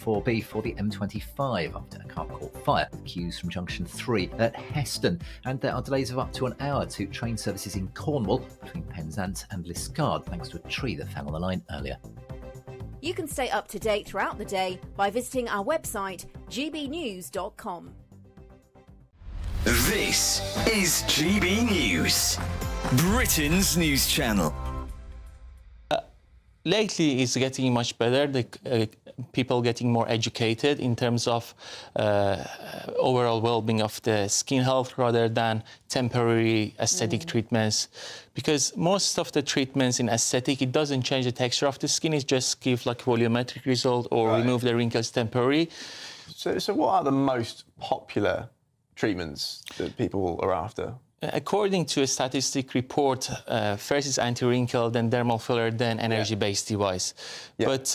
4B for the M25 after a car caught fire. Queues from junction 3 at Heston, and there are delays of up to an hour to train services in Cornwall between Penzance and Liscard thanks to a tree that fell on the line earlier. You can stay up to date throughout the day by visiting our website gbnews.com. This is GB News, Britain's news channel. Lately, it's getting much better. The people getting more educated in terms of overall well-being of the skin health rather than temporary aesthetic treatments. Because most of the treatments in aesthetic, it doesn't change the texture of the skin. It just gives like volumetric result or remove the wrinkles temporarily. So what are the most popular treatments that people are after? According to a statistic report, first is anti-wrinkle, then dermal filler, then energy-based device. Yeah. But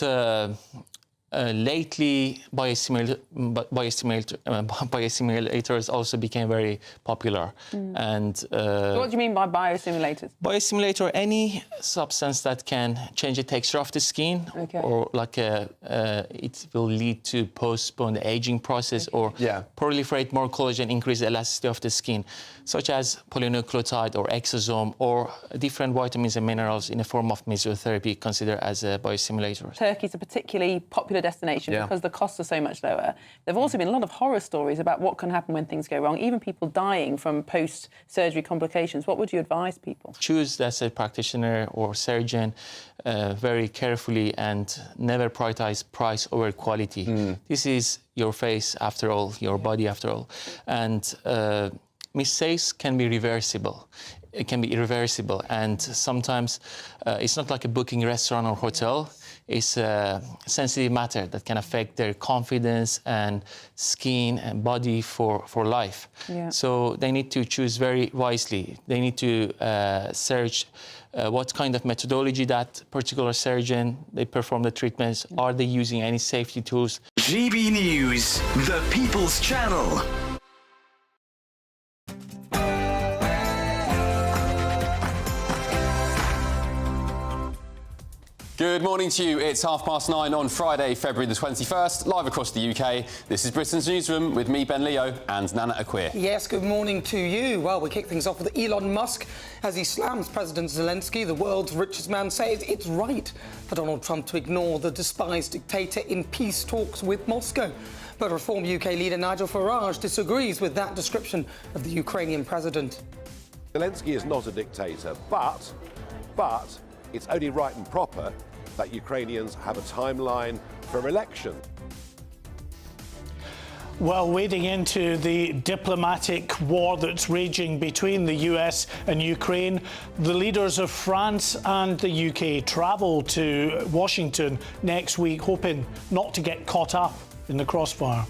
lately, biostimulators also became very popular. And what do you mean by biostimulators? Biostimulator, any substance that can change the texture of the skin, or like it will lead to postpone the aging process, or proliferate more collagen, increase the elasticity of the skin, such as polynucleotide or exosome, or different vitamins and minerals in the form of mesotherapy considered as a biostimulator. Turkey's a particularly popular destination because the costs are so much lower. There have also been a lot of horror stories about what can happen when things go wrong, even people dying from post-surgery complications. What would you advise people? Choose as a practitioner or surgeon very carefully and never prioritize price over quality. This is your face after all, your body after all. And mistakes can be reversible. It can be irreversible, and sometimes it's not like a booking restaurant or hotel. It's a sensitive matter that can affect their confidence and skin and body for life. So they need to choose very wisely. They need to search what kind of methodology that particular surgeon they perform the treatments. Are they using any safety tools? GB News, the People's Channel. Good morning to you. It's 9:30 on Friday, February the 21st, live across the UK. This is Britain's Newsroom with me, Ben Leo, and Nana Akweer. Yes, good morning to you. Well, we kick things off with Elon Musk as he slams President Zelensky, the world's richest man, says it's right for Donald Trump to ignore the despised dictator in peace talks with Moscow. But Reform UK leader Nigel Farage disagrees with that description of the Ukrainian president. Zelensky is not a dictator, but it's only right and proper that Ukrainians have a timeline for election. Well, wading into the diplomatic war that's raging between the US and Ukraine, the leaders of France and the UK travel to Washington next week, hoping not to get caught up in the crossfire.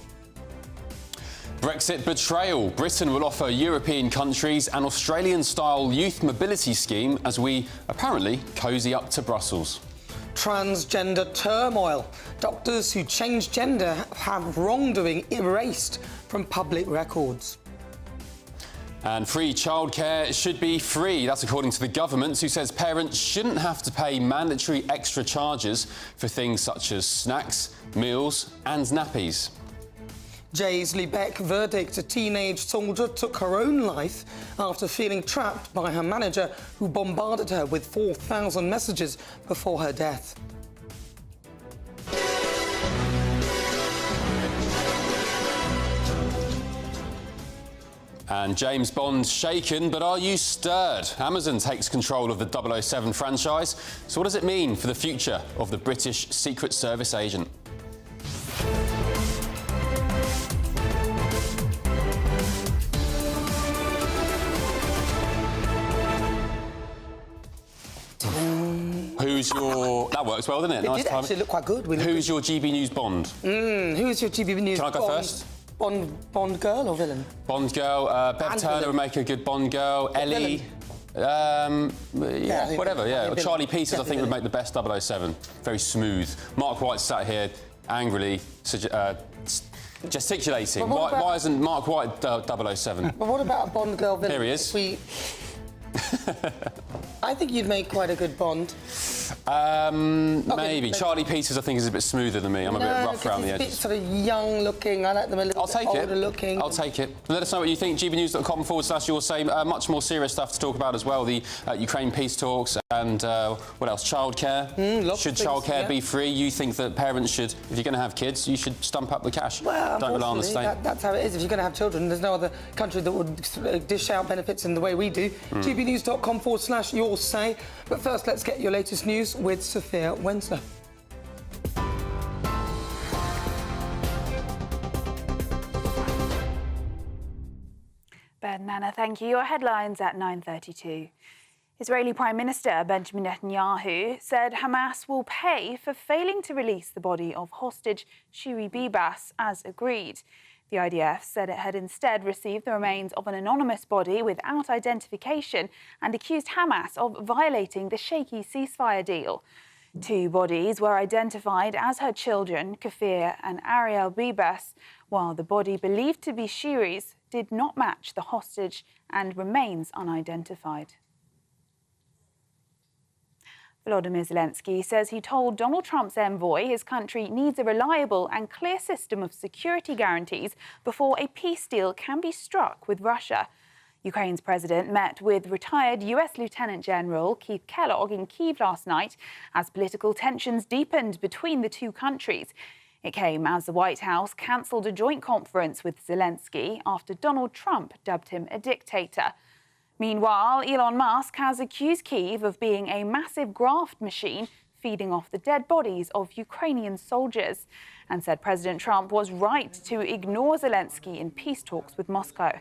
Brexit betrayal. Britain will offer European countries an Australian-style youth mobility scheme as we apparently cosy up to Brussels. Transgender turmoil. Doctors who change gender have wrongdoing erased from public records. And free childcare should be free. That's according to the government, who says parents shouldn't have to pay mandatory extra charges for things such as snacks, meals and nappies. Jaisley Beck verdict. A teenage soldier took her own life after feeling trapped by her manager, who bombarded her with 4,000 messages before her death. And James Bond shaken, but are you stirred? Amazon takes control of the 007 franchise. So what does it mean for the future of the British Secret Service agent? Who's your... That works well, doesn't it? It did actually look quite good. Who's your GB News Bond? Who's your GB News Can I go first? Bond girl or villain? Bond girl. Bev Turner would make a good Bond girl. Ellie... whatever, yeah. Charlie Peters, I think, would make the best 007. Very smooth. Mark White sat here angrily gesticulating. Why isn't Mark White 007? But what about a Bond girl villain? Here he is. I think you'd make quite a good Bond. Maybe. Charlie Peters, I think, is a bit smoother than me. I'm a bit rough around the edges. He's a bit sort of young-looking. I like them a little bit older-looking. I'll take it. Let us know what you think. GBNews.com/you'll say much more serious stuff to talk about as well. The Ukraine peace talks and what else? Childcare. Should childcare be free? You think that parents should, if you're going to have kids, you should stump up the cash. Well, don't rely on the state. That's how it is. If you're going to have children, there's no other country that would dish out benefits in the way we do. GBNews.com/you'll say. But first, let's get your latest news with Sophia Wensler. Ben, Nana, thank you. Your headlines at 9:32. Israeli Prime Minister Benjamin Netanyahu said Hamas will pay for failing to release the body of hostage Shiri Bibas as agreed. The IDF said it had instead received the remains of an anonymous body without identification and accused Hamas of violating the shaky ceasefire deal. 2 bodies were identified as her children, Kafir and Ariel Bibas, while the body believed to be Shiri's did not match the hostage and remains unidentified. Volodymyr Zelensky says he told Donald Trump's envoy his country needs a reliable and clear system of security guarantees before a peace deal can be struck with Russia. Ukraine's president met with retired US Lieutenant General Keith Kellogg in Kyiv last night as political tensions deepened between the two countries. It came as the White House cancelled a joint conference with Zelensky after Donald Trump dubbed him a dictator. Meanwhile, Elon Musk has accused Kyiv of being a massive graft machine feeding off the dead bodies of Ukrainian soldiers and said President Trump was right to ignore Zelensky in peace talks with Moscow.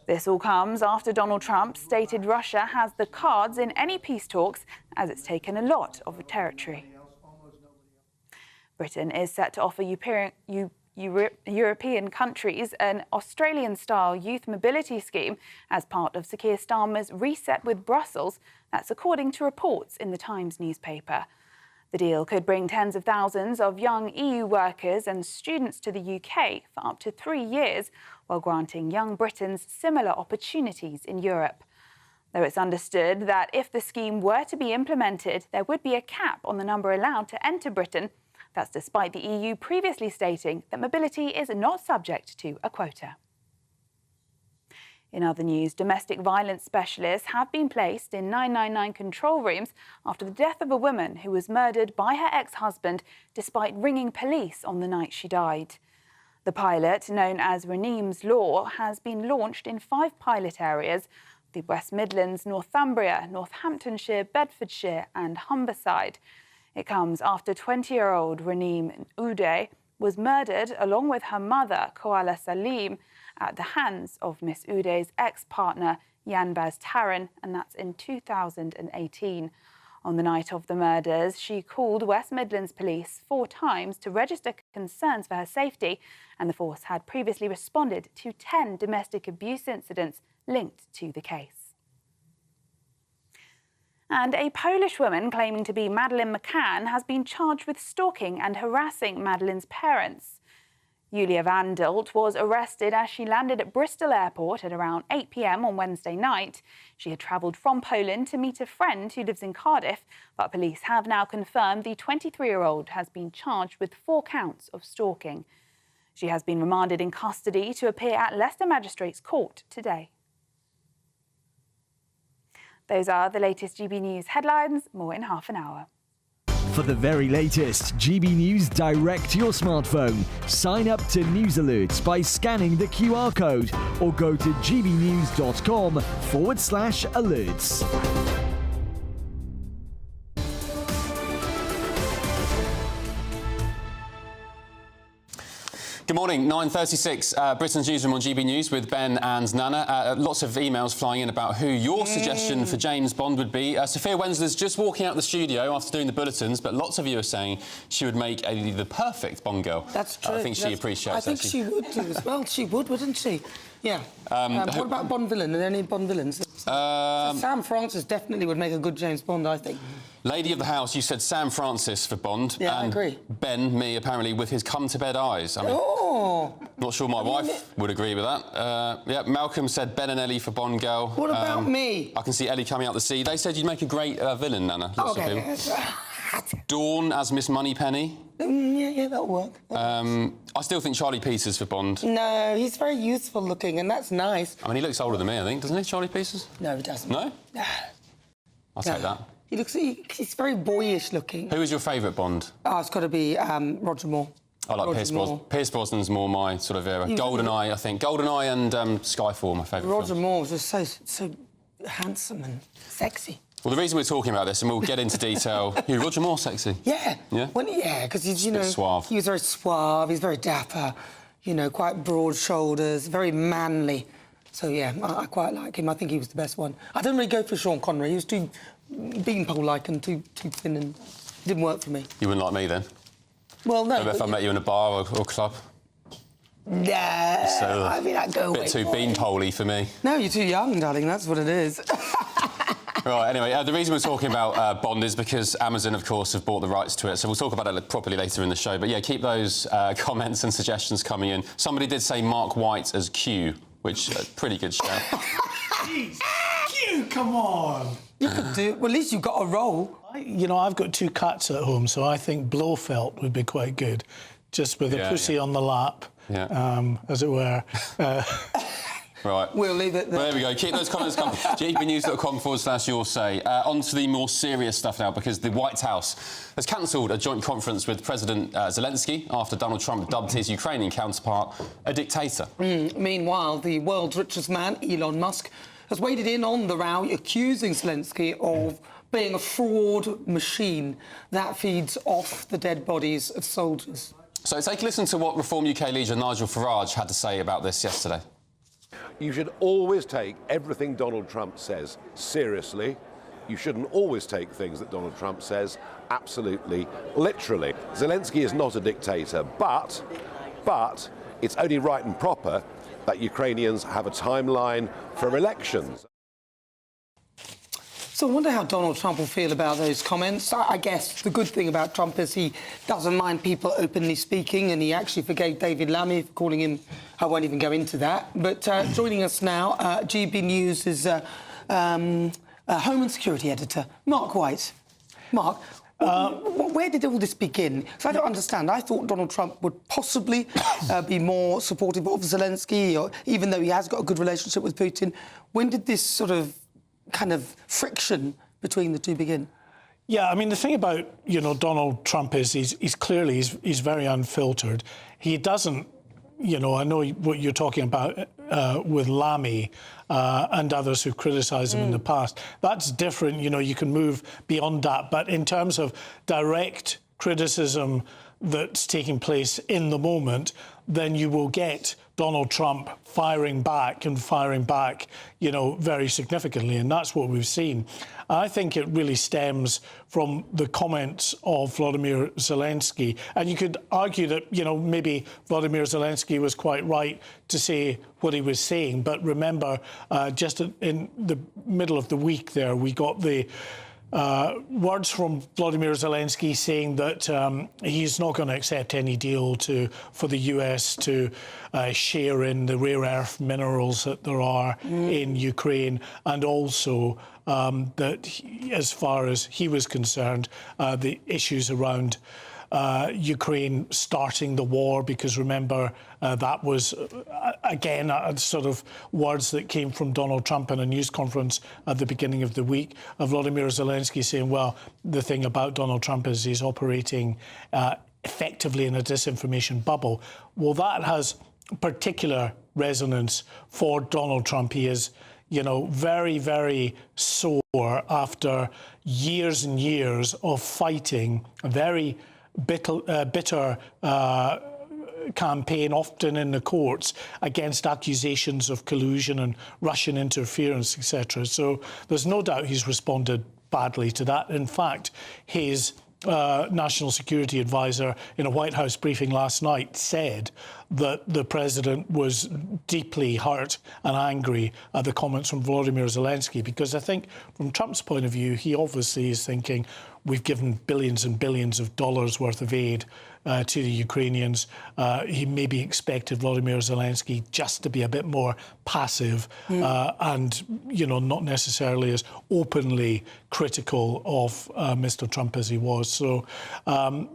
This all comes after Donald Trump stated Russia has the cards in any peace talks as it's taken a lot of the territory. Britain is set to offer European countries an Australian-style youth mobility scheme as part of Sir Keir Starmer's reset with Brussels. That's according to reports in the Times newspaper. The deal could bring tens of thousands of young EU workers and students to the UK for up to 3 years, while granting young Britons similar opportunities in Europe. Though it's understood that if the scheme were to be implemented, there would be a cap on the number allowed to enter Britain. That's despite the EU previously stating that mobility is not subject to a quota. In other news, domestic violence specialists have been placed in 999 control rooms after the death of a woman who was murdered by her ex-husband despite ringing police on the night she died. The pilot, known as Reneem's Law, has been launched in 5 pilot areas: the West Midlands, Northumbria, Northamptonshire, Bedfordshire and Humberside. It comes after 20-year-old Reneem Uday was murdered along with her mother, Koala Salim, at the hands of Miss Uday's ex-partner, Yanbaz Taran, and that's in 2018. On the night of the murders, she called West Midlands Police 4 times to register concerns for her safety, and the force had previously responded to 10 domestic abuse incidents linked to the case. And a Polish woman claiming to be Madeleine McCann has been charged with stalking and harassing Madeleine's parents. Julia Van Dult was arrested as she landed at Bristol Airport at around 8 p.m. on Wednesday night. She had travelled from Poland to meet a friend who lives in Cardiff, but police have now confirmed the 23-year-old has been charged with 4 counts of stalking. She has been remanded in custody to appear at Leicester Magistrates Court today. Those are the latest GB News headlines. More in half an hour. For the very latest GB News direct to your smartphone, sign up to News Alerts by scanning the QR code or go to gbnews.com/alerts. Good morning, 9:36, Britain's Newsroom on GB News with Ben and Nana. Lots of emails flying in about who your suggestion for James Bond would be. Sophia Wensler's just walking out the studio after doing the bulletins, but lots of you are saying she would make the perfect Bond girl. That's true. I think she appreciates that. I think she would do as well. She would, wouldn't she? Yeah. What about Bond villain? Are there any Bond villains? So Sam Francis definitely would make a good James Bond, I think. Lady of the House, you said Sam Francis for Bond. Yeah, and I agree. Ben, me, apparently, with his come-to-bed eyes. I mean, not sure my wife would agree with that. Yeah, Malcolm said Ben and Ellie for Bond girl. What about me? I can see Ellie coming out the sea. They said you'd make a great villain, Nana. Lots of people. Dawn as Miss Moneypenny. Yeah, that'll work. I still think Charlie Peters for Bond. No, he's very youthful looking, and that's nice. I mean, he looks older than me, I think, doesn't he, Charlie Peters? No, he doesn't. No? I'll take that. He's very boyish looking. Who is your favourite Bond? Oh, it's got to be Roger Moore. I like Pierce Brosnan. Pierce Brosnan's more my sort of era. GoldenEye, I think. GoldenEye and Skyfall, my favourite. Roger Moore was just so handsome and sexy. Well, the reason we're talking about this, and we'll get into detail... Who, Roger Moore sexy? Yeah. Yeah? Because he's, suave. He was very suave, he's very dapper, quite broad shoulders, very manly. So, yeah, I quite like him. I think he was the best one. I don't really go for Sean Connery. He was too beanpole-like and too thin, and it didn't work for me. You wouldn't like me, then? Well, no. Maybe if I met you in a bar or club? Yeah, So, I mean, I'd go away. A bit too beanpole-y for me. No, you're too young, darling, that's what it is. Right, anyway, the reason we're talking about Bond is because Amazon, of course, have bought the rights to it, so we'll talk about it properly later in the show. But, yeah, keep those comments and suggestions coming in. Somebody did say Mark White as Q, which is a pretty good shout. Jeez, Q, come on! You could do... Well, at least you've got a role. I've got 2 cats at home, so I think Blofeld would be quite good, just with a pussy on the lap, as it were. Right. We'll leave it there. Well, there we go. Keep those comments coming. gbnews.com/your say. On to the more serious stuff now, because the White House has cancelled a joint conference with President Zelensky after Donald Trump dubbed his Ukrainian counterpart a dictator. Meanwhile, the world's richest man, Elon Musk, has waded in on the row, accusing Zelensky of being a fraud machine that feeds off the dead bodies of soldiers. So take a listen to what Reform UK leader Nigel Farage had to say about this yesterday. You should always take everything Donald Trump says seriously. You shouldn't always take things that Donald Trump says absolutely literally. Zelensky is not a dictator, but it's only right and proper that Ukrainians have a timeline for elections. So I wonder how Donald Trump will feel about those comments. I guess the good thing about Trump is he doesn't mind people openly speaking, and he actually forgave David Lammy for calling him... I won't even go into that. But joining us now, GB News is Home and Security Editor, Mark White. Mark, where did all this begin? Because I don't understand. I thought Donald Trump would possibly be more supportive of Zelensky, or even though he has got a good relationship with Putin. When did this sort of kind of friction between the two begin? Yeah, I mean, the thing about, Donald Trump is he's clearly very unfiltered. He doesn't, I know what you're talking about with Lammy and others who criticised him in the past. That's different, you can move beyond that. But in terms of direct criticism that's taking place in the moment, then you will get Donald Trump firing back, very significantly, and that's what we've seen. I think it really stems from the comments of Volodymyr Zelensky, and you could argue that, maybe Volodymyr Zelensky was quite right to say what he was saying, but remember, just in the middle of the week there, we got the words from Volodymyr Zelensky saying that he's not going to accept any deal for the US to share in the rare earth minerals that there are in Ukraine, and also that as far as he was concerned, the issues around Ukraine starting the war, because remember, that was, again, sort of words that came from Donald Trump in a news conference at the beginning of the week. Volodymyr Zelensky saying, well, the thing about Donald Trump is he's operating effectively in a disinformation bubble. Well, that has particular resonance for Donald Trump. He is, very, very sore after years and years of fighting a very bitter campaign, often in the courts, against accusations of collusion and Russian interference, etc. So there's no doubt he's responded badly to that. In fact, his national security advisor in a White House briefing last night said that the president was deeply hurt and angry at the comments from Volodymyr Zelensky, because I think from Trump's point of view, he obviously is thinking we've given billions and billions of dollars worth of aid to the Ukrainians. He maybe expected Volodymyr Zelensky just to be a bit more passive and, not necessarily as openly critical of Mr. Trump as he was. So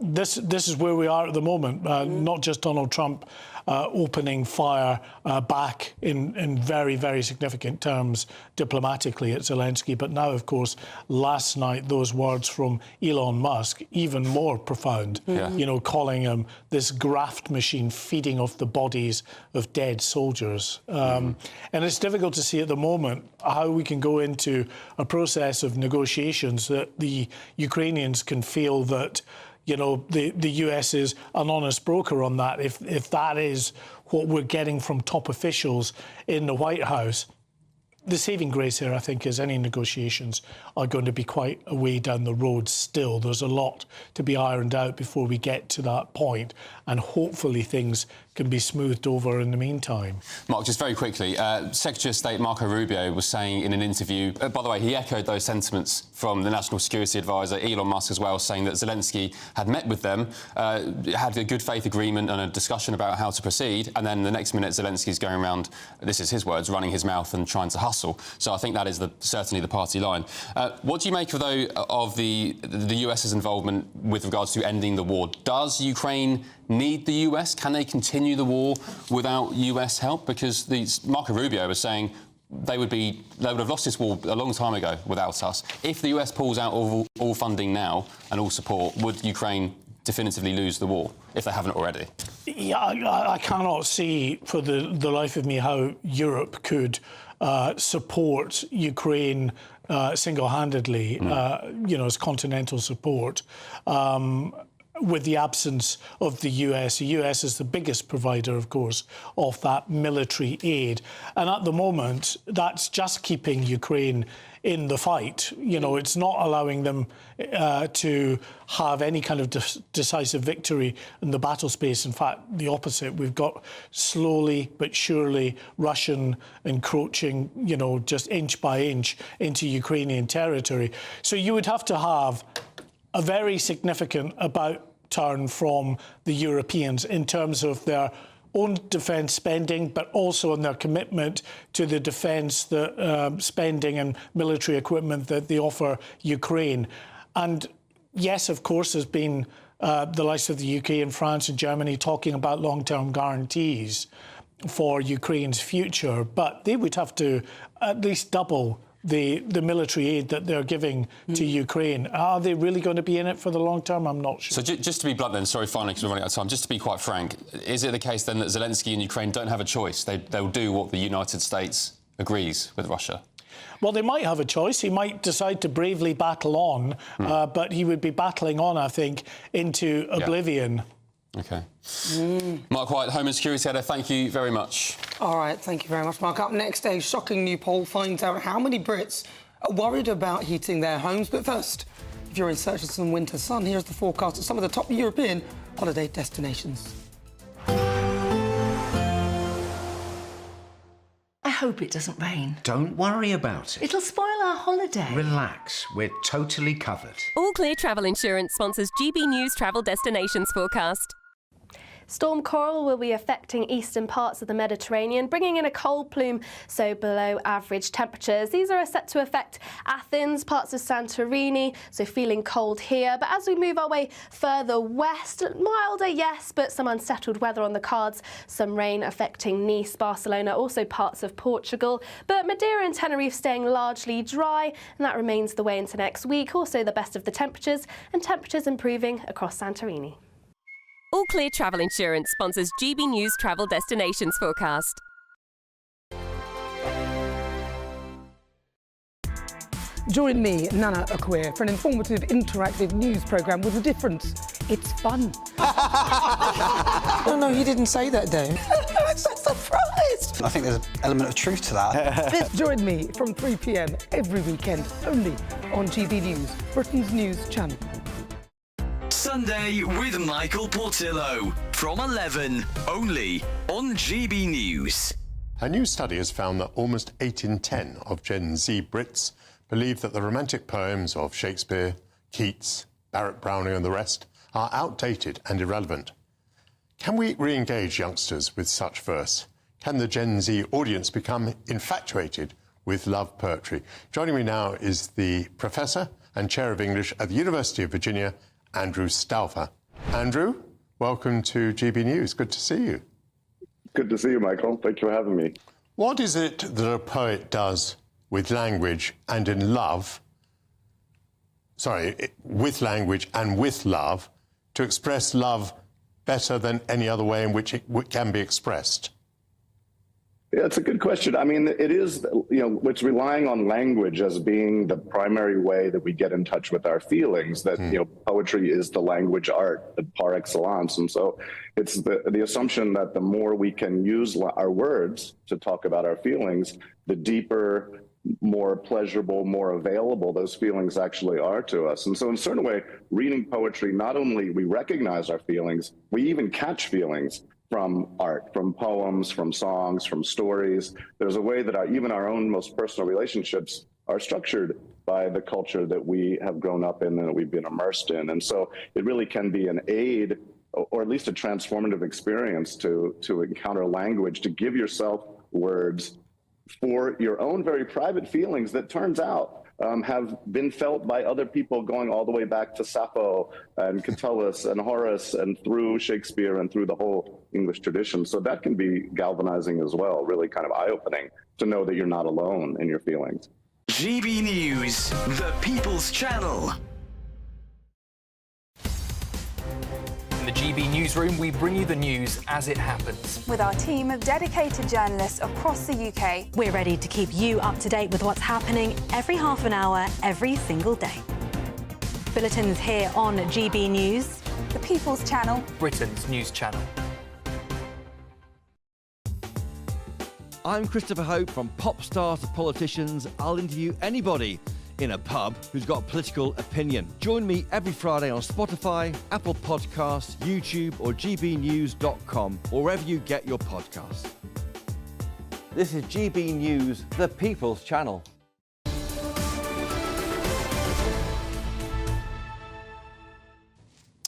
this is where we are at the moment. Not just Donald Trump opening fire back in very, very significant terms diplomatically at Zelensky, but now, of course, last night, those words from Elon Musk, even more profound, calling him this graft machine feeding off the bodies of dead soldiers. And it's difficult to see at the moment how we can go into a process of negotiations that the Ukrainians can feel that the US is an honest broker on that. If that is what we're getting from top officials in the White House, the saving grace here, I think, is any negotiations are going to be quite a way down the road still. There's a lot to be ironed out before we get to that point, and hopefully things can be smoothed over in the meantime. Mark, just very quickly, Secretary of State Marco Rubio was saying in an interview, by the way, he echoed those sentiments from the National Security Advisor, Elon Musk as well, saying that Zelensky had met with them, had a good faith agreement and a discussion about how to proceed, and then the next minute Zelensky's going around, this is his words, running his mouth and trying to hustle. So I think that is certainly the party line. What do you make of the US's involvement with regards to ending the war? Does Ukraine need the US? Can they continue the war without US help? Because Marco Rubio was saying they would have lost this war a long time ago without us. If the US pulls out all funding now and all support, would Ukraine definitively lose the war, if they haven't already? Yeah, I cannot see for the life of me how Europe could support Ukraine single-handedly, as continental support. With the absence of the US. The US is the biggest provider, of course, of that military aid. And at the moment, that's just keeping Ukraine in the fight. It's not allowing them to have any kind of decisive victory in the battle space. In fact, the opposite. We've got slowly but surely Russian encroaching, just inch by inch into Ukrainian territory. So you would have to have a very significant about turn from the Europeans in terms of their own defence spending, but also in their commitment to the defence spending and military equipment that they offer Ukraine. And yes, of course, there's been the likes of the UK and France and Germany talking about long-term guarantees for Ukraine's future, but they would have to at least double the military aid that they're giving to Ukraine. Are they really going to be in it for the long term? I'm not sure. So just to be blunt then, sorry, finally, because we're running out of time, just to be quite frank, is it the case then that Zelensky and Ukraine don't have a choice? They'll do what the United States agrees with Russia? Well, they might have a choice. He might decide to bravely battle on, but he would be battling on, I think, into oblivion. OK. Mark White, Home and Security Editor, thank you very much. All right, thank you very much, Mark. Up next, a shocking new poll finds out how many Brits are worried about heating their homes. But first, if you're in search of some winter sun, here's the forecast of some of the top European holiday destinations. I hope it doesn't rain. Don't worry about it. It'll spoil our holiday. Relax, we're totally covered. All Clear Travel Insurance sponsors GB News Travel Destinations Forecast. Storm Coral will be affecting eastern parts of the Mediterranean, bringing in a cold plume, so below average temperatures. These are set to affect Athens, parts of Santorini, so feeling cold here. But as we move our way further west, milder, yes, but some unsettled weather on the cards. Some rain affecting Nice, Barcelona, also parts of Portugal. But Madeira and Tenerife staying largely dry, and that remains the way into next week. Also the best of the temperatures, and temperatures improving across Santorini. All Clear Travel Insurance sponsors GB News Travel Destinations Forecast. Join me, Nana Akwe, for an informative, interactive news programme with a difference. It's fun. No, he didn't say that, though. I'm so surprised. I think there's an element of truth to that. Join me from 3 p.m. every weekend, only on GB News, Britain's news channel. Sunday with Michael Portillo from 11, only on GB News. A new study has found that almost 8 in 10 of Gen Z Brits believe that the romantic poems of Shakespeare, Keats, Barrett Browning and the rest are outdated and irrelevant. Can we re-engage youngsters with such verse? Can the Gen Z audience become infatuated with love poetry? Joining me now is the Professor and Chair of English at the University of Virginia, Andrew Stauffer. Andrew, welcome to GB News. Good to see you. Good to see you, Michael. Thank you for having me. What is it that a poet does with language and in love, with language and with love, to express love better than any other way in which it can be expressed? Yeah, it's a good question. I mean, it is, it's relying on language as being the primary way that we get in touch with our feelings, that, poetry is the language art par excellence. And so it's the assumption that the more we can use our words to talk about our feelings, the deeper, more pleasurable, more available those feelings actually are to us. And so in a certain way, reading poetry, not only we recognize our feelings, we even catch feelings from art, from poems, from songs, from stories. There's a way that even our own most personal relationships are structured by the culture that we have grown up in and that we've been immersed in. And so it really can be an aid, or at least a transformative experience to encounter language, to give yourself words for your own very private feelings that turns out have been felt by other people going all the way back to Sappho and Catullus and Horace and through Shakespeare and through the whole English tradition. So that can be galvanizing as well, really kind of eye-opening to know that you're not alone in your feelings. GB News, the People's Channel. In the GB Newsroom, we bring you the news as it happens. With our team of dedicated journalists across the UK, we're ready to keep you up to date with what's happening every half an hour, every single day. Bulletins here on GB News, the People's Channel, Britain's news channel. I'm Christopher Hope. From pop stars to politicians, I'll interview anybody in a pub who's got a political opinion. Join me every Friday on Spotify, Apple Podcasts, YouTube or gbnews.com, or wherever you get your podcasts. This is GB News, the People's Channel.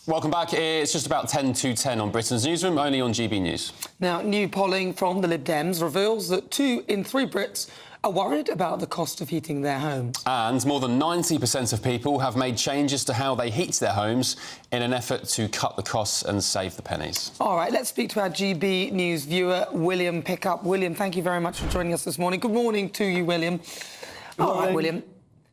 Welcome back. It's just about 10 to 10 on Britain's Newsroom, only on GB News. Now, new polling from the Lib Dems reveals that 2 in 3 Brits are worried about the cost of heating their homes. And more than 90% of people have made changes to how they heat their homes in an effort to cut the costs and save the pennies. All right, let's speak to our GB News viewer, William Pickup. William, thank you very much for joining us this morning. Good morning to you, William. All right, William.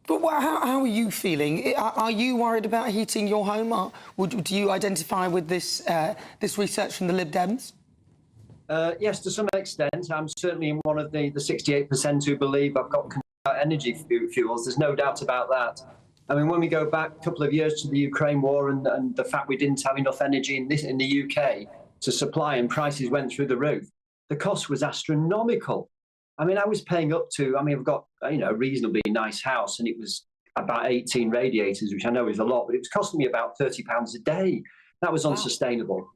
But how are you feeling? Are you worried about heating your home? Or do you identify with this research from the Lib Dems? Yes, to some extent. I'm certainly one of the 68% who believe I've got energy fuels. There's no doubt about that. I mean, when we go back a couple of years to the Ukraine war and the fact we didn't have enough energy in the UK to supply and prices went through the roof, the cost was astronomical. I mean, I was paying up to, I've got, a reasonably nice house, and it was about 18 radiators, which I know is a lot, but it was costing me about £30 a day. That was unsustainable.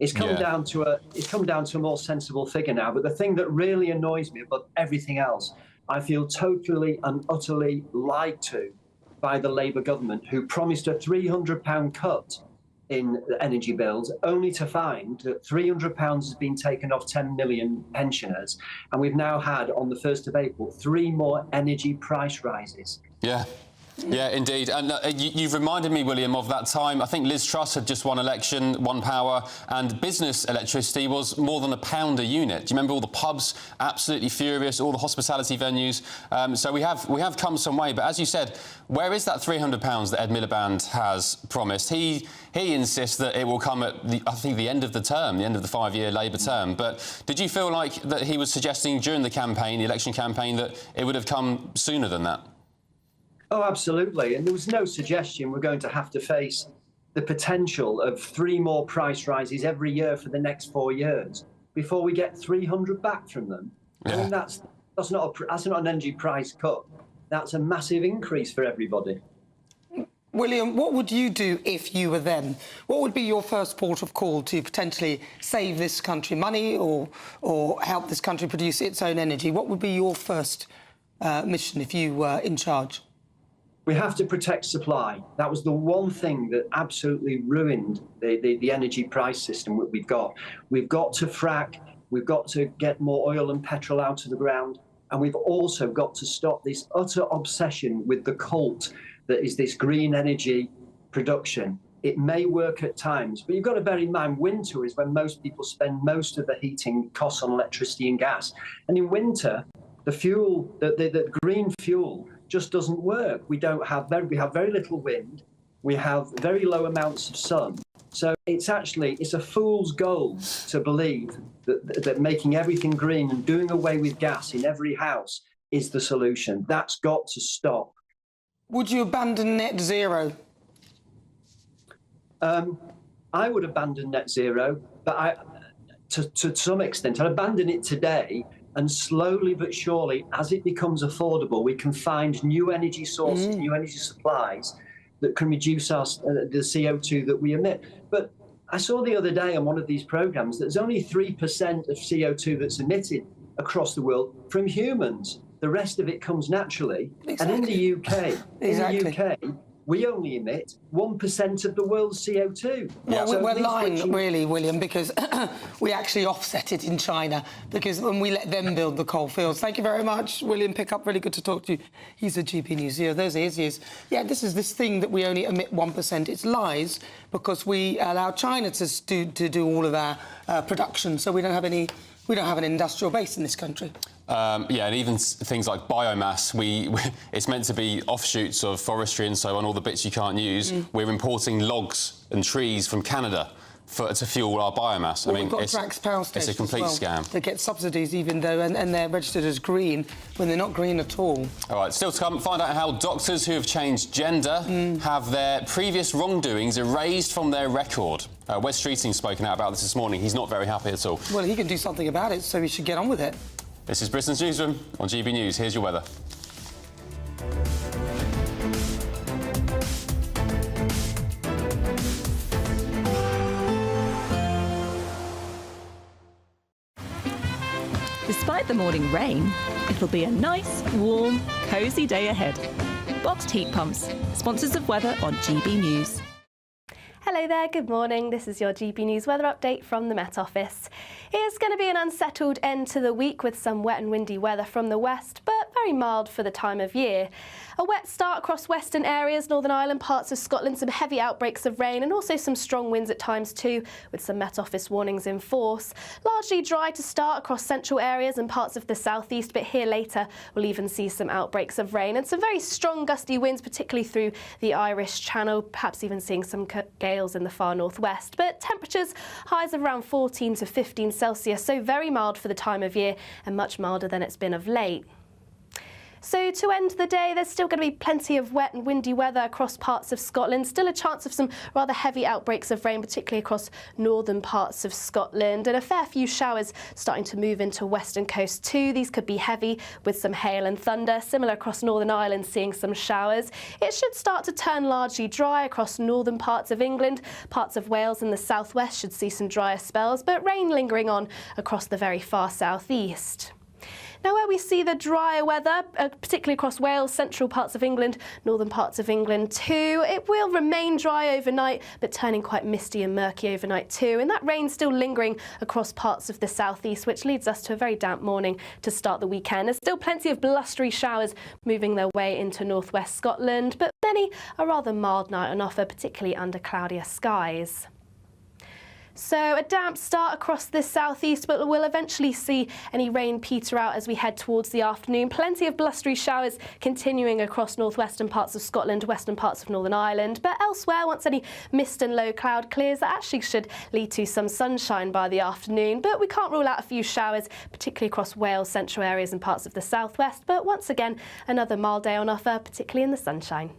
It's come down to a more sensible figure now. But the thing that really annoys me above everything else, I feel totally and utterly lied to by the Labour government, who promised a £300 cut in energy bills, only to find that £300 has been taken off 10 million pensioners. And we've now had, on the 1st of April, 3 more energy price rises. Yeah. Yeah, indeed. And you've reminded me, William, of that time. I think Liz Truss had just won election, One Power, and business electricity was more than £1 a unit. Do you remember all the pubs absolutely furious, all the hospitality venues? So we have come some way. But as you said, where is that £300 that Ed Miliband has promised? He insists that it will come at the end of the term, the end of the 5-year Labour term. But did you feel like that he was suggesting during the campaign, the election campaign, that it would have come sooner than that? Oh, absolutely. And there was no suggestion we're going to have to face the potential of 3 more price rises every year for the next 4 years before we get 300 back from them. Yeah. I mean, that's not an energy price cut. That's a massive increase for everybody. William, what would you do if you were them? What would be your first port of call to potentially save this country money or help this country produce its own energy? What would be your first mission if you were in charge? We have to protect supply. That was the one thing that absolutely ruined the energy price system that we've got. We've got to frack, we've got to get more oil and petrol out of the ground, and we've also got to stop this utter obsession with the cult that is this green energy production. It may work at times, but you've got to bear in mind winter is when most people spend most of the heating costs on electricity and gas. And in winter, the fuel, the green fuel just doesn't work. We have very little wind. We have very low amounts of sun. So it's a fool's gold to believe that making everything green and doing away with gas in every house is the solution. That's got to stop. Would you abandon net zero? I would abandon net zero, but to some extent, I'd abandon it today, and slowly but surely, as it becomes affordable, we can find new energy sources, new energy supplies that can reduce the CO2 that we emit. But I saw the other day on one of these programs that there's only 3% of CO2 that's emitted across the world from humans. The rest of it comes naturally. Exactly. And in the UK, we only emit 1% of the world's CO2. Yeah, so we're lying, really, William, because we actually offset it in China, because when we let them build the coal fields. Thank you very much, William Pickup. Really good to talk to you. He's a GB News here. Those are his ears. Yeah, this is this thing that we only emit 1%. It's lies, because we allow China to do all of our production, so we don't have any. We don't have an industrial base in this country. Yeah, and even things like biomass, it's meant to be offshoots of forestry and so on, all the bits you can't use. We're importing logs and trees from Canada to fuel our biomass. Well, I mean, it's a complete scam. They get subsidies even though, and they're registered as green when they're not green at all. All right, still to come, find out how doctors who have changed gender have their previous wrongdoings erased from their record. Wes Streeting's spoken out about this morning. He's not very happy at all. Well, he can do something about it, so he should get on with it. This is Britain's Newsroom on GB News. Here's your weather. Despite the morning rain, it'll be a nice, warm, cosy day ahead. Boxed heat pumps, sponsors of weather on GB News. Hello there, good morning. This is your GB News weather update from the Met Office. It's going to be an unsettled end to the week with some wet and windy weather from the west, but very mild for the time of year. A wet start across western areas, Northern Ireland, parts of Scotland, some heavy outbreaks of rain and also some strong winds at times too, with some Met Office warnings in force. Largely dry to start across central areas and parts of the southeast, but here later we'll even see some outbreaks of rain and some very strong gusty winds, particularly through the Irish Channel, perhaps even seeing some gales in the far northwest. But temperatures, highs of around 14 to 15 Celsius, so very mild for the time of year and much milder than it's been of late. So to end the day, there's still going to be plenty of wet and windy weather across parts of Scotland. Still a chance of some rather heavy outbreaks of rain, particularly across northern parts of Scotland. And a fair few showers starting to move into western coast too. These could be heavy with some hail and thunder. Similar across Northern Ireland, seeing some showers. It should start to turn largely dry across northern parts of England. Parts of Wales and the southwest should see some drier spells, but rain lingering on across the very far southeast. Now, where we see the drier weather, particularly across Wales, central parts of England, northern parts of England too, it will remain dry overnight, but turning quite misty and murky overnight too. And that rain still lingering across parts of the southeast, which leads us to a very damp morning to start the weekend. There's still plenty of blustery showers moving their way into northwest Scotland, but many a rather mild night on offer, particularly under cloudier skies. So a damp start across the southeast, but we'll eventually see any rain peter out as we head towards the afternoon. Plenty of blustery showers continuing across northwestern parts of Scotland, western parts of Northern Ireland. But elsewhere, once any mist and low cloud clears, that actually should lead to some sunshine by the afternoon. But we can't rule out a few showers, particularly across Wales, central areas and parts of the southwest. But once again, another mild day on offer, particularly in the sunshine.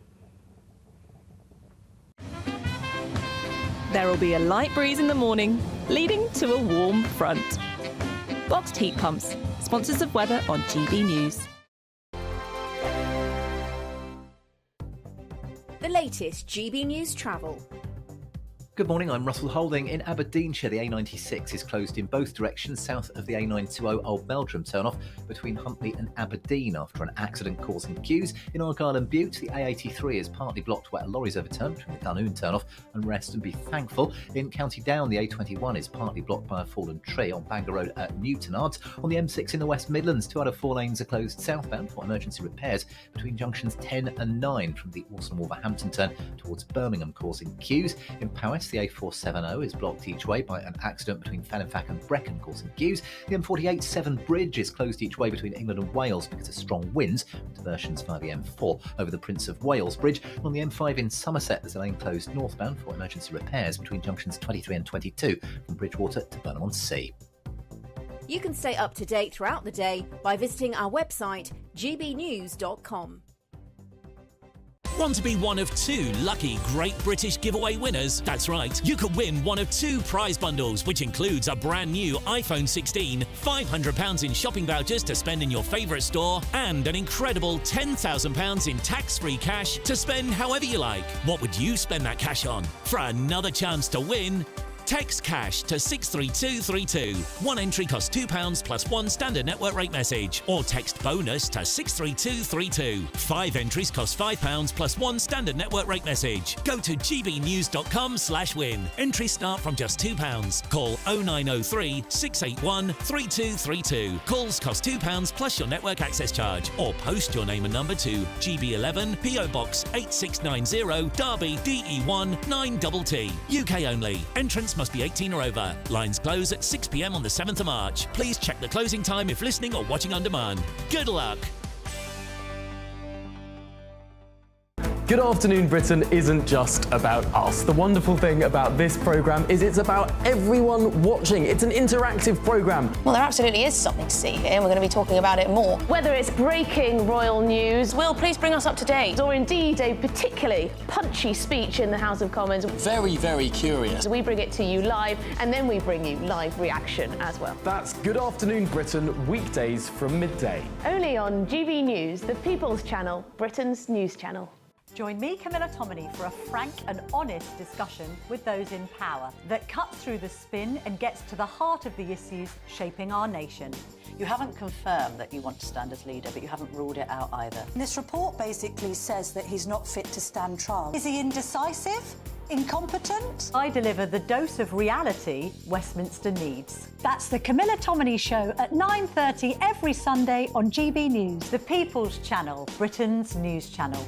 There will be a light breeze in the morning, leading to a warm front. Boxed heat pumps, sponsors of weather on GB News. The latest GB News travel. Good morning, I'm Russell Holding. In Aberdeenshire, the A96 is closed in both directions south of the A920 Old Meldrum turnoff between Huntley and Aberdeen after an accident causing queues. In Argyll and Bute, the A83 is partly blocked where a lorry's overturned between the Dunoon turnoff and Rest and Be Thankful. In County Down, the A21 is partly blocked by a fallen tree on Bangor Road at Newtonards. On the M6 in the West Midlands, 2 out of 4 lanes are closed southbound for emergency repairs between junctions 10 and 9 from the Alston Wolverhampton turn towards Birmingham, causing queues. In Powys, the A470 is blocked each way by an accident between Fenfack and Brecon, causing queues. The M48-7 bridge is closed each way between England and Wales because of strong winds, diversions via the M4 over the Prince of Wales Bridge. On the M5 in Somerset, there's a lane closed northbound for emergency repairs between junctions 23 and 22 from Bridgewater to Burnham-on-Sea. You can stay up to date throughout the day by visiting our website, gbnews.com. Want to be one of 2 lucky Great British giveaway winners? That's right, you could win one of 2 prize bundles, which includes a brand new iPhone 16, £500 in shopping vouchers to spend in your favourite store, and an incredible £10,000 in tax-free cash to spend however you like. What would you spend that cash on? For another chance to win, text cash to 63232. One entry costs £2 plus 1 standard network rate message, or text bonus to 63232. 5 entries cost £5 plus 1 standard network rate message. Go to gbnews.com/win. Entries start from just £2. Call 0903 681 3232. Calls cost £2 plus your network access charge, or post your name and number to GB11 PO Box 8690 Derby DE1 9TT. UK only. Entrance must be 18 or over. Lines close at 6 p.m. on the 7th of March. Please check the closing time if listening or watching on demand. Good luck. Good Afternoon Britain isn't just about us. The wonderful thing about this programme is it's about everyone watching. It's an interactive programme. Well, there absolutely is something to see here, and we're going to be talking about it more. Whether it's breaking royal news, Will, please bring us up to date. or indeed a particularly punchy speech in the House of Commons, Very, very curious. we bring it to you live, and then we bring you live reaction as well. That's Good Afternoon Britain, weekdays from midday. Only on GB News, the People's Channel, Britain's news channel. Join me, Camilla Tominey, for a frank and honest discussion with those in power that cuts through the spin and gets to the heart of the issues shaping our nation. You haven't confirmed that you want to stand as leader, but you haven't ruled it out either. This report basically says that he's not fit to stand trial. Is he indecisive? Incompetent? I deliver the dose of reality Westminster needs. That's the Camilla Tominey Show at 9:30 every Sunday on GB News, the People's Channel, Britain's news channel.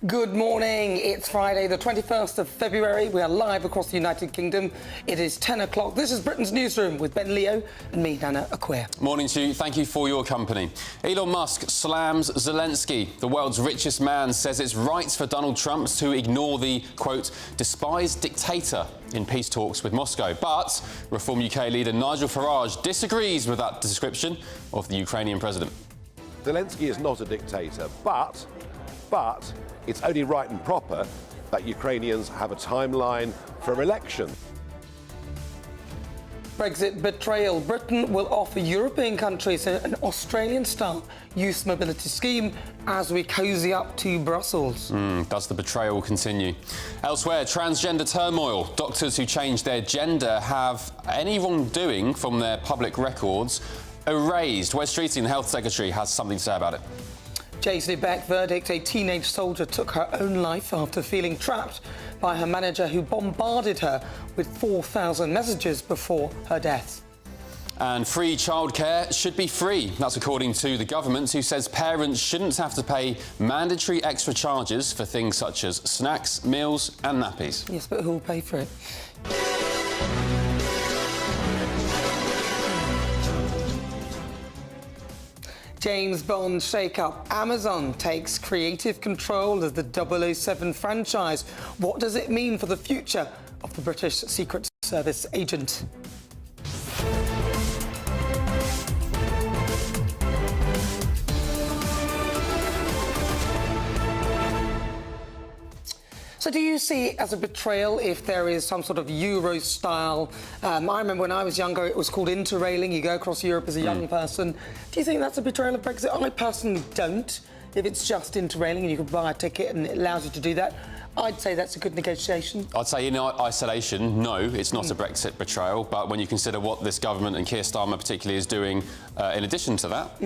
Good morning. It's Friday, the 21st of February. We are live across the United Kingdom. It is 10 o'clock. This is Britain's Newsroom with Ben Leo and me, Nana Acquia. Morning to you. Thank you for your company. Elon Musk slams Zelensky. The world's richest man says it's right for Donald Trump to ignore the, quote, despised dictator in peace talks with Moscow. But Reform UK leader Nigel Farage disagrees with that description of the Ukrainian president. Zelensky is not a dictator, but it's only right and proper that Ukrainians have a timeline for election. Brexit betrayal. Britain will offer European countries an Australian-style youth mobility scheme as we cosy up to Brussels. Does the betrayal continue? Elsewhere, transgender turmoil. Doctors who change their gender have any wrongdoing from their public records erased. Wes Streeting, the Health Secretary, has something to say about it. Jaisley Beck verdict. A teenage soldier took her own life after feeling trapped by her manager, who bombarded her with 4,000 messages before her death. And free childcare should be free. That's according to the government, who says parents shouldn't have to pay mandatory extra charges for things such as snacks, meals and nappies. Yes, but who will pay for it? James Bond shake-up. Amazon takes creative control of the 007 franchise. What does it mean for the future of the British Secret Service agent? So do you see it as a betrayal if there is some sort of Euro-style... I remember when I was younger, it was called interrailing. You go across Europe as a young person. Do you think that's a betrayal of Brexit? I personally don't. If it's just interrailing and you can buy a ticket and it allows you to do that, I'd say that's a good negotiation. I'd say in isolation, no, it's not a Brexit betrayal. But when you consider what this government and Keir Starmer particularly is doing in addition to that,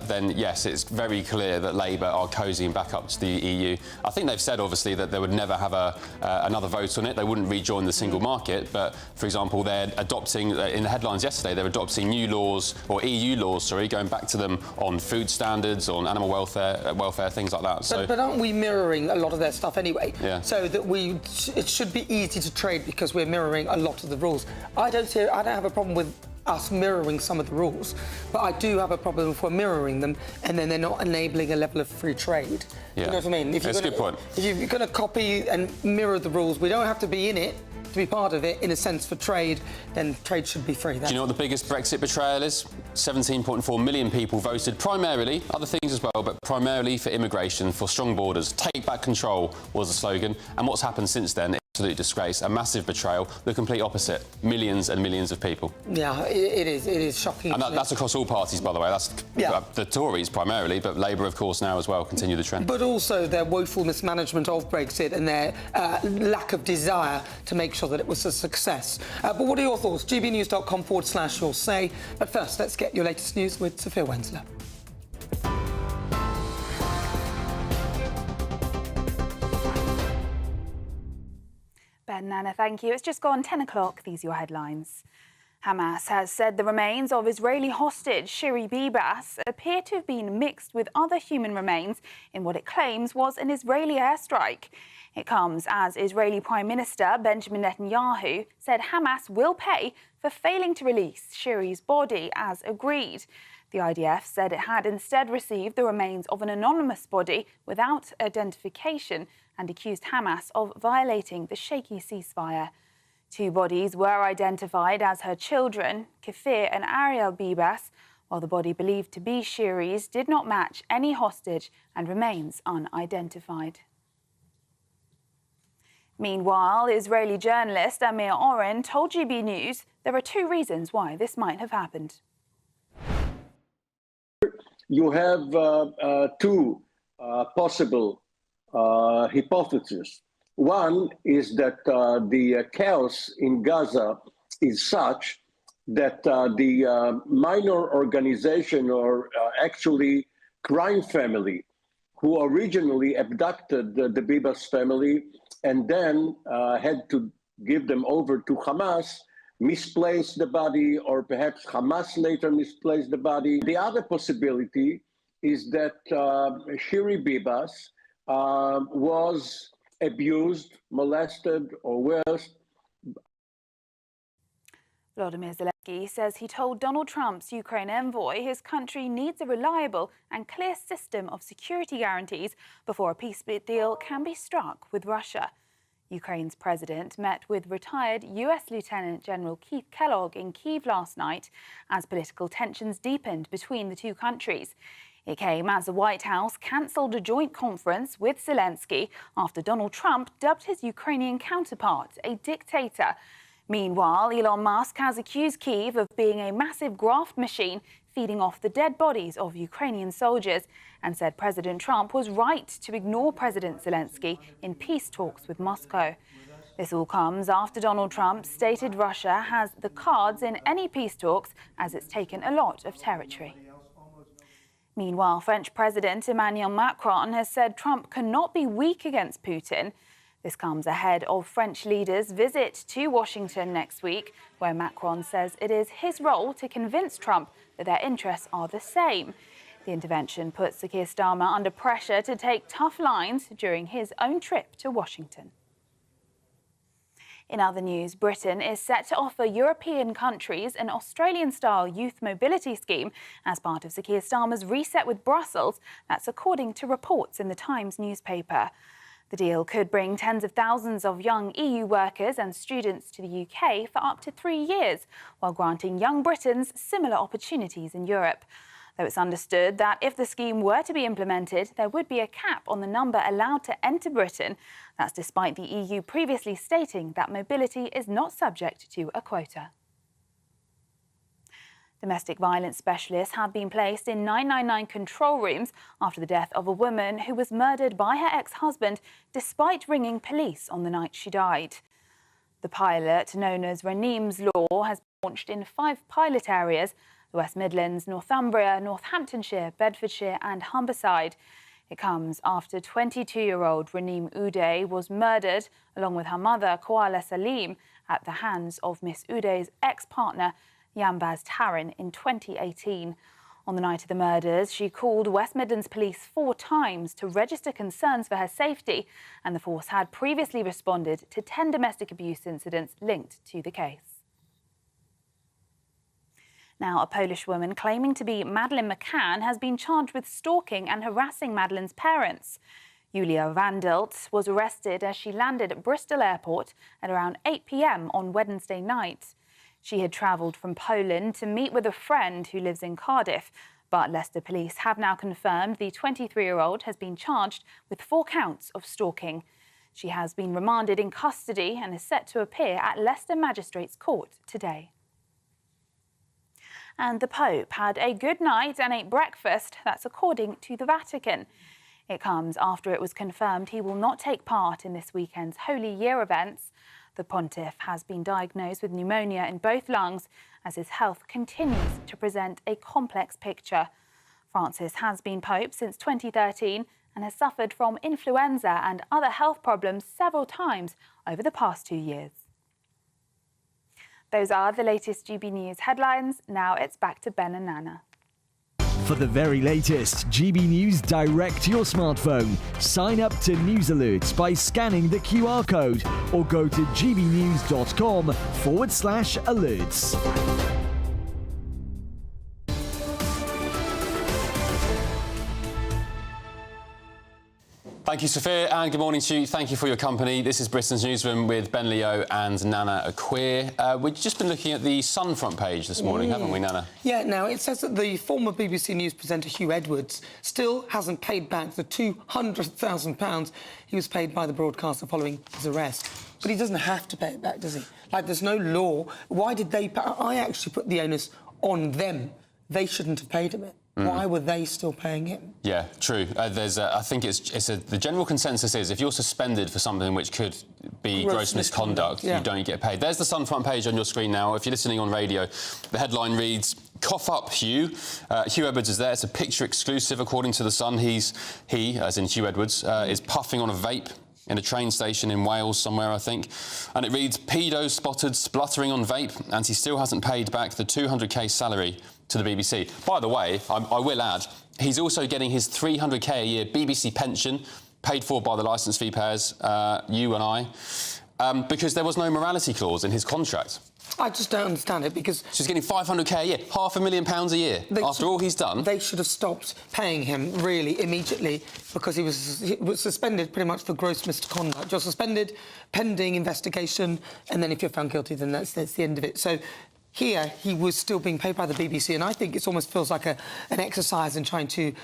then yes, it's very clear that Labour are cozying back up to the EU. I think they've said, obviously, that they would never have another vote on it. They wouldn't rejoin the single market. But, for example, they're adopting, in the headlines yesterday, they're adopting new laws, or EU laws, sorry, going back to them on food standards, on animal welfare, things like that. But aren't we mirroring a lot of their stuff anyway? Yeah. So that it should be easy to trade because we're mirroring a lot of the rules. I don't have a problem with us mirroring some of the rules, but I do have a problem if we're mirroring them and then they're not enabling a level of free trade. Yeah. You know what I mean? That's a good point. If you're going to copy and mirror the rules, we don't have to be in it to be part of it, in a sense, for trade, then trade should be free. Do you know what the biggest Brexit betrayal is? 17.4 million people voted primarily, other things as well, but primarily for immigration, for strong borders. Take back control was the slogan. And what's happened since then? Absolute disgrace, a massive betrayal, the complete opposite. Millions and millions of people. Yeah, it is shocking. And that's across all parties, by the way. That's the Tories primarily, but Labour, of course, now as well, continue the trend. But also their woeful mismanagement of Brexit and their lack of desire to make sure that it was a success. But what are your thoughts? gbnews.com/your say. But first, let's get your latest news with Sophia Wensler. Ben, Nana, thank you. It's just gone 10 o'clock. These are your headlines. Hamas has said the remains of Israeli hostage Shiri Bibas appear to have been mixed with other human remains in what it claims was an Israeli airstrike. It comes as Israeli Prime Minister Benjamin Netanyahu said Hamas will pay for failing to release Shiri's body as agreed. The IDF said it had instead received the remains of an anonymous body without identification and accused Hamas of violating the shaky ceasefire. 2 bodies were identified as her children, Kafir and Ariel Bibas, while the body believed to be Shiri's did not match any hostage and remains unidentified. Meanwhile, Israeli journalist Amir Oren told GB News there are 2 reasons why this might have happened. You have 2 possible hypotheses. One is that the chaos in Gaza is such that the minor organization or actually crime family who originally abducted the Bibas family and then had to give them over to Hamas misplaced the body, or perhaps Hamas later misplaced the body. The other possibility is that Shiri Bibas was abused, molested, or worse. Volodymyr Zelensky says he told Donald Trump's Ukraine envoy his country needs a reliable and clear system of security guarantees before a peace deal can be struck with Russia. Ukraine's president met with retired US Lieutenant General Keith Kellogg in Kyiv last night as political tensions deepened between the 2 countries. It came as the White House cancelled a joint conference with Zelensky after Donald Trump dubbed his Ukrainian counterpart a dictator. Meanwhile, Elon Musk has accused Kyiv of being a massive graft machine feeding off the dead bodies of Ukrainian soldiers and said President Trump was right to ignore President Zelensky in peace talks with Moscow. This all comes after Donald Trump stated Russia has the cards in any peace talks as it's taken a lot of territory. Meanwhile, French President Emmanuel Macron has said Trump cannot be weak against Putin. This comes ahead of French leaders' visit to Washington next week, where Macron says it is his role to convince Trump that their interests are the same. The intervention puts Keir Starmer under pressure to take tough lines during his own trip to Washington. In other news, Britain is set to offer European countries an Australian-style youth mobility scheme as part of Sir Keir Starmer's reset with Brussels. That's according to reports in the Times newspaper. The deal could bring tens of thousands of young EU workers and students to the UK for up to 3 years, while granting young Britons similar opportunities in Europe. though it's understood that if the scheme were to be implemented, there would be a cap on the number allowed to enter Britain. That's despite the EU previously stating that mobility is not subject to a quota. Domestic violence specialists have been placed in 999 control rooms after the death of a woman who was murdered by her ex-husband despite ringing police on the night she died. The pilot, known as Raneem's Law, has been launched in 5 pilot areas: the West Midlands, Northumbria, Northamptonshire, Bedfordshire and Humberside. It comes after 22-year-old Raneem Uday was murdered, along with her mother, Koala Salim, at the hands of Miss Uday's ex-partner, Yambaz Tarin, in 2018. On the night of the murders, she called West Midlands Police 4 times to register concerns for her safety, and the force had previously responded to 10 domestic abuse incidents linked to the case. Now, a Polish woman claiming to be Madeleine McCann has been charged with stalking and harassing Madeleine's parents. Julia Vandelt was arrested as she landed at Bristol Airport at around 8 p.m. on Wednesday night. She had travelled from Poland to meet with a friend who lives in Cardiff, but Leicester police have now confirmed the 23-year-old has been charged with 4 counts of stalking. She has been remanded in custody and is set to appear at Leicester Magistrates Court today. And the Pope had a good night and ate breakfast, that's according to the Vatican. It comes after it was confirmed he will not take part in this weekend's Holy Year events. The pontiff has been diagnosed with pneumonia in both lungs as his health continues to present a complex picture. Francis has been Pope since 2013 and has suffered from influenza and other health problems several times over the past 2 years. Those are the latest GB News headlines. Now it's back to Ben and Nana. For the very latest GB News direct to your smartphone, sign up to News Alerts by scanning the QR code or go to gbnews.com/alerts. Thank you, Sophia, and good morning to you. Thank you for your company. This is Britain's Newsroom with Ben Leo and Nana Akweer. We've just been looking at the Sun front page this morning, haven't we, Nana? Yeah, now it says that the former BBC News presenter Hugh Edwards still hasn't paid back the £200,000 he was paid by the broadcaster following his arrest. But he doesn't have to pay it back, does he? Like, there's no law. Why did they pay? I actually put the onus on them. They shouldn't have paid him it. Why were they still paying him? Yeah, true. I think the general consensus is if you're suspended for something which could be gross misconduct, you don't get paid. There's the Sun front page on your screen now. If you're listening on radio, the headline reads, "Cough up, Hugh." Hugh Edwards is there. It's a picture exclusive, according to the Sun. He, as in Hugh Edwards, is puffing on a vape in a train station in Wales somewhere, I think. And it reads, "Pedo spotted spluttering on vape, and he still hasn't paid back the 200k salary to the BBC." By the way, I will add, he's also getting his 300k a year BBC pension, paid for by the licence fee payers, you and I, because there was no morality clause in his contract. I just don't understand it, because... So he's getting 500k a year, £500,000 a year, after all he's done. They should have stopped paying him, really, immediately, because he was suspended pretty much for gross misconduct. You're suspended pending investigation, and then if you're found guilty, then that's the end of it. So here, he was still being paid by the BBC, and I think it almost feels like an exercise in trying to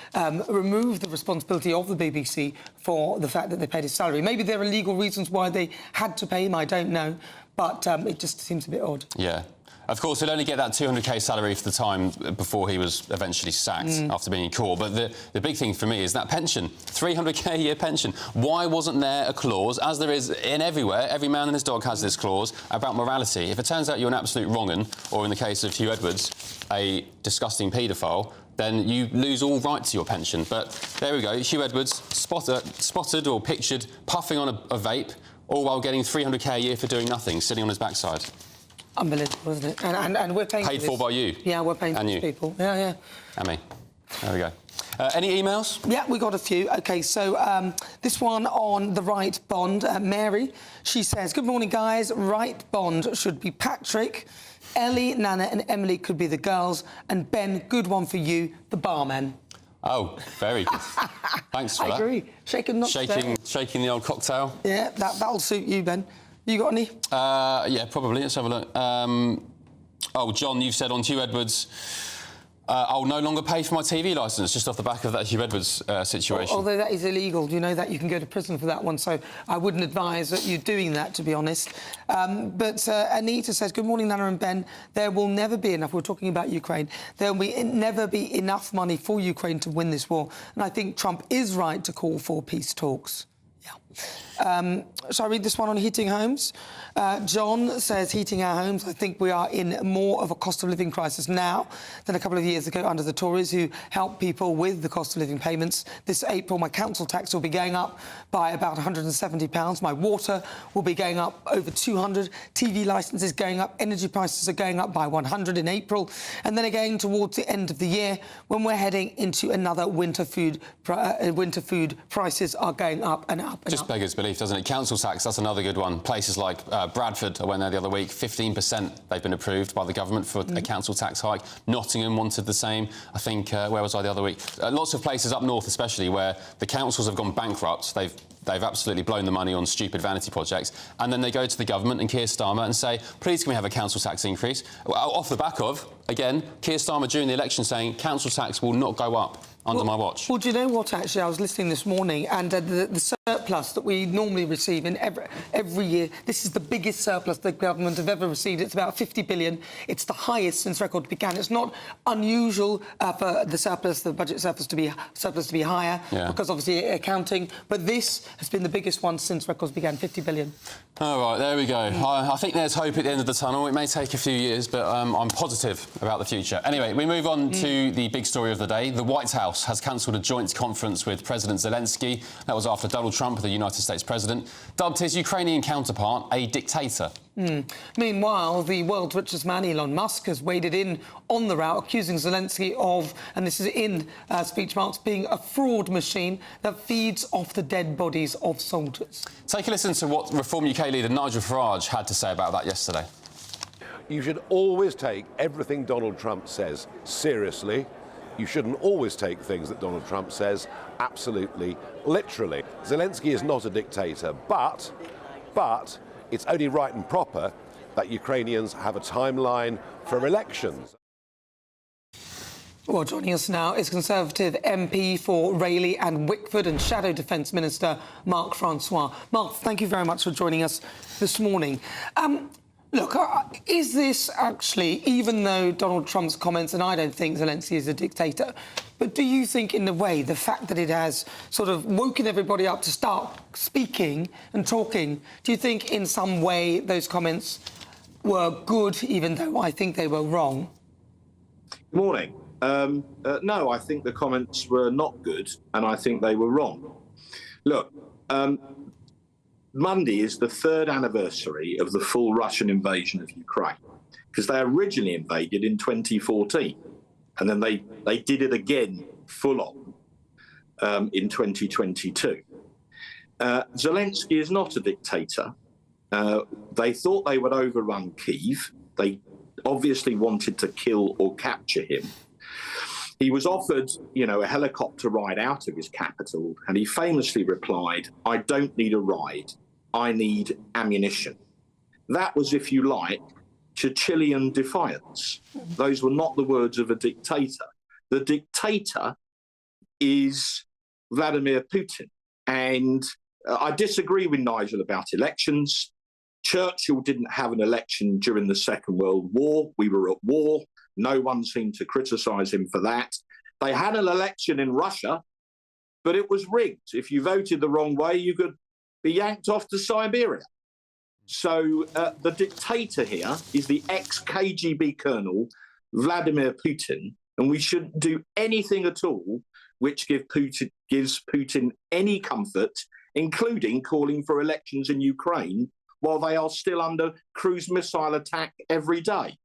remove the responsibility of the BBC for the fact that they paid his salary. Maybe there are legal reasons why they had to pay him, I don't know, but it just seems a bit odd. Yeah. Of course, he'll only get that 200k salary for the time before he was eventually sacked after being in court. But the big thing for me is that pension, 300k a year pension. Why wasn't there a clause, as there is in everywhere, every man and his dog has this clause, about morality? If it turns out you're an absolute wrong-un, or in the case of Hugh Edwards, a disgusting paedophile, then you lose all right to your pension. But there we go, Hugh Edwards spotted or pictured puffing on a vape, all while getting 300k a year for doing nothing, sitting on his backside. Unbelievable, isn't it? And we're paying paid for by you. Yeah, we're paying for these people. Yeah, yeah. And me. There we go. Any emails? Yeah, we got a few. OK, so this one on the right bond. Mary, she says, "Good morning, guys. Right bond should be Patrick. Ellie, Nana and Emily could be the girls. And Ben, good one for you, the barman." Oh, very good. Thanks for that. I agree. Shaking the old cocktail. Yeah, that'll suit you, Ben. You got any? Yeah, probably. Let's have a look. Oh, John, you've said on Hugh Edwards, I'll no longer pay for my TV licence, just off the back of that Hugh Edwards situation. Although that is illegal, you know that you can go to prison for that one, so I wouldn't advise that you're doing that, to be honest. But Anita says, good morning, Nana and Ben. There will never be enough, we're talking about Ukraine, there will never be enough money for Ukraine to win this war. And I think Trump is right to call for peace talks. Shall I read this one on heating homes? John says, heating our homes, I think we are in more of a cost of living crisis now than a couple of years ago under the Tories, who helped people with the cost of living payments. This April, my council tax will be going up by about £170. My water will be going up over 200. TV licences going up. Energy prices are going up by 100 in April. And then again, towards the end of the year, when we're heading into another winter food prices are going up and up and Just up. beggars belief, doesn't it? Council tax, that's another good one. Places like Bradford, I went there the other week, 15% they've been approved by the government for a council tax hike. Nottingham wanted the same. I think, where was I the other week? Lots of places up north especially where the councils have gone bankrupt. They've absolutely blown the money on stupid vanity projects, and then they go to the government and Keir Starmer and say, please can we have a council tax increase? Off the back of, again, Keir Starmer during the election saying council tax will not go up under my watch. Well, do you know what, actually? I was listening this morning, and the surplus that we normally receive in every year, this is the biggest surplus the government have ever received. It's about 50 billion. It's the highest since record began. It's not unusual for the budget surplus to be higher, because obviously accounting, but this has been the biggest one since records began, 50 billion. All right, there we go. I think there's hope at the end of the tunnel. It may take a few years, but I'm positive about the future. Anyway, we move on to the big story of the day. The White House has cancelled a joint conference with President Zelensky. That was after Donald Trump, the United States president, dubbed his Ukrainian counterpart a dictator. Meanwhile, the world's richest man, Elon Musk, has waded in on the row, accusing Zelensky of, and this is in speech marks, being a fraud machine that feeds off the dead bodies of soldiers. Take a listen to what Reform UK leader Nigel Farage had to say about that yesterday. You should always take everything Donald Trump says seriously. You shouldn't always take things that Donald Trump says absolutely literally. Zelensky is not a dictator, but it's only right and proper that Ukrainians have a timeline for elections. Well, joining us now is Conservative MP for Rayleigh and Wickford and Shadow Defence Minister Mark Francois. Mark, thank you very much for joining us this morning. Look, is this actually, even though Donald Trump's comments, and I don't think Zelensky is a dictator, but do you think, in a way, the fact that it has sort of woken everybody up to start speaking and talking, do you think in some way those comments were good, even though I think they were wrong? Good morning. No, I think the comments were not good, and I think they were wrong. Look, Monday is the third anniversary of the full Russian invasion of Ukraine, because they originally invaded in 2014, and then they did it again full on in 2022. Zelensky is not a dictator. They thought they would overrun Kyiv. They obviously wanted to kill or capture him. He was offered, a helicopter ride out of his capital, and he famously replied, "I don't need a ride. I need ammunition." That was, if you like, Churchillian defiance. Those were not the words of a dictator. The dictator is Vladimir Putin. And I disagree with Nigel about elections. Churchill didn't have an election during the Second World War. We were at war. No one seemed to criticise him for that. They had an election in Russia, but it was rigged. If you voted the wrong way, you could be yanked off to Siberia. So the dictator here is the ex-KGB colonel, Vladimir Putin, and we shouldn't do anything at all which gives Putin any comfort, including calling for elections in Ukraine while they are still under cruise missile attack every day.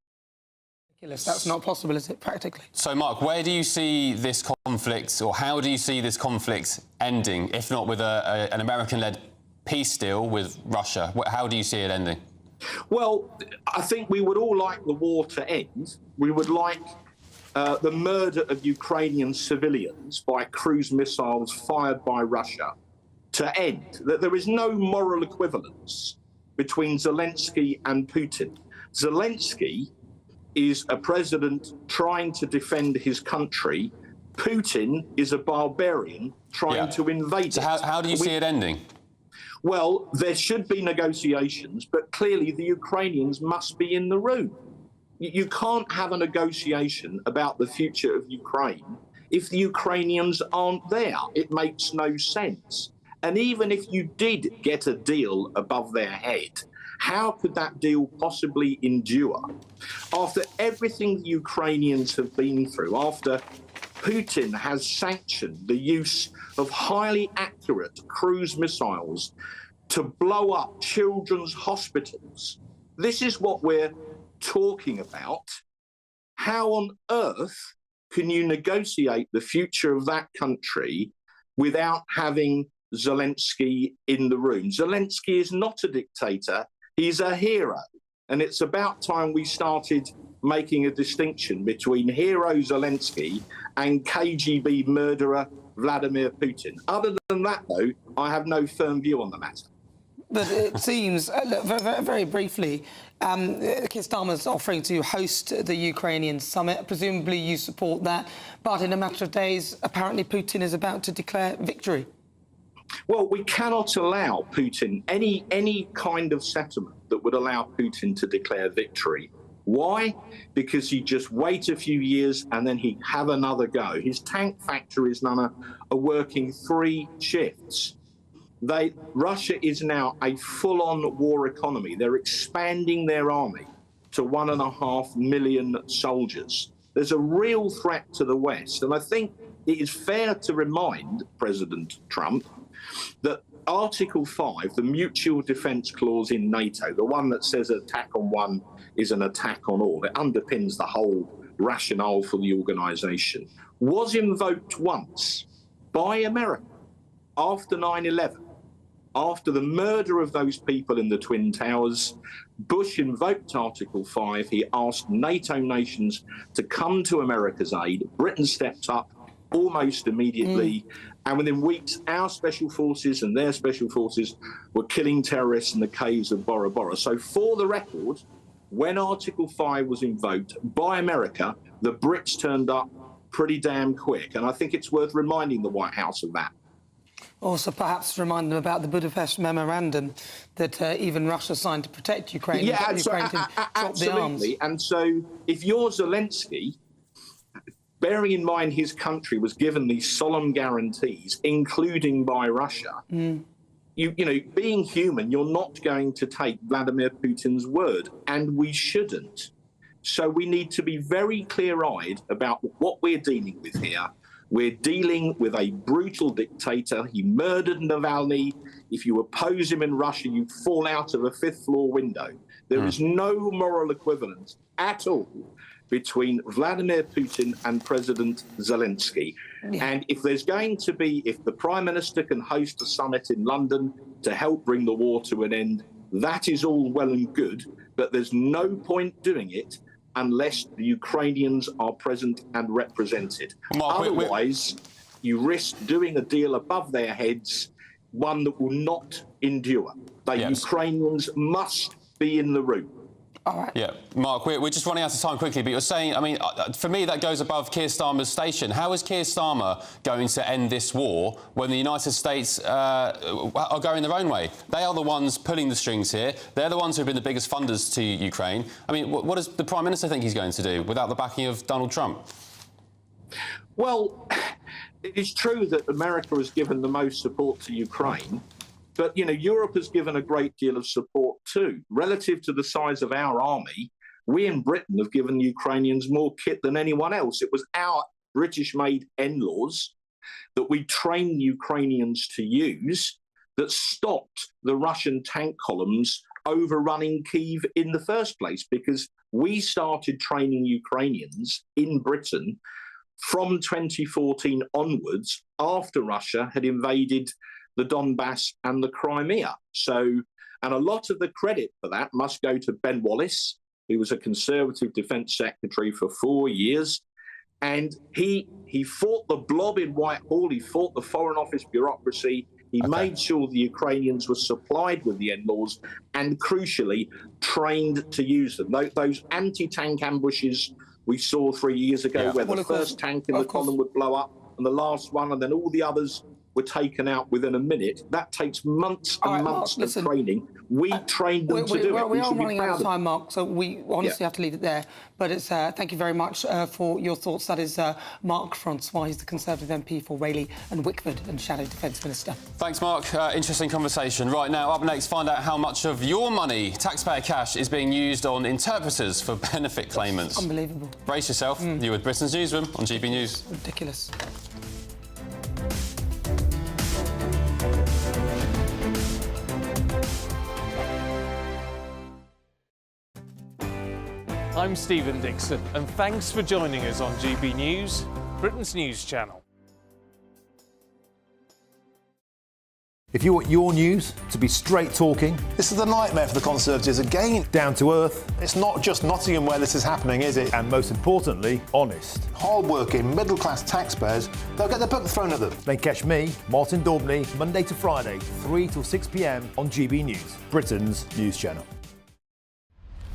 That's not possible, is it, practically? So, Mark, where do you see this conflict, or how do you see this conflict ending, if not with an American-led peace deal with Russia? How do you see it ending? Well, I think we would all like the war to end. We would like the murder of Ukrainian civilians by cruise missiles fired by Russia to end. That there is no moral equivalence between Zelensky and Putin. Zelensky is a president trying to defend his country. Putin is a barbarian trying to invade So how do you see it ending? Well, there should be negotiations, but clearly the Ukrainians must be in the room. You can't have a negotiation about the future of Ukraine if the Ukrainians aren't there. It makes no sense. And even if you did get a deal above their head, how could that deal possibly endure? After everything the Ukrainians have been through, after Putin has sanctioned the use of highly accurate cruise missiles to blow up children's hospitals, this is what we're talking about. How on earth can you negotiate the future of that country without having Zelensky in the room? Zelensky is not a dictator, he's a hero. And it's about time we started making a distinction between hero Zelensky and KGB murderer Vladimir Putin. Other than that, though, I have no firm view on the matter. But it seems, look, very briefly, Keir Starmer's offering to host the Ukrainian summit. Presumably you support that. But in a matter of days, apparently Putin is about to declare victory. Well, we cannot allow Putin any kind of settlement that would allow Putin to declare victory. Why? Because he'd just wait a few years and then he'd have another go. His tank factories now are working 3 shifts. Russia is now a full-on war economy. They're expanding their army to 1.5 million soldiers. There's a real threat to the West. And I think it is fair to remind President Trump that Article 5, the mutual defence clause in NATO, the one that says an attack on one is an attack on all, it underpins the whole rationale for the organisation, was invoked once by America after 9/11. After the murder of those people in the Twin Towers, Bush invoked Article 5. He asked NATO nations to come to America's aid. Britain stepped up almost immediately. And within weeks, our special forces and their special forces were killing terrorists in the caves of Bora Bora. So for the record, when Article 5 was invoked by America, the Brits turned up pretty damn quick. And I think it's worth reminding the White House of that. Also, perhaps remind them about the Budapest Memorandum that even Russia signed to protect Ukraine. Yeah, absolutely. And so if you're Zelensky, bearing in mind his country was given these solemn guarantees, including by Russia, you know, being human, you're not going to take Vladimir Putin's word, and we shouldn't. So we need to be very clear-eyed about what we're dealing with here. We're dealing with a brutal dictator. He murdered Navalny. If you oppose him in Russia, you fall out of a 5th-floor window. There is no moral equivalence at all between Vladimir Putin and President Zelensky. And if there's going to be, if the Prime Minister can host a summit in London to help bring the war to an end, that is all well and good, but there's no point doing it unless the Ukrainians are present and represented. Otherwise, you risk doing a deal above their heads, one that will not endure. The Ukrainians must be in the room. All right. Yeah, Mark, we're just running out of time quickly, but you're saying, I mean, for me, that goes above Keir Starmer's station. How is Keir Starmer going to end this war when the United States are going their own way? They are the ones pulling the strings here. They're the ones who have been the biggest funders to Ukraine. I mean, what does the Prime Minister think he's going to do without the backing of Donald Trump? Well, it is true that America has given the most support to Ukraine. But, you know, Europe has given a great deal of support too. Relative to the size of our army, we in Britain have given Ukrainians more kit than anyone else. It was our British-made NLAWs that we trained Ukrainians to use that stopped the Russian tank columns overrunning Kyiv in the first place, because we started training Ukrainians in Britain from 2014 onwards, after Russia had invaded the Donbass and the Crimea. So, and a lot of the credit for that must go to Ben Wallace, who was a Conservative Defence Secretary for 4 years. And he fought the blob in Whitehall, he fought the Foreign Office bureaucracy, He made sure the Ukrainians were supplied with the NLAWs and, crucially, trained to use them. Those anti-tank ambushes we saw 3 years ago, where the first tank in the column would blow up and the last one, and then all the others were taken out within a minute. That takes months and months of training. We trained them to do it. We are should be running out of proud time, Mark, so we honestly have to leave it there. But it's thank you very much for your thoughts. That is Mark Francois. He's the Conservative MP for Rayleigh and Wickford and Shadow Defence Minister. Thanks, Mark. Interesting conversation. Right, now, up next, find out how much of your money, taxpayer cash, is being used on interpreters for benefit claimants. Unbelievable. Brace yourself. You're with Britain's Newsroom on GB News. Ridiculous. I'm Stephen Dixon, and thanks for joining us on GB News, Britain's news channel. If you want your news to be straight talking... This is a nightmare for the Conservatives again. Down to earth. It's not just Nottingham where this is happening, is it? And most importantly, honest. Hard-working, middle-class taxpayers, they'll get the book thrown at them. Then catch me, Martin Daubney, Monday to Friday, 3 till 6 p.m. on GB News, Britain's news channel.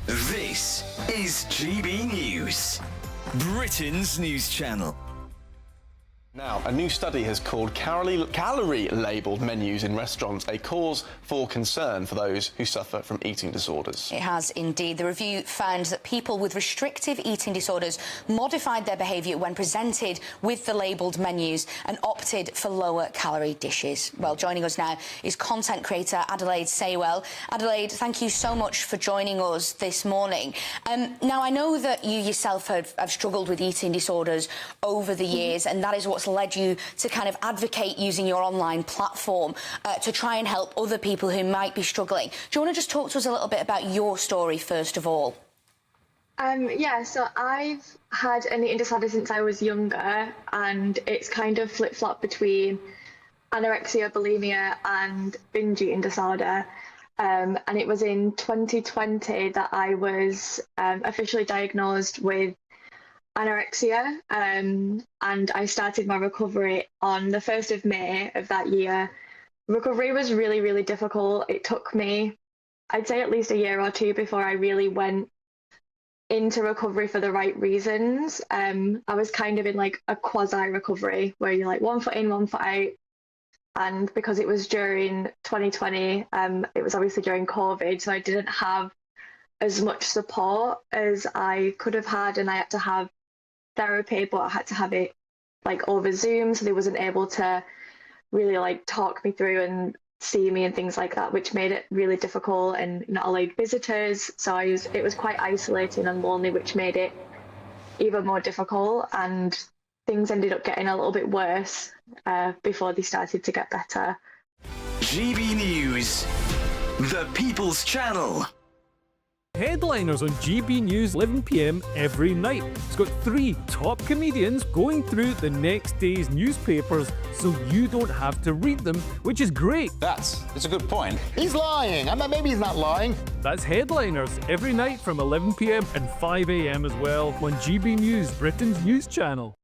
This is GB News, Britain's news channel. Now, a new study has called calorie-labelled menus in restaurants a cause for concern for those who suffer from eating disorders. It has indeed. The review found that people with restrictive eating disorders modified their behaviour when presented with the labelled menus and opted for lower-calorie dishes. Well, joining us now is content creator Adelaide Saywell. Adelaide, thank you so much for joining us this morning. Now, I know that you yourself have struggled with eating disorders over the years, and that is what's led you to kind of advocate using your online platform to try and help other people who might be struggling. Do you want to just talk to us a little bit about your story first of all? Yeah, so I've had an eating disorder since I was younger, and it's kind of flip-flopped between anorexia, bulimia and binge eating disorder. And it was in 2020 that I was officially diagnosed with anorexia, and I started my recovery on the 1st of May of that year. Recovery was really, really difficult. It took me, I'd say, at least a year or two before I really went into recovery for the right reasons. I was kind of in like a quasi-recovery where you're like 1 foot in, 1 foot out. And because it was during 2020, it was obviously during COVID, so I didn't have as much support as I could have had, and I had to have therapy, but I had to have it like over Zoom, so they wasn't able to really like talk me through and see me and things like that, which made it really difficult, and not allowed visitors. So it was quite isolating and lonely, which made it even more difficult, and things ended up getting a little bit worse before they started to get better. GB News, the People's Channel. Headliners on GB News 11 p.m. every night. It's got 3 top comedians going through the next day's newspapers so you don't have to read them, which is great. That's a good point. He's lying. I mean, maybe he's not lying. That's Headliners every night from 11 p.m. and 5 a.m. as well on GB News, Britain's news channel.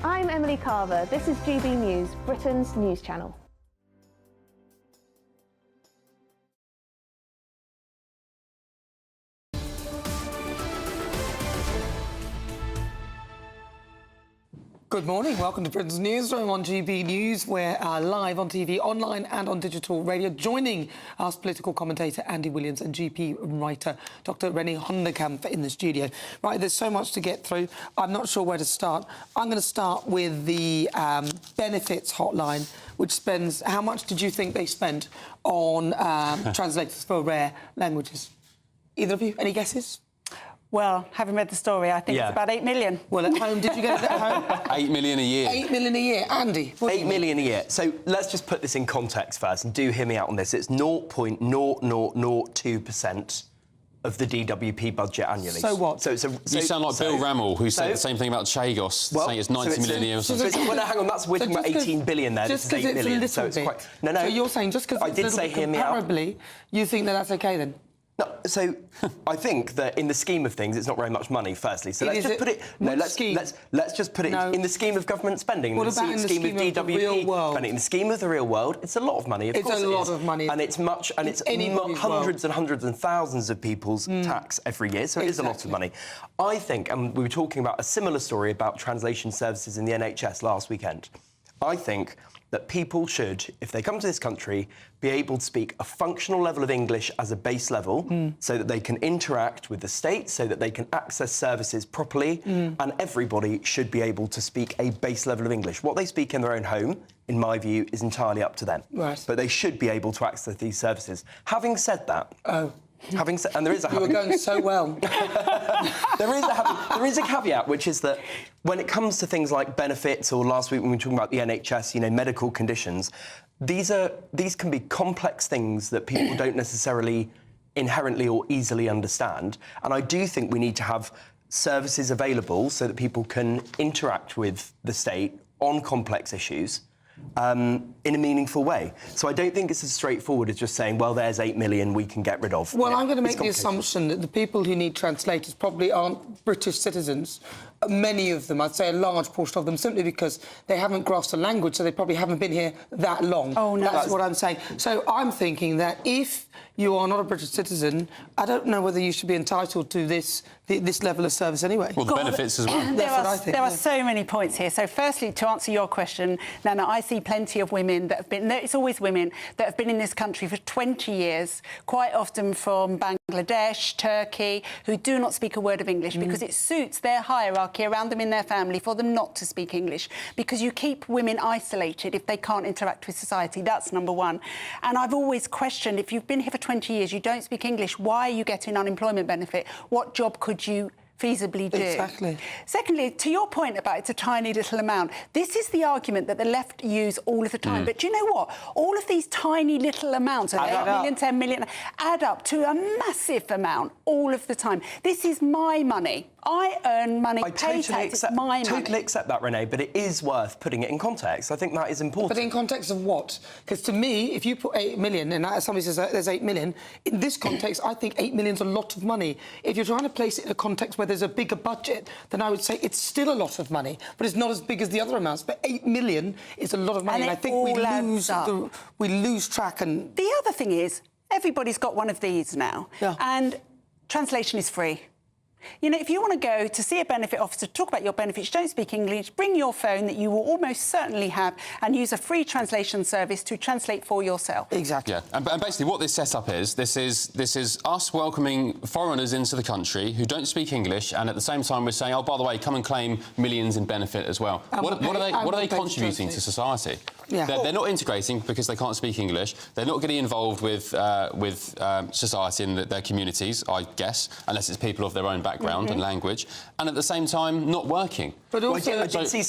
I'm Emily Carver. This is GB News, Britain's news channel. Good morning. Welcome to Britain's Newsroom on GB News. We're live on TV, online and on digital radio. Joining us, political commentator Andy Williams and GP writer Dr. Rennie Hondekamp in the studio. Right, there's so much to get through. I'm not sure where to start. I'm going to start with the benefits hotline, which spends... How much did you think they spent on translators for rare languages? Either of you? Any guesses? Well, having read the story, I think it's about 8 million. Well, at home, did you get it at home? 8 million a year. 8 million a year. Andy, what do you 8 million a year. So let's just put this in context first, and do hear me out on this. It's 0.0002% of the DWP budget annually. So what? You sound like Bill Rammell, who said the same thing about Chagos, saying it's 90 million a year or something. Well, no, hang on, we're talking about 18 billion there. Just because it's a little bit. No. So you're saying just because it's a little bit comparably, you think that that's OK, then? No, so I think that in the scheme of things, it's not very much money. Firstly, so let's just put it. No, let's just put it in the scheme of government spending. What about in the scheme of the real world? In the scheme of the real world, it's a lot of money. Of course it's a lot of money, and it's much, and it's hundreds and hundreds and thousands of people's tax every year. So it is a lot of money. I think, and we were talking about a similar story about translation services in the NHS last weekend. I think that people should, if they come to this country, be able to speak a functional level of English as a base level so that they can interact with the state, so that they can access services properly, and everybody should be able to speak a base level of English. What they speak in their own home, in my view, is entirely up to them. Right. But they should be able to access these services. Having said that... Having said, and there is a you were going so well. there is a caveat, which is that when it comes to things like benefits, or last week when we were talking about the NHS, medical conditions, these can be complex things that people don't necessarily inherently or easily understand. And I do think we need to have services available so that people can interact with the state on complex issues. In a meaningful way. So I don't think it's as straightforward as just saying, well, there's 8 million we can get rid of. Well, I'm going to make the assumption that the people who need translators probably aren't British citizens. Many of them, I'd say a large portion of them, simply because they haven't grasped the language, so they probably haven't been here that long. Oh, no. That's what I'm saying. So I'm thinking that if you are not a British citizen, I don't know whether you should be entitled to this level of service anyway. Well, the benefits as well. There I are so many points here. So firstly, to answer your question, Nana, I see plenty of women that have been, it's always women, that have been in this country for 20 years, quite often from Bangladesh, Turkey, who do not speak a word of English because it suits their hierarchy around them in their family for them not to speak English, because you keep women isolated if they can't interact with society. That's number one. And I've always questioned, if you've been here for 20 years, you don't speak English, why are you getting unemployment benefit? What job could you feasibly do? Exactly. Secondly, to your point about it's a tiny little amount, this is the argument that the left use all of the time. But do you know what? All of these tiny little amounts of 8 million, 10 million add up to a massive amount all of the time. This is my money. I earn money, pay tax, it's my money. I totally accept that, Renee, but it is worth putting it in context. I think that is important. But in context of what? Because to me, if you put 8 million, and somebody says there's 8 million, in this context, I think 8 million's a lot of money. If you're trying to place it in a context where there's a bigger budget, then I would say it's still a lot of money, but it's not as big as the other amounts. But 8 million is a lot of money, and I think we lose track. And the other thing is, everybody's got one of these now, and translation is free. If you want to go to see a benefit officer, talk about your benefits, don't speak English, bring your phone that you will almost certainly have and use a free translation service to translate for yourself. Exactly. Yeah, and basically what this setup is, this is us welcoming foreigners into the country who don't speak English, and at the same time we're saying, oh, by the way, come and claim millions in benefit as well. What are they contributing to society? Yeah. They're not integrating because they can't speak English. They're not getting involved with society and their communities, I guess, unless it's people of their own background and language, and at the same time not working. But also, I did see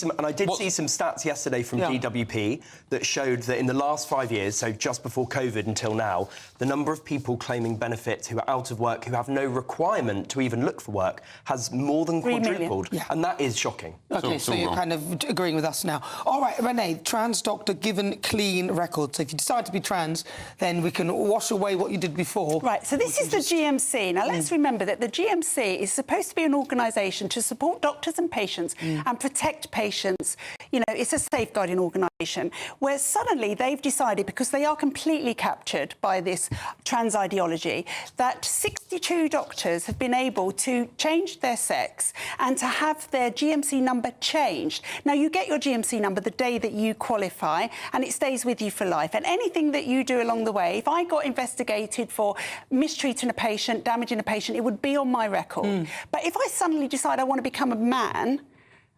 some stats yesterday from DWP that showed that in the last 5 years, so just before COVID until now, the number of people claiming benefits who are out of work, who have no requirement to even look for work, has more than quadrupled, and that is shocking. OK, so you're kind of agreeing with us now. All right, Renee, trans doctor given clean record. So if you decide to be trans, then we can wash away what you did before. Right, so this is the GMC. Now, let's remember that the GMC is supposed to be an organisation to support doctors and patients and protect patients. It's a safeguarding organisation, where suddenly they've decided, because they are completely captured by this trans ideology, that 62 doctors have been able to change their sex and to have their GMC number changed. Now, you get your GMC number the day that you qualify, and it stays with you for life. And anything that you do along the way, if I got investigated for mistreating a patient, damaging a patient, it would be on my record. But if I suddenly decide I want to become a man,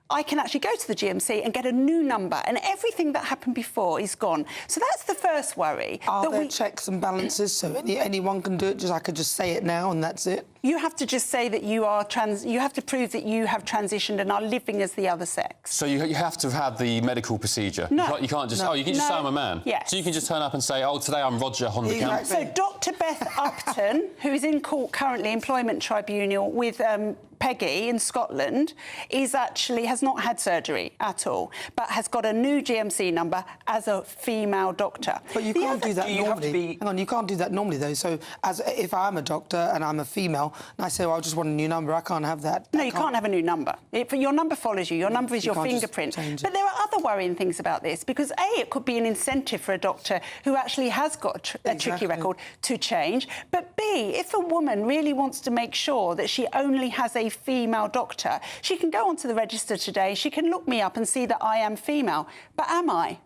I can actually go to the GMC and get a new number, and everything that happened before is gone. So that's the first worry. Are there checks and balances, so anyone can do it? I could just say it now and that's it? You have to just say that you are trans. You have to prove that you have transitioned and are living as the other sex. So you have to have the medical procedure. No. You can't just... No. Oh, you can just say I'm a man? Yes. So you can just turn up and say, oh, today I'm Roger Honda. So Dr Beth Upton, who is in court currently, Employment Tribunal, with Peggy in Scotland has not had surgery at all, but has got a new GMC number as a female doctor. But you can't do that normally. Hang on, you can't do that normally, though. So, if I'm a doctor and I'm a female, and I say, well, I just want a new number, I can't have that. No, you can't have a new number. Your number follows you. Your number is your fingerprint. But there are other worrying things about this, because A, it could be an incentive for a doctor who actually has got a tricky record to change. But B, if a woman really wants to make sure that she only has a female doctor, she can go onto the register today, she can look me up and see that I am female. But am I?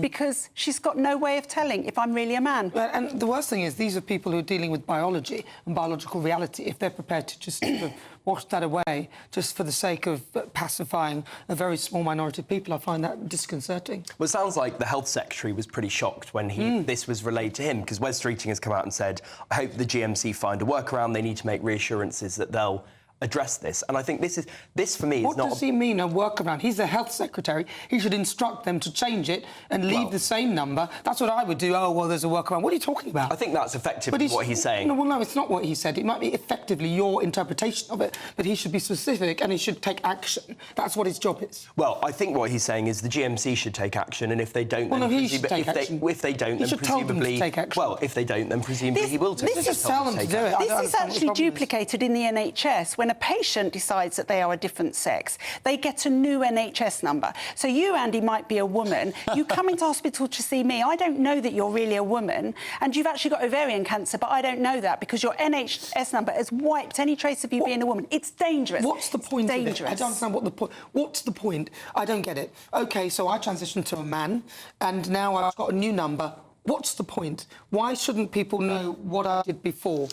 Because she's got no way of telling if I'm really a man. And the worst thing is, these are people who are dealing with biology and biological reality. If they're prepared to just sort of wash that away just for the sake of pacifying a very small minority of people, I find that disconcerting. Well, it sounds like the Health Secretary was pretty shocked when this was relayed to him, because Wes Streeting has come out and said, I hope the GMC find a workaround. They need to make reassurances that they'll address this. And I think this for me is not... What does he mean, a workaround? He's the Health Secretary. He should instruct them to change it and leave the same number. That's what I would do. Oh, well, there's a workaround. What are you talking about? I think that's effectively what he's saying. No, it's not what he said. It might be effectively your interpretation of it, but he should be specific and he should take action. That's what his job is. Well, I think what he's saying is the GMC should take action, and if they don't, well, then no, he should take action. If they don't, then presumably... take action. Well, if they don't, then presumably he will take action. Just tell them to do it. This is actually duplicated in the NHS. When a patient decides that they are a different sex, they get a new NHS number. So you, Andy, might be a woman. You come into hospital to see me. I don't know that you're really a woman, and you've actually got ovarian cancer, but I don't know that because your NHS number has wiped any trace of you being a woman. It's dangerous. What's the point of it? I don't understand what the point... What's the point? I don't get it. OK, so I transitioned to a man, and now I've got a new number. What's the point? Why shouldn't people know what I did before?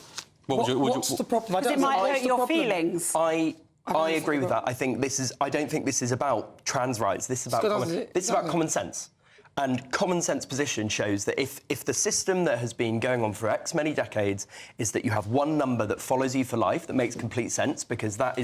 What's the problem? Because it might hurt your feelings. I agree with that. I don't think this is about trans rights. This is about common sense. And common sense position shows that if the system that has been going on for X many decades is that you have one number that follows you for life, that makes complete sense because that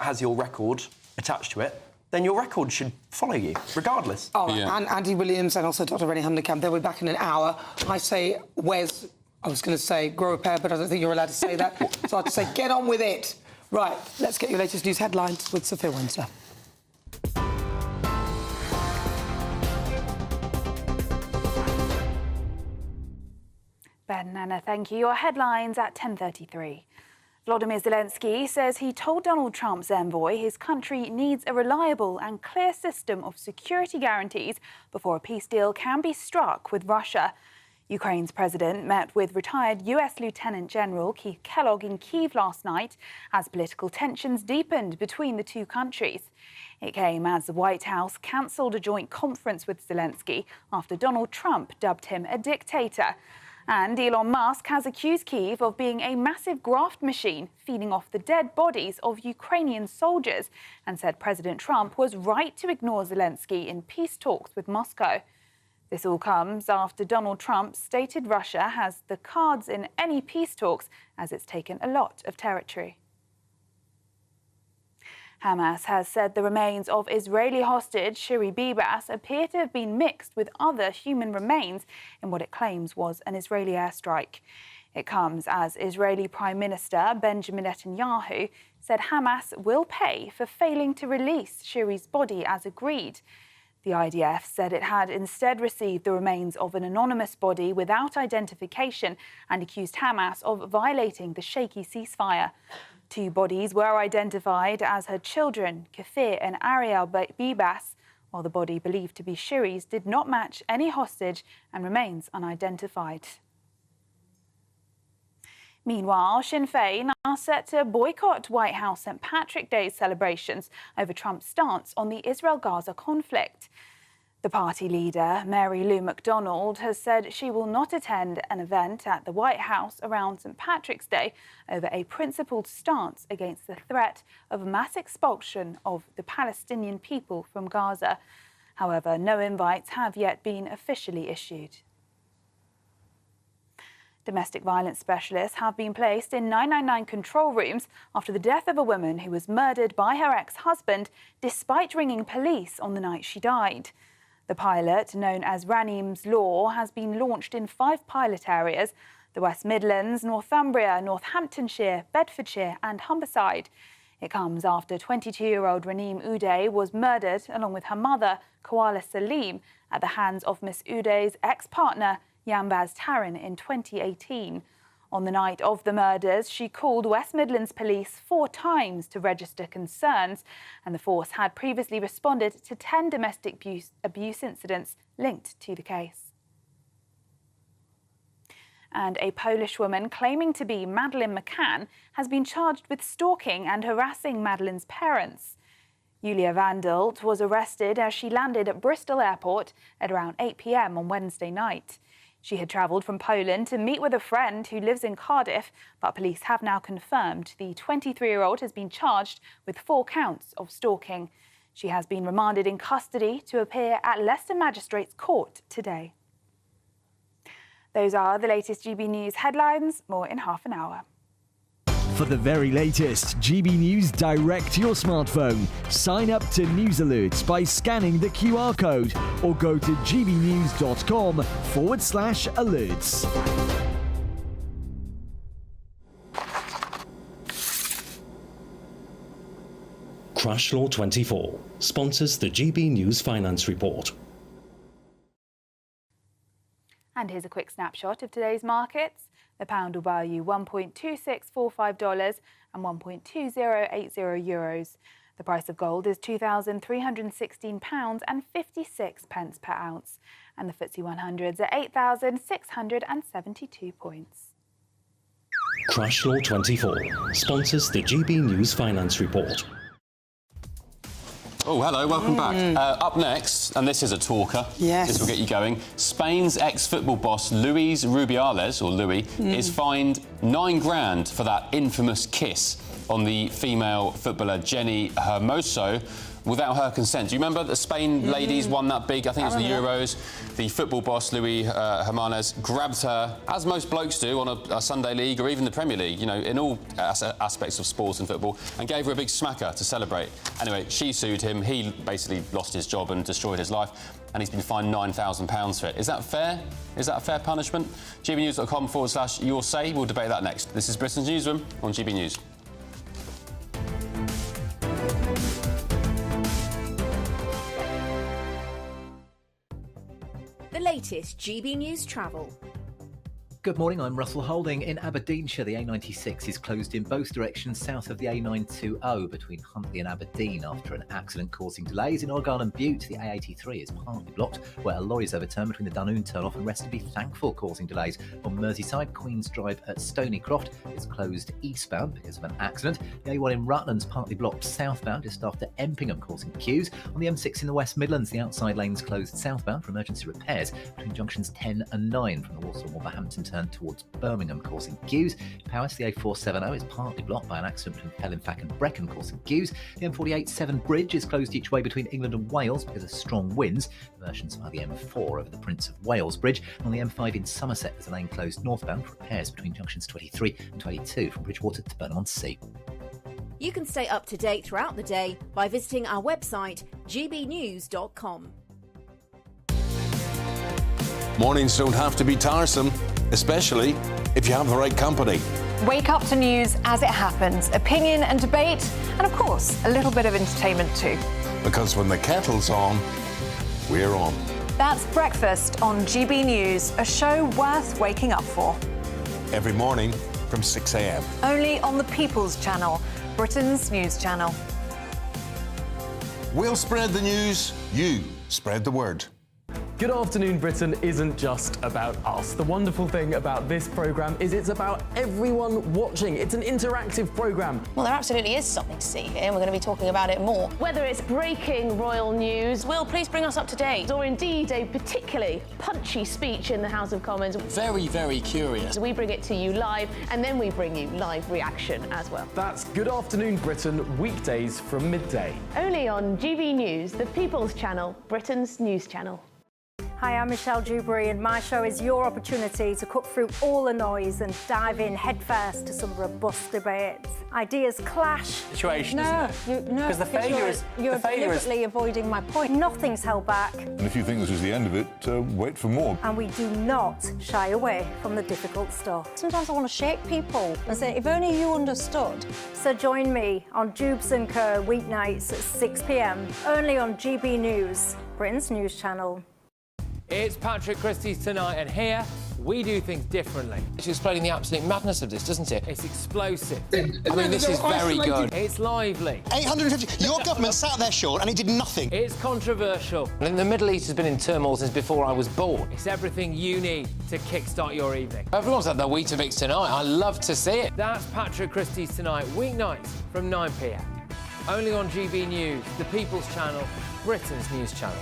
has your record attached to it, then your record should follow you, regardless. Oh, yeah. And Andy Williams and also Dr. Rennie Humdenkamp, they'll be back in an hour. I say, Wes... I was going to say grow a pair, but I don't think you're allowed to say that. So I have to say, get on with it. Right, let's get your latest news headlines with Sophia Windsor. Ben and Anna, thank you. Your headlines at 10:33. Volodymyr Zelensky says he told Donald Trump's envoy his country needs a reliable and clear system of security guarantees before a peace deal can be struck with Russia. Ukraine's president met with retired US Lieutenant General Keith Kellogg in Kyiv last night as political tensions deepened between the two countries. It came as the White House cancelled a joint conference with Zelensky after Donald Trump dubbed him a dictator. And Elon Musk has accused Kyiv of being a massive graft machine feeding off the dead bodies of Ukrainian soldiers and said President Trump was right to ignore Zelensky in peace talks with Moscow. This all comes after Donald Trump stated Russia has the cards in any peace talks as it's taken a lot of territory. Hamas has said the remains of Israeli hostage Shiri Bibas appear to have been mixed with other human remains in what it claims was an Israeli airstrike. It comes as Israeli Prime Minister Benjamin Netanyahu said Hamas will pay for failing to release Shiri's body as agreed. The IDF said it had instead received the remains of an anonymous body without identification and accused Hamas of violating the shaky ceasefire. 2 bodies were identified as her children, Kafir and Ariel Bibas, while the body believed to be Shiri's did not match any hostage and remains unidentified. Meanwhile, Sinn Féin are set to boycott White House St. Patrick's Day celebrations over Trump's stance on the Israel-Gaza conflict. The party leader, Mary Lou McDonald, has said she will not attend an event at the White House around St. Patrick's Day over a principled stance against the threat of mass expulsion of the Palestinian people from Gaza. However, no invites have yet been officially issued. Domestic violence specialists have been placed in 999 control rooms after the death of a woman who was murdered by her ex-husband despite ringing police on the night she died. The pilot, known as Ranim's Law, has been launched in 5 pilot areas: the West Midlands, Northumbria, Northamptonshire, Bedfordshire and Humberside. It comes after 22-year-old Raneem Uday was murdered along with her mother, Koala Salim, at the hands of Miss Uday's ex-partner, Yambaz Tarin, in 2018. On the night of the murders, she called West Midlands Police 4 times to register concerns, and the force had previously responded to 10 domestic abuse incidents linked to the case. And a Polish woman claiming to be Madeleine McCann has been charged with stalking and harassing Madeleine's parents. Julia Vandelt was arrested as she landed at Bristol Airport at around 8 p.m. on Wednesday night. She had travelled from Poland to meet with a friend who lives in Cardiff, but police have now confirmed the 23-year-old has been charged with 4 counts of stalking. She has been remanded in custody to appear at Leicester Magistrates Court today. Those are the latest GB News headlines. More in half an hour. For the very latest GB News direct to your smartphone, sign up to News Alerts by scanning the QR code or go to gbnews.com/alerts. Crash Law 24 sponsors the GB News Finance Report. And here's a quick snapshot of today's markets. The pound will buy you $1.2645 and €1.2080. The price of gold is £2,316 and 56 pence per ounce. And the FTSE 100's at 8,672 points. Crash Law 24 sponsors the GB News Finance Report. Oh, hello, welcome back. Up next, and this is a talker. Yes. This will get you going. Spain's ex-football boss, Luis Rubiales, or Louis, is fined $9 grand for that infamous kiss on the female footballer Jenny Hermoso without her consent. Do you remember the Spain ladies won that big, I think it was the Euros? The football boss, Luis Jimenez, grabbed her, as most blokes do on a Sunday league or even the Premier League, you know, in all aspects of sports and football, and gave her a big smacker to celebrate. Anyway, she sued him. He basically lost his job and destroyed his life, and he's been fined £9,000 for it. Is that fair? Is that a fair punishment? gbnews.com/your say. We'll debate that next. This is Britain's Newsroom on GB News. The latest GB News travel. Good morning, I'm Russell Holding. In Aberdeenshire, the A96 is closed in both directions south of the A920 between Huntley and Aberdeen after an accident causing delays. In Argyll and Bute, the A83 is partly blocked, where a lorry is overturned between the Dunoon turn-off and Rest to be Thankful, causing delays. On Merseyside, Queen's Drive at Stonycroft is closed eastbound because of an accident. The A1 in Rutland's partly blocked southbound just after Empingham, causing queues. On the M6 in the West Midlands, the outside lane's closed southbound for emergency repairs between junctions 10 and 9 from the Walsall-Wolverhampton turn towards Birmingham, causing queues. Powys, the A470 is partly blocked by an accident between Fellinfack and Brecon, causing queues. The M48-7 bridge is closed each way between England and Wales because of strong winds. Diversions via the M4 over the Prince of Wales Bridge. On the M5 in Somerset, there's a lane closed northbound for repairs between junctions 23 and 22 from Bridgewater to Burnham-on-Sea. You can stay up to date throughout the day by visiting our website, gbnews.com. Mornings don't have to be tiresome, especially if you have the right company. Wake up to news as it happens, opinion and debate, and of course, a little bit of entertainment too. Because when the kettle's on, we're on. That's Breakfast on GB News, a show worth waking up for. Every morning from 6 a.m. Only on the People's Channel, Britain's news channel. We'll spread the news, you spread the word. Good Afternoon Britain isn't just about us. The wonderful thing about this programme is it's about everyone watching. It's an interactive programme. Well, there absolutely is something to see here, and we're going to be talking about it more. Whether it's breaking royal news, Will, please bring us up to date. or indeed a particularly punchy speech in the House of Commons, Very, very curious. we bring it to you live, and then we bring you live reaction as well. That's Good Afternoon Britain, weekdays from midday. Only on GB News, the People's Channel, Britain's news channel. Hi, I'm Michelle Dewberry, and my show is your opportunity to cut through all the noise and dive in headfirst to some robust debates. Ideas clash. Situation, No, because the failure is you're deliberately avoiding my point. Nothing's held back, And if you think this is the end of it, wait for more. and we do not shy away from the difficult stuff. Sometimes I want to shake people and say, if only you understood. So join me on Jubes & Co. weeknights at 6 p.m, only on GB News, Britain's news channel. It's Patrick Christie's Tonight, and here we do things differently. It's explaining the absolute madness of this, doesn't it? It's explosive. I mean, this is very good. It's lively. 850. Your government sat there, Sean, and it did nothing. It's controversial. And the Middle East has been in turmoil since before I was born. It's everything you need to kickstart your evening. Everyone's had their Weetabix tonight. I love to see it. That's Patrick Christie's Tonight, weeknights from 9 p.m. Only on GB News, the People's Channel, Britain's news channel.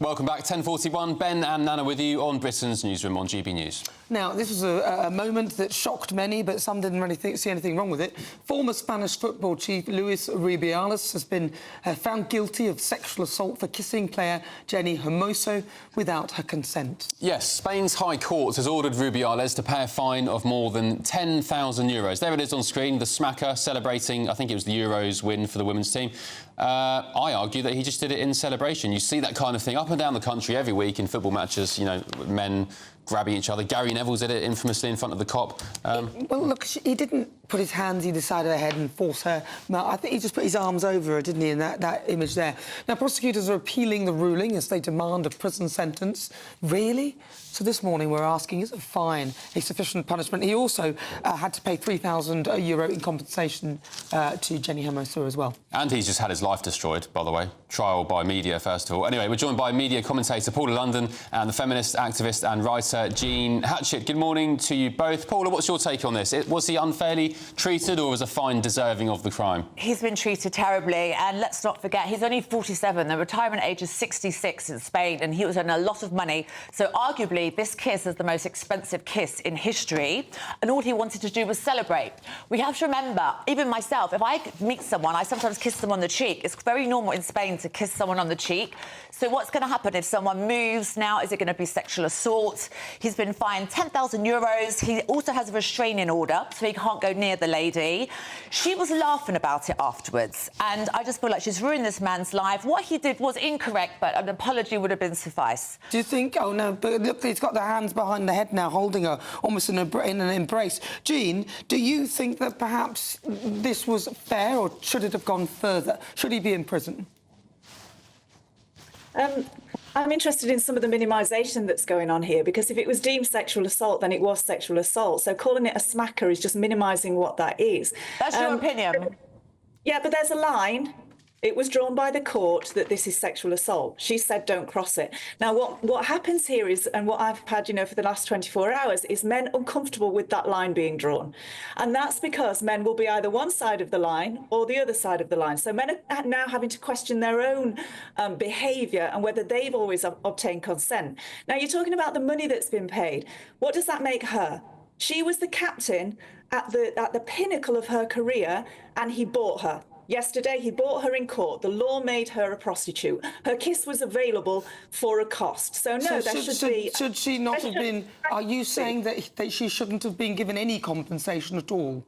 Welcome back, 10:41. Ben and Nana with you on Britain's Newsroom on GB News. Now, this was a moment that shocked many, but some didn't really see anything wrong with it. Former Spanish football chief Luis Rubiales has been found guilty of sexual assault for kissing player Jenny Hermoso without her consent. Yes, Spain's High Court has ordered Rubiales to pay a fine of more than €10,000. There it is on screen, the smacker celebrating, I think it was the Euros win for the women's team. I argue that he just did it in celebration. You see that kind of thing up and down the country every week in football matches, you know, men grabbing each other. Gary Neville's did it infamously in front of the cop. Well, look, he didn't put his hands either side of her head and force her. No, I think he just put his arms over her, didn't he, in that image there. Now, prosecutors are appealing the ruling as they demand a prison sentence. Really? So this morning we're asking, is a fine a sufficient punishment? He also had to pay €3,000 in compensation to Jenny Hermoso as well. And he's just had his life destroyed, by the way. Trial by media, first of all. Anyway, we're joined by media commentator Paula London and the feminist activist and writer Jean Hatchett. Good morning to you both. Paula, what's your take on this? Was he unfairly treated, or was a fine deserving of the crime? He's been treated terribly, and let's not forget, he's only 47. The retirement age is 66 in Spain, and he was earning a lot of money. So arguably, this kiss is the most expensive kiss in history, and all he wanted to do was celebrate. We have to remember, even myself, if I meet someone, I sometimes kiss them on the cheek. It's very normal in Spain to kiss someone on the cheek. So what's going to happen if someone moves now? Is it going to be sexual assault? He's been fined €10,000. He also has a restraining order, so he can't go near the lady. She was laughing about it afterwards, and I just feel like she's ruined this man's life. What he did was incorrect, but an apology would have been suffice. Do you think... Oh, no, but look, he's got the hands behind the head now, holding her almost in an embrace. Jean, do you think that perhaps this was fair, or should it have gone further? Should he be in prison? I'm interested in some of the minimisation that's going on here, because if it was deemed sexual assault, then it was sexual assault. So calling it a smacker is just minimising what that is. That's your opinion. Yeah, but there's a line. It was drawn by the court that this is sexual assault. She said, don't cross it. Now, what happens here is, and what I've had, for the last 24 hours, is men uncomfortable with that line being drawn. And that's because men will be either one side of the line or the other side of the line. So men are now having to question their own behaviour and whether they've always obtained consent. Now, you're talking about the money that's been paid. What does that make her? She was the captain at the pinnacle of her career, and he bought her. Yesterday, he bought her in court. The law made her a prostitute. Her kiss was available for a cost. So, no, Should she not have been... Are you saying that she shouldn't have been given any compensation at all?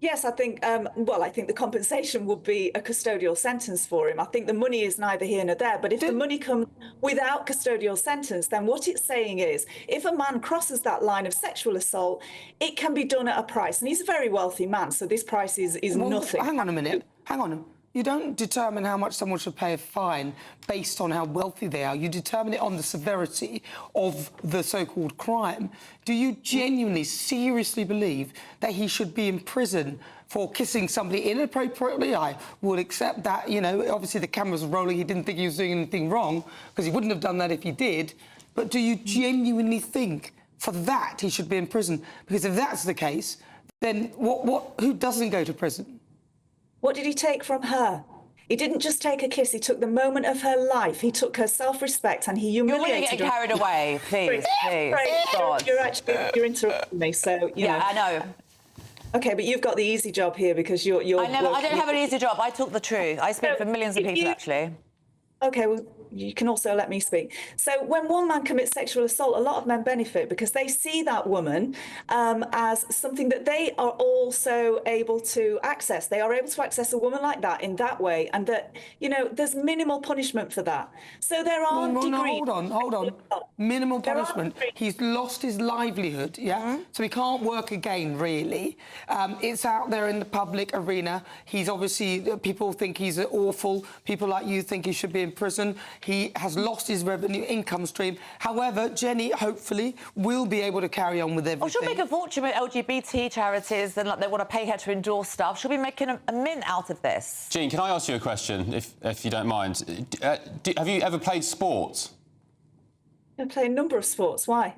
Yes, I think, I think the compensation would be a custodial sentence for him. I think the money is neither here nor there. But if the money comes without custodial sentence, then what it's saying is, if a man crosses that line of sexual assault, it can be done at a price. And he's a very wealthy man, so this price is nothing. Hang on a minute. Hang on. You don't determine how much someone should pay a fine based on how wealthy they are. You determine it on the severity of the so-called crime. Do you genuinely, seriously believe that he should be in prison for kissing somebody inappropriately? I would accept that, obviously the cameras are rolling. He didn't think he was doing anything wrong, because he wouldn't have done that if he did. But do you genuinely think for that he should be in prison? Because if that's the case, then who doesn't go to prison? What did he take from her? He didn't just take a kiss, he took the moment of her life. He took her self-respect and he humiliated her. You're really getting carried away, please. You're interrupting me, so, Yeah, I know. Okay, but you've got the easy job here because you're I don't have an easy job. I talk the truth. I speak for millions of people, actually. Okay, well, you can also let me speak. So when one man commits sexual assault, a lot of men benefit because they see that woman as something that they are also able to access. They are able to access a woman like that in that way, and that, you know, there's minimal punishment for that. So there are degrees. No, hold on. Minimal punishment. He's lost his livelihood, yeah? So he can't work again, really. It's out there in the public arena. He's obviously, people think he's awful. People like you think he should be in prison. He has lost his revenue income stream. However, Jenny, hopefully, will be able to carry on with everything. Oh, she'll make a fortune with LGBT charities and they want to pay her to endorse stuff. She'll be making a mint out of this. Jean, can I ask you a question, if you don't mind? Have you ever played sports? I play a number of sports. Why?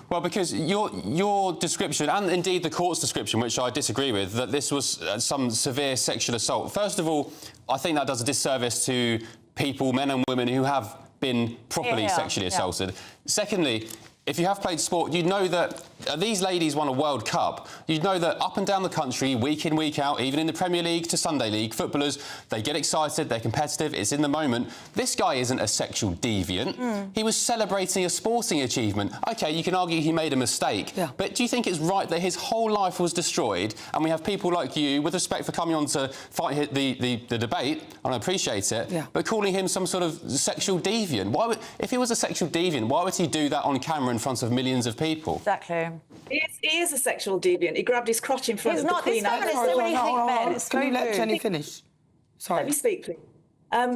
Well, because your description, and indeed the court's description, which I disagree with, that this was some severe sexual assault. First of all, I think that does a disservice to people, men and women, who have been properly sexually assaulted. Secondly, if you have played sport, you'd know that these ladies won a World Cup. You'd know that up and down the country, week in, week out, even in the Premier League to Sunday League, footballers, they get excited, they're competitive, it's in the moment. This guy isn't a sexual deviant. He was celebrating a sporting achievement. OK, you can argue he made a mistake, but do you think it's right that his whole life was destroyed and we have people like you, with respect for coming on to fight the debate, and I appreciate it, but calling him some sort of sexual deviant? Why would, if he was a sexual deviant, why would he do that on camera in front of millions of people? Exactly. He is a sexual deviant. He grabbed his crotch in front of the Queen. Can you let Jenny finish? Sorry. Let me speak, please.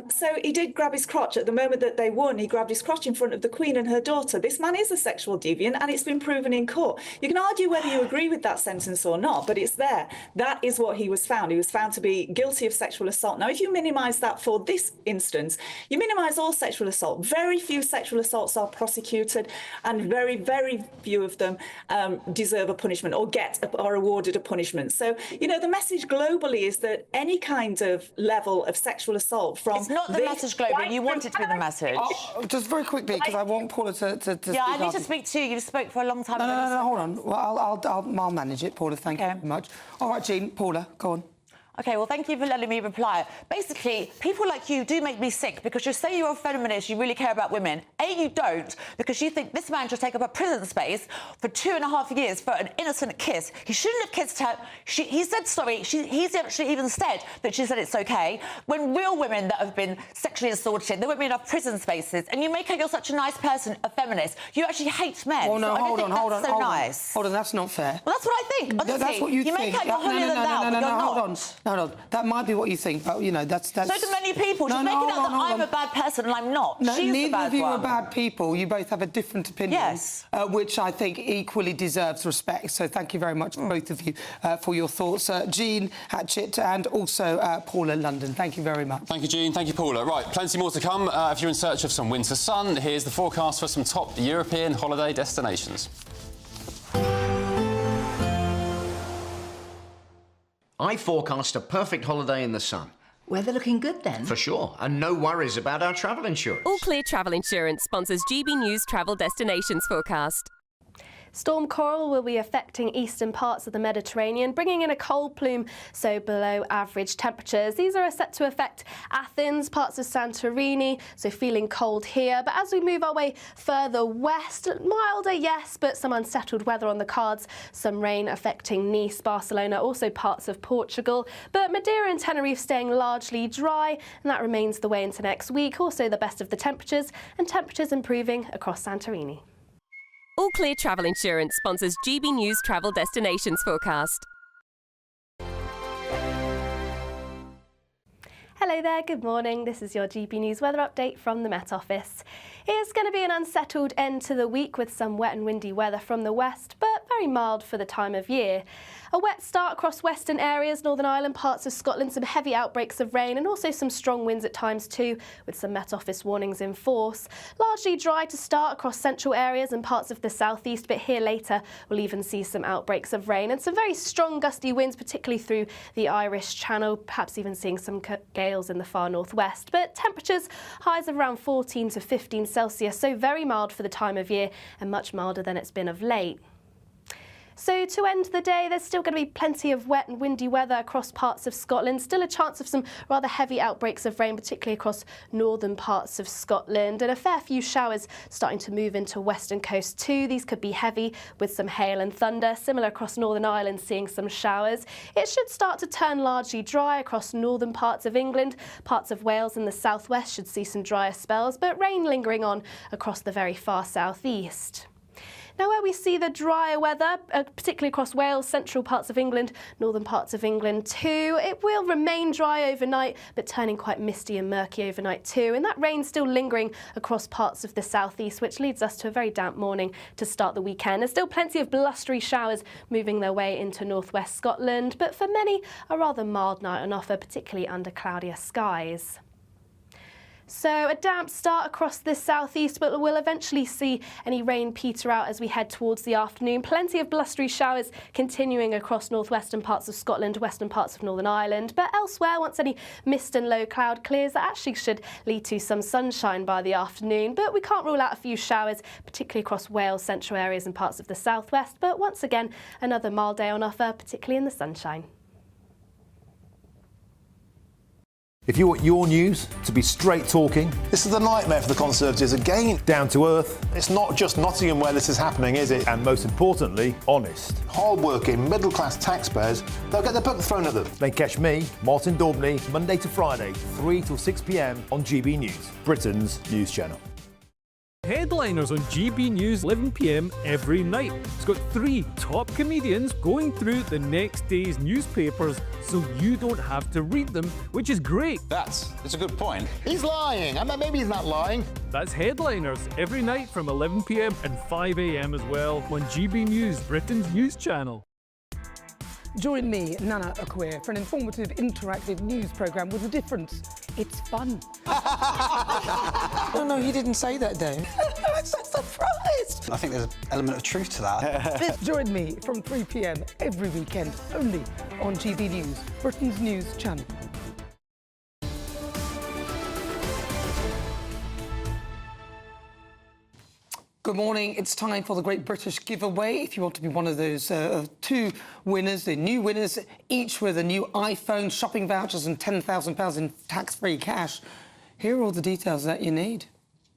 So he did grab his crotch at the moment that they won. He grabbed his crotch in front of the Queen and her daughter. This man is a sexual deviant, and it's been proven in court. You can argue whether you agree with that sentence or not, but it's there. That is what he was found. He was found to be guilty of sexual assault. Now, if you minimise that for this instance, you minimise all sexual assault. Very few sexual assaults are prosecuted, and very, very few of them deserve a punishment or are awarded a punishment. So, you know, the message globally is that any kind of level of sexual assault from... It's not the message globally. You want it to be the message. Just very quickly, because I want Paula to speak. Yeah, I need to speak to you. You've spoke for a long time. No, hold on. Well, I'll manage it, Paula. Thank you very much. All right, Jean, Paula, go on. OK, well, thank you for letting me reply. Basically, people like you do make me sick because you say you're a feminist, you really care about women. A, you don't, because you think this man should take up a prison space for 2.5 years for an innocent kiss. He shouldn't have kissed her. He said sorry. He's actually even said that she said it's OK. When real women that have been sexually assaulted, there won't be enough prison spaces. And you make her, you're such a nice person, a feminist. You actually hate men. Oh, no, so hold on. Hold on, that's not fair. Well, that's what I think. Honestly, that's what you think. Make out you're holier than thou, but you're not. No, that might be what you think, but, you know, that's... So do many people. Just making out that I'm a bad person and I'm not. No, She's neither the bad of you one. are bad people. You both have a different opinion, which I think equally deserves respect. So thank you very much, both of you, for your thoughts. Jean Hatchett and also Paula London. Thank you very much. Thank you, Jean. Thank you, Paula. Right, plenty more to come. If you're in search of some winter sun, here's the forecast for some top European holiday destinations. I forecast a perfect holiday in the sun. Weather looking good then? For sure, and no worries about our travel insurance. All Clear Travel Insurance sponsors GB News Travel Destinations forecast. Storm Coral will be affecting eastern parts of the Mediterranean, bringing in a cold plume, so below average temperatures. These are set to affect Athens, parts of Santorini, so feeling cold here. But as we move our way further west, milder, yes, but some unsettled weather on the cards. Some rain affecting Nice, Barcelona, also parts of Portugal. But Madeira and Tenerife staying largely dry, and that remains the way into next week. Also the best of the temperatures, and temperatures improving across Santorini. All Clear Travel Insurance sponsors GB News Travel Destinations forecast. Hello there, good morning. This is your GB News weather update from the Met Office. It's going to be an unsettled end to the week with some wet and windy weather from the west, but very mild for the time of year. A wet start across western areas, Northern Ireland, parts of Scotland, some heavy outbreaks of rain and also some strong winds at times too, with some Met Office warnings in force. Largely dry to start across central areas and parts of the southeast, but here later we'll even see some outbreaks of rain and some very strong gusty winds, particularly through the Irish Channel, perhaps even seeing some gales in the far northwest. But temperatures, highs of around 14 to 15 Celsius, so very mild for the time of year and much milder than it's been of late. So to end the day, there's still going to be plenty of wet and windy weather across parts of Scotland. Still a chance of some rather heavy outbreaks of rain, particularly across northern parts of Scotland. And a fair few showers starting to move into western coast too. These could be heavy with some hail and thunder. Similar across Northern Ireland, seeing some showers. It should start to turn largely dry across northern parts of England. Parts of Wales and the southwest should see some drier spells, but rain lingering on across the very far southeast. Now, where we see the drier weather, particularly across Wales, central parts of England, northern parts of England too, it will remain dry overnight, but turning quite misty and murky overnight too. And that rain still lingering across parts of the southeast, which leads us to a very damp morning to start the weekend. There's still plenty of blustery showers moving their way into northwest Scotland, but for many, a rather mild night on offer, particularly under cloudier skies. So a damp start across the southeast, but we'll eventually see any rain peter out as we head towards the afternoon. Plenty of blustery showers continuing across northwestern parts of Scotland, western parts of Northern Ireland. But elsewhere, once any mist and low cloud clears, that actually should lead to some sunshine by the afternoon. But we can't rule out a few showers, particularly across Wales, central areas and parts of the southwest. But once again, another mild day on offer, particularly in the sunshine. If you want your news to be straight talking... This is the nightmare for the Conservatives again. Down to earth. It's not just Nottingham where this is happening, is it? And most importantly, honest. Hard-working, middle-class taxpayers, they'll get their book thrown at them. Then catch me, Martin Daubney, Monday to Friday, 3 till 6 p.m. on GB News, Britain's news channel. Headliners on GB News 11 p.m. every night. It's got 3 top comedians going through the next day's newspapers so you don't have to read them, which is great. That's a good point. He's lying. I mean, maybe he's not lying. That's Headliners every night from 11 p.m. and 5 a.m. as well on GB News, Britain's news channel. Join me, Nana Akwe, for an informative, interactive news programme with a difference. It's fun. No, he didn't say that, Dave. I'm so surprised. I think there's an element of truth to that. Join me from 3 p.m. every weekend, only on GB News, Britain's news channel. Good morning. It's time for the Great British Giveaway. If you want to be one of those 2 winners, the new winners, each with a new iPhone, shopping vouchers and £10,000 in tax-free cash, here are all the details that you need.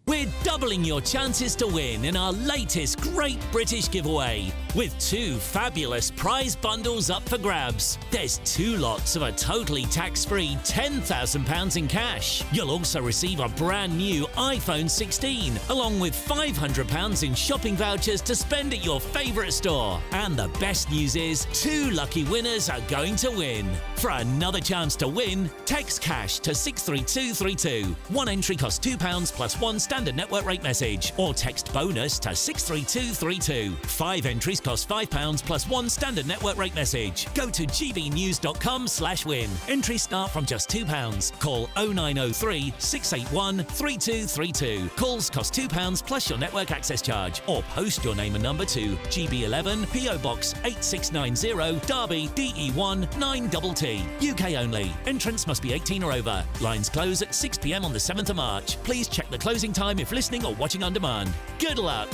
We're doubling your chances to win in our latest Great British Giveaway with 2 fabulous prize bundles up for grabs. There's 2 lots of a totally tax-free £10,000 in cash. You'll also receive a brand new iPhone 16 along with £500 in shopping vouchers to spend at your favourite store. And the best news is 2 lucky winners are going to win. For another chance to win, text cash to 63232. One entry costs £2 plus 1 standard network rate message, or text bonus to 63232. 5 entries cost £5 plus 1 standard network rate message. Go to gbnews.com/win. Entries start from just £2. Call 0903 681 3232. Calls cost £2 plus your network access charge, or post your name and number to GB11 PO Box 8690 Derby DE1 9TT. UK only. Entrants must be 18 or over. Lines close at 6 p.m. on the 7th of March. Please check the closing time if listening or watching on demand. Good luck.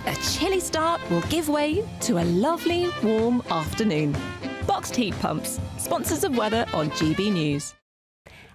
A chilly start will give way to a lovely, warm afternoon. Boxed heat pumps, sponsors of weather on GB News.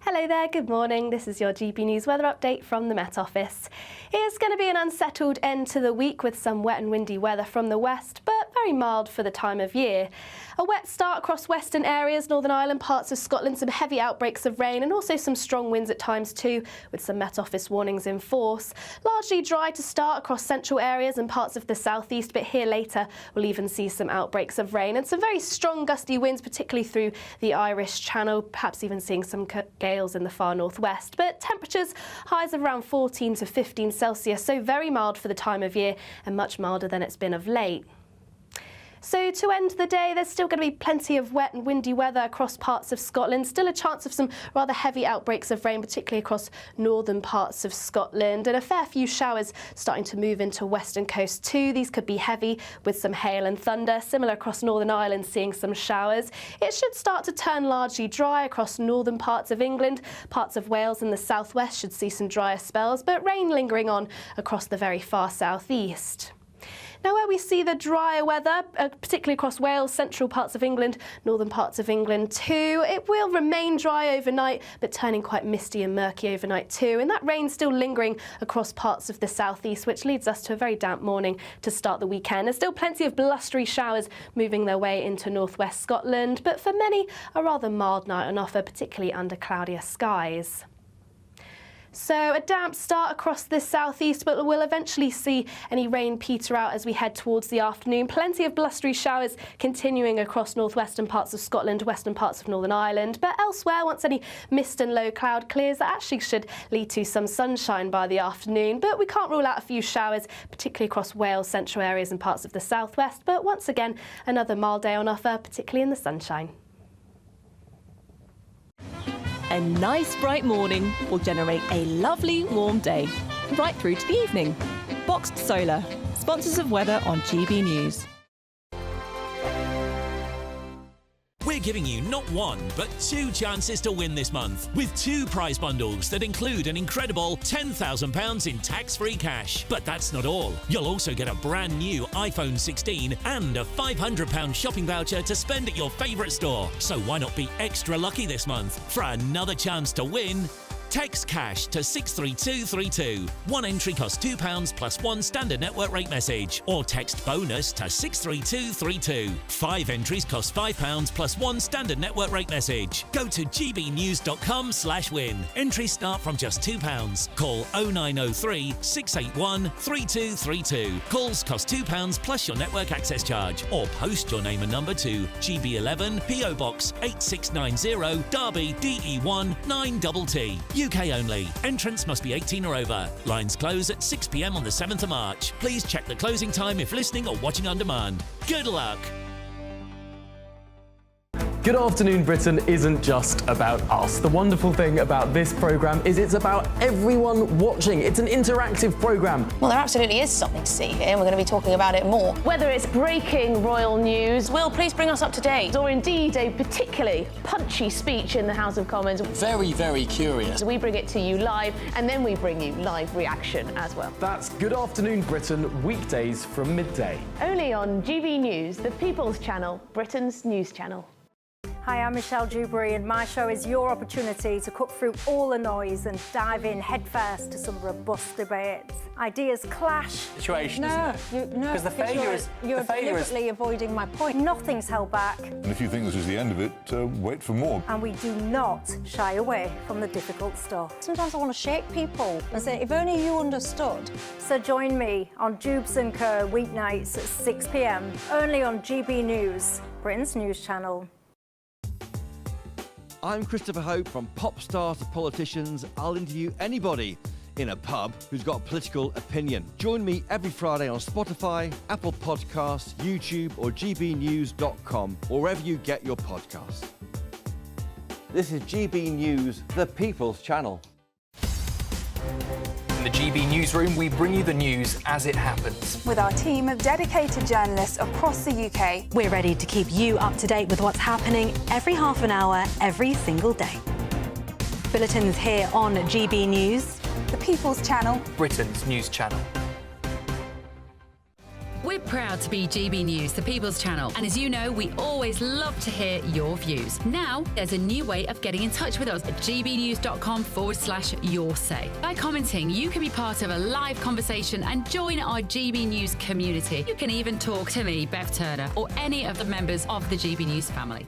Hello there, good morning. This is your GB News weather update from the Met Office. It's going to be an unsettled end to the week with some wet and windy weather from the west, but very mild for the time of year. A wet start across western areas, Northern Ireland, parts of Scotland, some heavy outbreaks of rain and also some strong winds at times too, with some Met Office warnings in force. Largely dry to start across central areas and parts of the southeast, but here later we'll even see some outbreaks of rain and some very strong gusty winds, particularly through the Irish Channel, perhaps even seeing some gales in the far northwest. But temperatures, highs of around 14 to 15 Celsius, so very mild for the time of year and much milder than it's been of late. So to end the day, there's still going to be plenty of wet and windy weather across parts of Scotland. Still a chance of some rather heavy outbreaks of rain, particularly across northern parts of Scotland. And a fair few showers starting to move into western coast too. These could be heavy with some hail and thunder. Similar across Northern Ireland, seeing some showers. It should start to turn largely dry across northern parts of England. Parts of Wales and the southwest should see some drier spells, but rain lingering on across the very far southeast. Now, where we see the drier weather, particularly across Wales, central parts of England, northern parts of England too, it will remain dry overnight, but turning quite misty and murky overnight too. And that rain still lingering across parts of the southeast, which leads us to a very damp morning to start the weekend. There's still plenty of blustery showers moving their way into northwest Scotland, but for many, a rather mild night on offer, particularly under cloudier skies. So a damp start across the southeast, but we'll eventually see any rain peter out as we head towards the afternoon. Plenty of blustery showers continuing across northwestern parts of Scotland, western parts of Northern Ireland. But elsewhere, once any mist and low cloud clears, that actually should lead to some sunshine by the afternoon. But we can't rule out a few showers, particularly across Wales, central areas and parts of the southwest. But once again, another mild day on offer, particularly in the sunshine. A nice bright morning will generate a lovely warm day, right through to the evening. Boxed Solar, sponsors of weather on GB News. We're giving you not one, but 2 chances to win this month, with 2 prize bundles that include an incredible £10,000 in tax-free cash. But that's not all. You'll also get a brand new iPhone 16 and a £500 shopping voucher to spend at your favourite store. So why not be extra lucky this month? For another chance to win, text cash to 63232. One entry costs £2 plus 1 standard network rate message. Or text bonus to 63232. 5 entries cost £5 plus 1 standard network rate message. Go to gbnews.com/win. Entries start from just £2. Call 0903 681 3232. Calls cost £2 plus your network access charge. Or post your name and number to GB11 PO Box 8690 Derby DE1 9TT. UK only. Entrance must be 18 or over. Lines close at 6 p.m. on the 7th of March. Please check the closing time if listening or watching on demand. Good luck. Good Afternoon Britain isn't just about us. The wonderful thing about this programme is it's about everyone watching. It's an interactive programme. Well, there absolutely is something to see here, and we're going to be talking about it more. Whether it's breaking royal news, Will, please bring us up to date, or indeed a particularly punchy speech in the House of Commons. Very, very curious. We bring it to you live, and then we bring you live reaction as well. That's Good Afternoon Britain, weekdays from midday. Only on GB News, the People's Channel, Britain's news channel. Hi, I'm Michelle Dewberry, and my show is your opportunity to cut through all the noise and dive in headfirst to some robust debates. Ideas clash. Situation, No, Because the failure is... You're deliberately avoiding my point. Nothing's held back, And if you think this is the end of it, wait for more. and we do not shy away from the difficult stuff. Sometimes I want to shake people and say, if only you understood. So join me on Dubes & Co. weeknights at 6 p.m, only on GB News, Britain's news channel. I'm Christopher Hope. From pop stars to politicians, I'll interview anybody in a pub who's got a political opinion. Join me every Friday on Spotify, Apple Podcasts, YouTube or gbnews.com, or wherever you get your podcasts. This is GB News, the People's Channel. In the GB Newsroom, we bring you the news as it happens. With our team of dedicated journalists across the UK, we're ready to keep you up to date with what's happening every half an hour, every single day. Bulletins here on GB News, the People's Channel, Britain's news channel. We're proud to be GB News, the People's Channel. And as you know, we always love to hear your views. Now, there's a new way of getting in touch with us at gbnews.com/yoursay. By commenting, you can be part of a live conversation and join our GB News community. You can even talk to me, Bev Turner, or any of the members of the GB News family.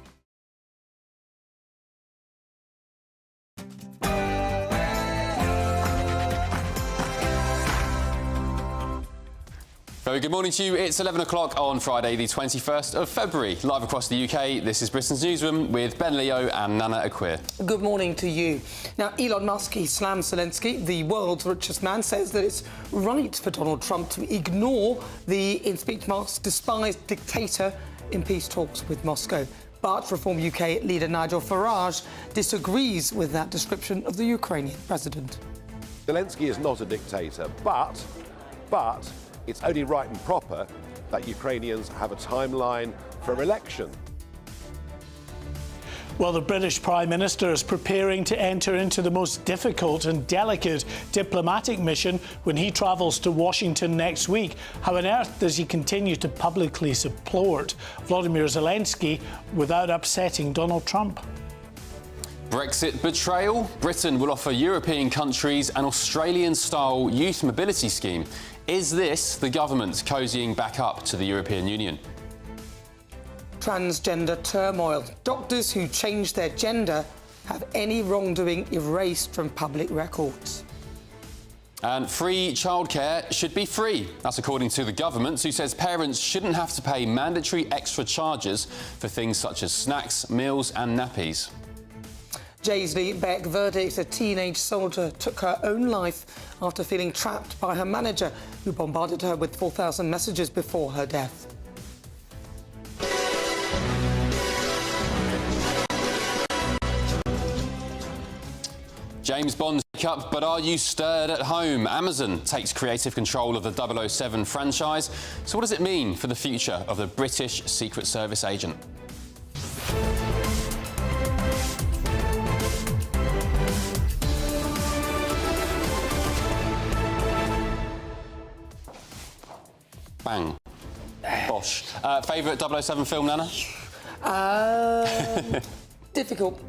Very good morning to you. It's 11 o'clock on Friday, the 21st of February. Live across the UK, this is Britain's Newsroom with Ben Leo and Nana Akweer. Good morning to you. Now, Elon Musk, he slams Zelensky, the world's richest man, says that it's right for Donald Trump to ignore the, in speech marks, despised dictator in peace talks with Moscow. But Reform UK leader Nigel Farage disagrees with that description of the Ukrainian president. Zelensky is not a dictator, but it's only right and proper that Ukrainians have a timeline for election. Well, the British Prime Minister is preparing to enter into the most difficult and delicate diplomatic mission when he travels to Washington next week. How on earth does he continue to publicly support Volodymyr Zelensky without upsetting Donald Trump? Brexit betrayal? Britain will offer European countries an Australian-style youth mobility scheme. Is this the government cozying back up to the European Union? Transgender turmoil. Doctors who change their gender have any wrongdoing erased from public records. And free childcare should be free. That's according to the government, who says parents shouldn't have to pay mandatory extra charges for things such as snacks, meals and nappies. Jaisley Beck verdict: a teenage soldier took her own life after feeling trapped by her manager, who bombarded her with 4,000 messages before her death. James Bond up, but are you stirred at home? Amazon takes creative control of the 007 franchise. So what does it mean for the future of the British Secret Service agent? Bang. Bosh. Favourite 007 film, Nana? Difficult.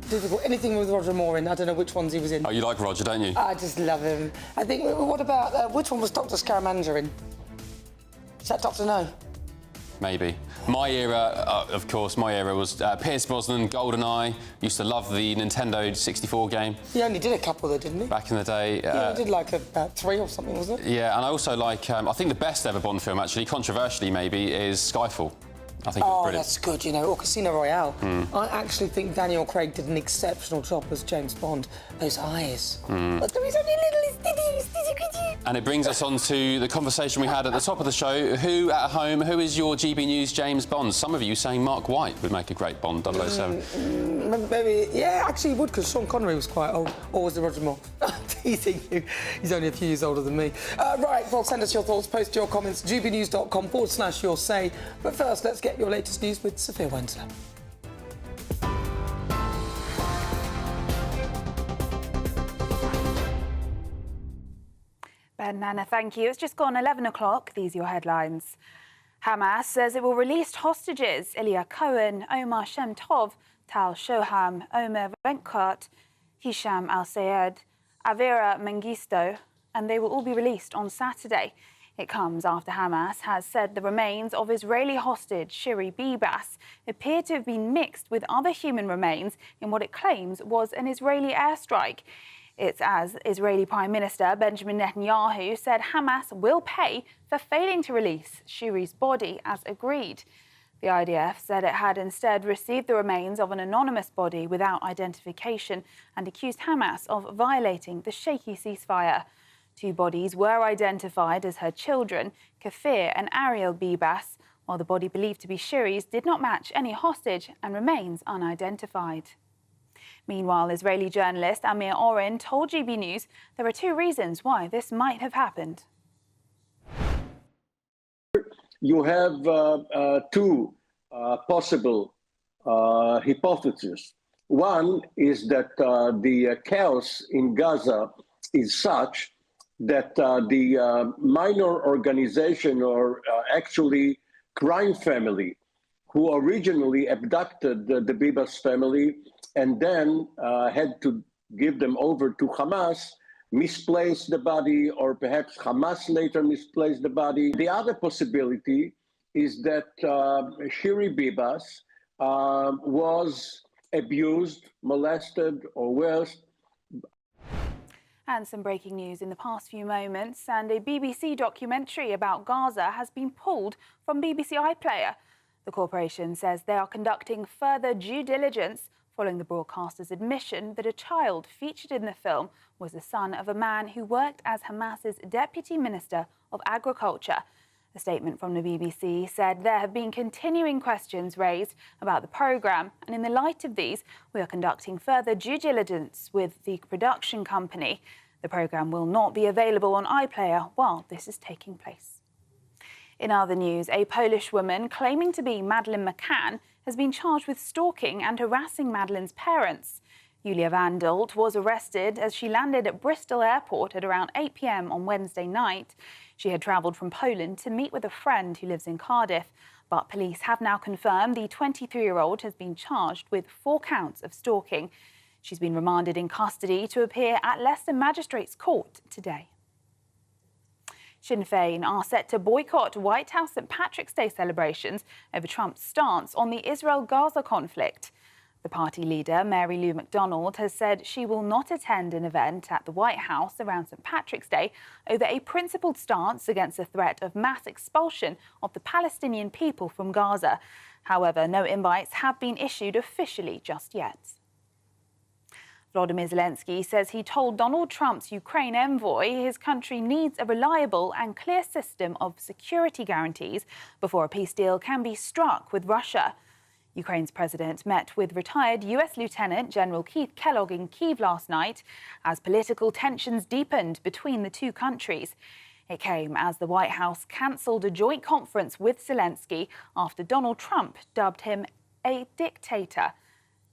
Anything with Roger Moore in. I don't know which ones he was in. Oh, you like Roger, don't you? I just love him. I think, what about, which one was Dr. Scaramanzer in? Is that Dr. No? Maybe. My era, of course, was Pierce Brosnan, GoldenEye. Used to love the Nintendo 64 game. He only did a couple though, didn't he? Back in the day. Yeah, he did like about 3 or something, wasn't it? Yeah, and I also like, I think the best ever Bond film, actually, controversially maybe, is Skyfall. I think it's brilliant. That's good, you know, or Casino Royale. I actually think Daniel Craig did an exceptional job as James Bond. Those eyes. But there is only little stitty. And it brings us on to the conversation we had at the top of the show. Who at home, who is your GB News James Bond? Some of you saying Mark White would make a great Bond 007. Maybe, yeah, actually he would, because Sean Connery was quite old. Or was it Roger Moore? Teasing you. He's only a few years older than me. Right, well, send us your thoughts, post your comments, gbnews.com/your say. But first, let's get your latest news with Sophia Wensler. Ben, Nana, thank you. It's just gone 11 o'clock. These are your headlines. Hamas says it will release hostages Ilya Cohen, Omar Shem-Tov, Tal Shoham, Omer Venkat, Hisham Al-Sayed, Avira Mengistu, and they will all be released on Saturday. It comes after Hamas has said the remains of Israeli hostage Shiri Bibas appear to have been mixed with other human remains in what it claims was an Israeli airstrike. It's as Israeli Prime Minister Benjamin Netanyahu said Hamas will pay for failing to release Shiri's body as agreed. The IDF said it had instead received the remains of an anonymous body without identification and accused Hamas of violating the shaky ceasefire. 2 bodies were identified as her children, Kafir and Ariel Bibas, while the body believed to be Shiri's did not match any hostage and remains unidentified. Meanwhile, Israeli journalist Amir Oren told GB News there are 2 reasons why this might have happened. You have 2 possible hypotheses. One is that the chaos in Gaza is such that the minor organization or actually crime family who originally abducted the Bibas family and then had to give them over to Hamas, misplaced the body, or perhaps Hamas later misplaced the body. The other possibility is that Shiri Bibas was abused, molested, or worse. And some breaking news in the past few moments, and a BBC documentary about Gaza has been pulled from BBC iPlayer. The corporation says they are conducting further due diligence following the broadcaster's admission that a child featured in the film was the son of a man who worked as Hamas's Deputy Minister of Agriculture. A statement from the BBC said there have been continuing questions raised about the programme, and in the light of these, we are conducting further due diligence with the production company. The programme will not be available on iPlayer while this is taking place. In other news, a Polish woman claiming to be Madeleine McCann has been charged with stalking and harassing Madeleine's parents. Julia Van Dult was arrested as she landed at Bristol Airport at around 8 p.m. on Wednesday night. She had travelled from Poland to meet with a friend who lives in Cardiff, but police have now confirmed the 23-year-old has been charged with 4 counts of stalking. She's been remanded in custody to appear at Leicester Magistrates Court today. Sinn Féin are set to boycott White House St Patrick's Day celebrations over Trump's stance on the Israel-Gaza conflict. The party leader, Mary Lou McDonald, has said she will not attend an event at the White House around St Patrick's Day over a principled stance against the threat of mass expulsion of the Palestinian people from Gaza. However, no invites have been issued officially just yet. Volodymyr Zelensky says he told Donald Trump's Ukraine envoy his country needs a reliable and clear system of security guarantees before a peace deal can be struck with Russia. Ukraine's president met with retired US Lieutenant General Keith Kellogg in Kyiv last night as political tensions deepened between the two countries. It came as the White House cancelled a joint conference with Zelensky after Donald Trump dubbed him a dictator.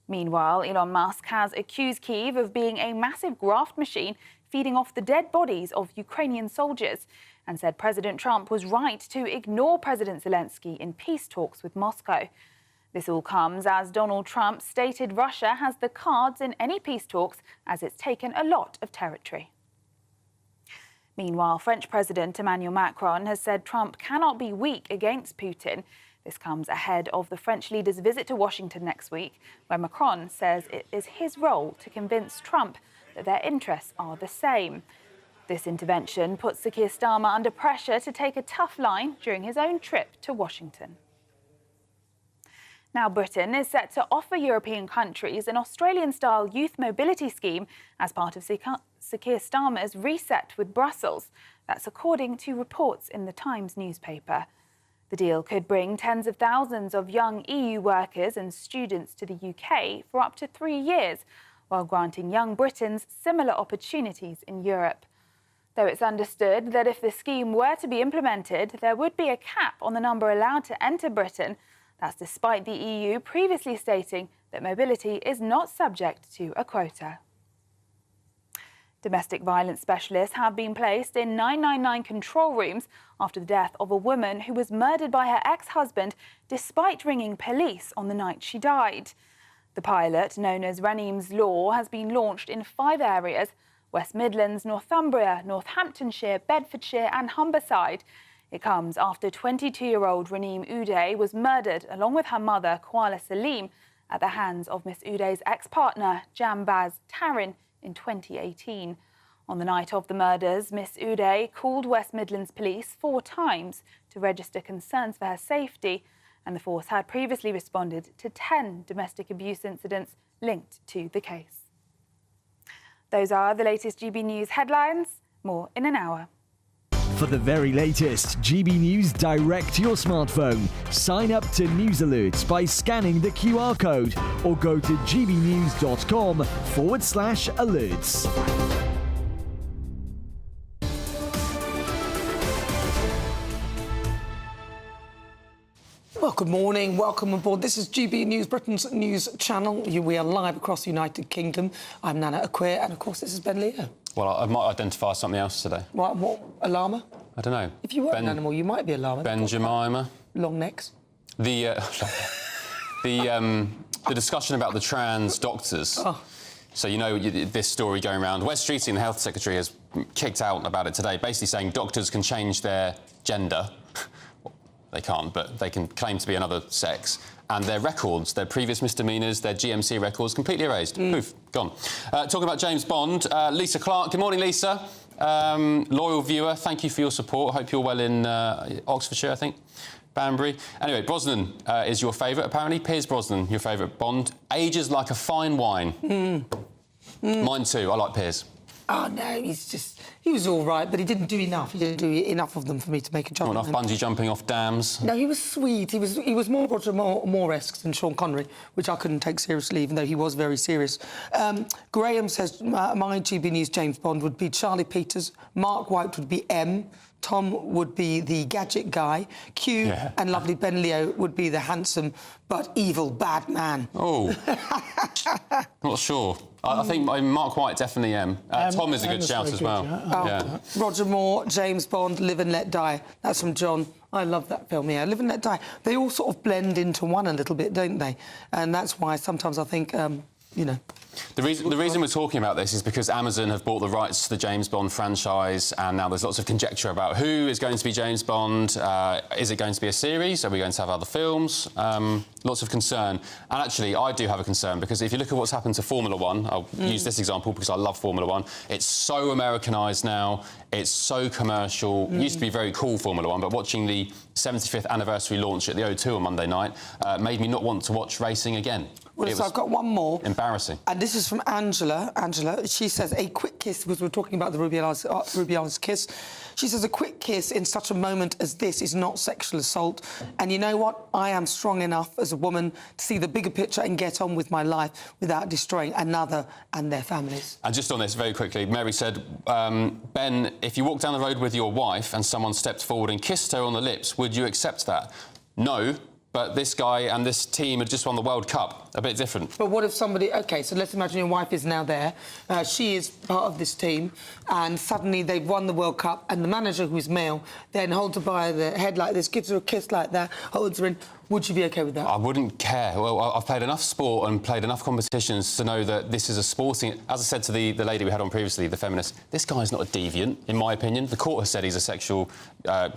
Meanwhile, Elon Musk has accused Kyiv of being a massive graft machine feeding off the dead bodies of Ukrainian soldiers and said President Trump was right to ignore President Zelensky in peace talks with Moscow. This all comes as Donald Trump stated Russia has the cards in any peace talks as it's taken a lot of territory. Meanwhile, French President Emmanuel Macron has said Trump cannot be weak against Putin. This comes ahead of the French leader's visit to Washington next week, where Macron says it is his role to convince Trump that their interests are the same. This intervention puts Sir Keir Starmer under pressure to take a tough line during his own trip to Washington. Now, Britain is set to offer European countries an Australian-style youth mobility scheme as part of Sir Keir Starmer's reset with Brussels. That's according to reports in the Times newspaper. The deal could bring tens of thousands of young EU workers and students to the UK for up to 3 years, while granting young Britons similar opportunities in Europe. Though it's understood that if the scheme were to be implemented, there would be a cap on the number allowed to enter Britain. That's despite the EU previously stating that mobility is not subject to a quota. Domestic violence specialists have been placed in 999 control rooms after the death of a woman who was murdered by her ex-husband despite ringing police on the night she died. The pilot, known as Raneem's Law, has been launched in 5 areas: West Midlands, Northumbria, Northamptonshire, Bedfordshire and Humberside. It comes after 22-year-old Raneem Uday was murdered along with her mother, Kuala Salim, at the hands of Miss Uday's ex-partner, Jambaz Tarin, in 2018. On the night of the murders, Miss Uday called West Midlands Police 4 times to register concerns for her safety, and the force had previously responded to 10 domestic abuse incidents linked to the case. Those are the latest GB News headlines. More in an hour. For the very latest GB News direct to your smartphone, sign up to News Alerts by scanning the QR code or go to gbnews.com/alerts. Well, good morning. Welcome aboard. This is GB News, Britain's news channel. We are live across the United Kingdom. I'm Nana Akwe, and of course, this is Ben Leo. Well, I might identify something else today. What a llama? I don't know. If you were an animal, you might be a llama. Ben Jemima. Long necks. The discussion about the trans doctors. Oh. So, you know, this story going around. Wes Streeting, the Health Secretary, has kicked out about it today, basically saying doctors can change their gender. They can't, but they can claim to be another sex and their records, their previous misdemeanours, their GMC records, completely erased. Poof, gone. Talking about James Bond, Lisa Clark. Good morning, Lisa. Loyal viewer, thank you for your support. Hope you're well in Oxfordshire, I think. Banbury. Anyway, Brosnan is your favourite, apparently. Piers Brosnan, your favourite Bond. Ages like a fine wine. Mine too. I like Piers. Oh, no, he was all right, but he didn't do enough. He didn't do enough of them for me to make a judgment. Not enough bungee jumping off dams. No, he was sweet. He was more Roger Moore-esque than Sean Connery, which I couldn't take seriously, even though he was very serious. Graham says my GB News James Bond would be Charlie Peters, Mark White would be M, Tom would be the gadget guy, Q and lovely Ben Leo would be the handsome but evil bad man. Oh, not sure. I think Mark White definitely M. Tom is a good shout as well. Yeah. Roger Moore, James Bond, Live and Let Die. That's from John. I love that film, yeah. Live and Let Die. They all sort of blend into one a little bit, don't they? And that's why sometimes I think, you know... The reason we're talking about this is because Amazon have bought the rights to the James Bond franchise, and now there's lots of conjecture about who is going to be James Bond. Is it going to be a series? Are we going to have other films? Lots of concern. And actually, I do have a concern, because if you look at what's happened to Formula One, I'll use this example because I love Formula One. It's so Americanised now. It's so commercial. It used to be very cool, Formula One, but watching the 75th anniversary launch at the O2 on Monday night made me not want to watch racing again. Well, so I've got one more. Embarrassing. And this is from Angela. Angela, she says, a quick kiss, because we're talking about the Rubiales kiss. She says, a quick kiss in such a moment as this is not sexual assault. And you know what? I am strong enough as a woman to see the bigger picture and get on with my life without destroying another and their families. And just on this, very quickly, Mary said, Ben, if you walked down the road with your wife and someone stepped forward and kissed her on the lips, would you accept that? No. But this guy and this team had just won the World Cup. A bit different. But what if somebody... OK, so let's imagine your wife is now there. She is part of this team, and suddenly they've won the World Cup, and the manager, who's male, then holds her by the head like this, gives her a kiss like that, holds her in. Would you be OK with that? I wouldn't care. Well, I've played enough sport and played enough competitions to know that this is a sporting... As I said to the lady we had on previously, the feminist, this guy's not a deviant, in my opinion. The court has said he's a sexual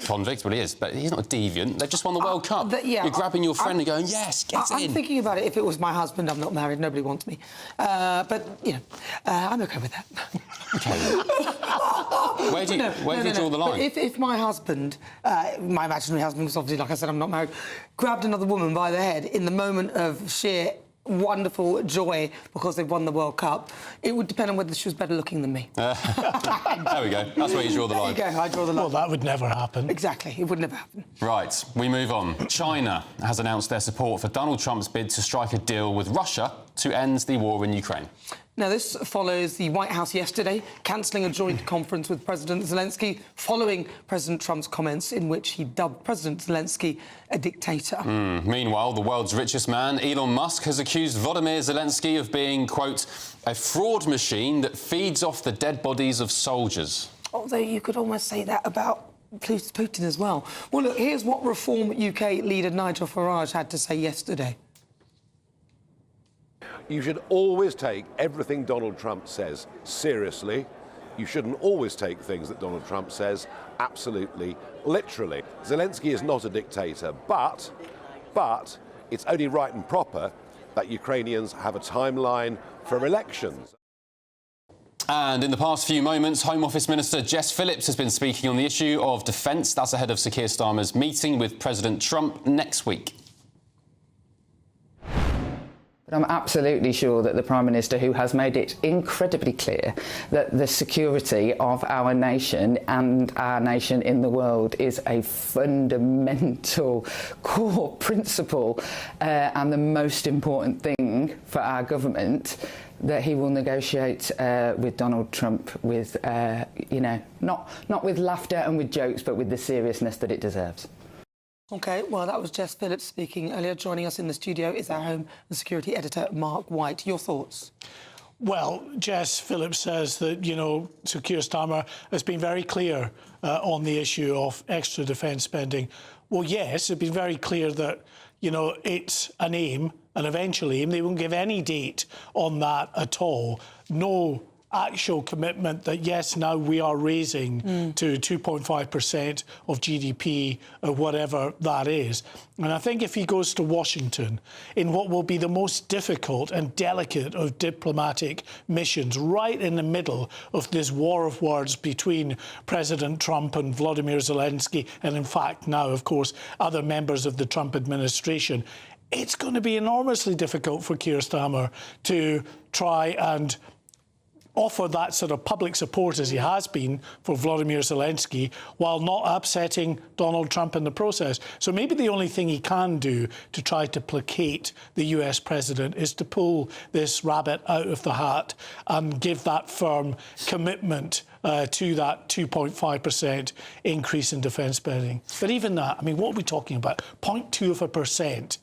convict, well, he is, but he's not a deviant. They've just won the World Cup. You're grabbing your friend and going, yes, get in. I'm thinking about it. If it was my husband, I'm not married, nobody wants me. But, you know, I'm OK with that. OK. Where do you draw the line? But if my husband, my imaginary husband, because obviously, like I said, I'm not married, grabbed another woman by the head in the moment of sheer wonderful joy because they've won the World Cup, it would depend on whether she was better looking than me. There we go. That's where you draw the line. There you go, I draw the line. Well, that would never happen. Exactly, it would never happen. Right, we move on. China has announced their support for Donald Trump's bid to strike a deal with Russia to end the war in Ukraine. Now, this follows the White House yesterday cancelling a joint conference with President Zelensky following President Trump's comments in which he dubbed President Zelensky a dictator. Meanwhile, the world's richest man, Elon Musk, has accused Volodymyr Zelensky of being, quote, a fraud machine that feeds off the dead bodies of soldiers. Although you could almost say that about Putin as well. Well, look, here's what Reform UK leader Nigel Farage had to say yesterday. You should always take everything Donald Trump says seriously. You shouldn't always take things that Donald Trump says absolutely literally. Zelensky is not a dictator, but it's only right and proper that Ukrainians have a timeline for elections. And in the past few moments, Home Office Minister Jess Phillips has been speaking on the issue of defence. That's ahead of Sir Keir Starmer's meeting with President Trump next week. I'm absolutely sure that the Prime Minister, who has made it incredibly clear that the security of our nation and our nation in the world is a fundamental core principle and the most important thing for our government, that he will negotiate with Donald Trump with, you know, not with laughter and with jokes, but with the seriousness that it deserves. OK, well, that was Jess Phillips speaking earlier. Joining us in the studio is our Home and Security Editor, Mark White. Your thoughts? Well, Jess Phillips says that, you know, Sir Keir Starmer has been very clear on the issue of extra defence spending. Well, yes, it's been very clear that, you know, it's an aim, an eventual aim. They won't give any date on that at all. No actual commitment that, yes, now we are raising to 2.5% of GDP, or whatever that is. And I think if he goes to Washington in what will be the most difficult and delicate of diplomatic missions, right in the middle of this war of words between President Trump and Volodymyr Zelensky, and in fact now, of course, other members of the Trump administration, it's going to be enormously difficult for Keir Starmer to try and offer that sort of public support as he has been for Volodymyr Zelensky while not upsetting Donald Trump in the process. So maybe the only thing he can do to try to placate the US president is to pull this rabbit out of the hat and give that firm commitment to that 2.5% increase in defence spending. But even that, I mean, what are we talking about? 0.2%.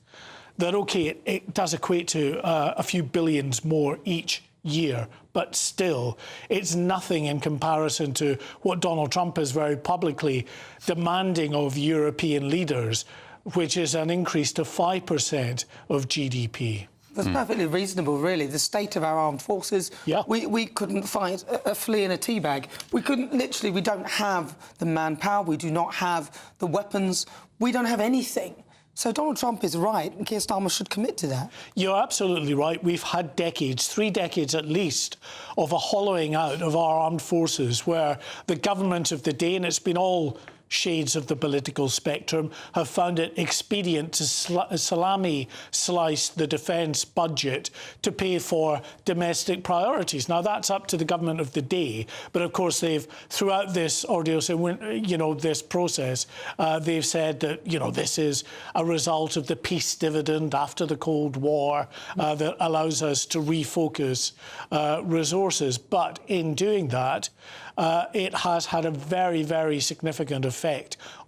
That, OK, it does equate to a few billions more each year, but still, it's nothing in comparison to what Donald Trump is very publicly demanding of European leaders, which is an increase to 5% of GDP. That's perfectly reasonable, really. The state of our armed forces, we couldn't fight a flea in a tea bag. We couldn't, literally, we don't have the manpower, we do not have the weapons, we don't have anything. So Donald Trump is right, and Keir Starmer should commit to that. You're absolutely right. We've had decades, 3 decades at least, of a hollowing out of our armed forces, where the government of the day, and it's been all shades of the political spectrum, have found it expedient to salami slice the defence budget to pay for domestic priorities. Now, that's up to the government of the day, but of course they've, throughout this ordeal, this process, they've said that, this is a result of the peace dividend after the Cold War that allows us to refocus resources. But in doing that, it has had a very, very significant effect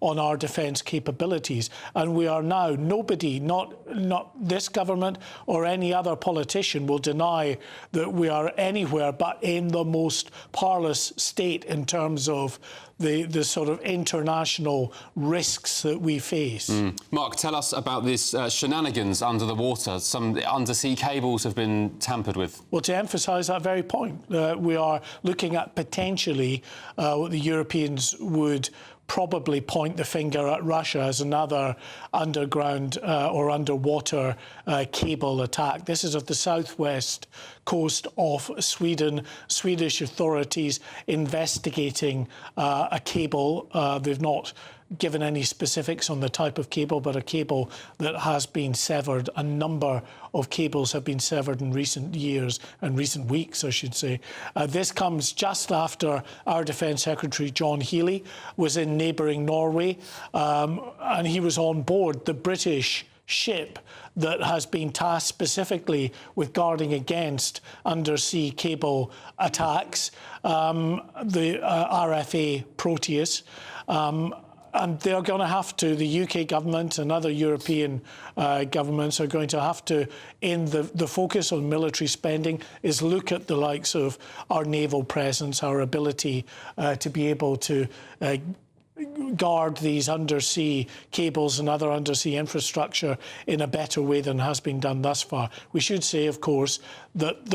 on our defence capabilities. And we are now, nobody, not this government or any other politician, will deny that we are anywhere but in the most parlous state in terms of the sort of international risks that we face. Mark, tell us about this shenanigans under the water. Some undersea cables have been tampered with. Well, to emphasise that very point, we are looking at potentially what the Europeans would probably point the finger at Russia as another underground or underwater cable attack. This is of the southwest coast of Sweden. Swedish authorities investigating a cable. They've not given any specifics on the type of cable, but a cable that has been severed. A number of cables have been severed in recent years, and recent weeks, I should say. This comes just after our Defence Secretary, John Healey, was in neighbouring Norway, and he was on board the British ship that has been tasked specifically with guarding against undersea cable attacks, the RFA Proteus. And they're going to have to, the UK government and other European governments are going to have to, in the focus on military spending, is look at the likes of our naval presence, our ability to be able to guard these undersea cables and other undersea infrastructure in a better way than has been done thus far. We should say, of course, that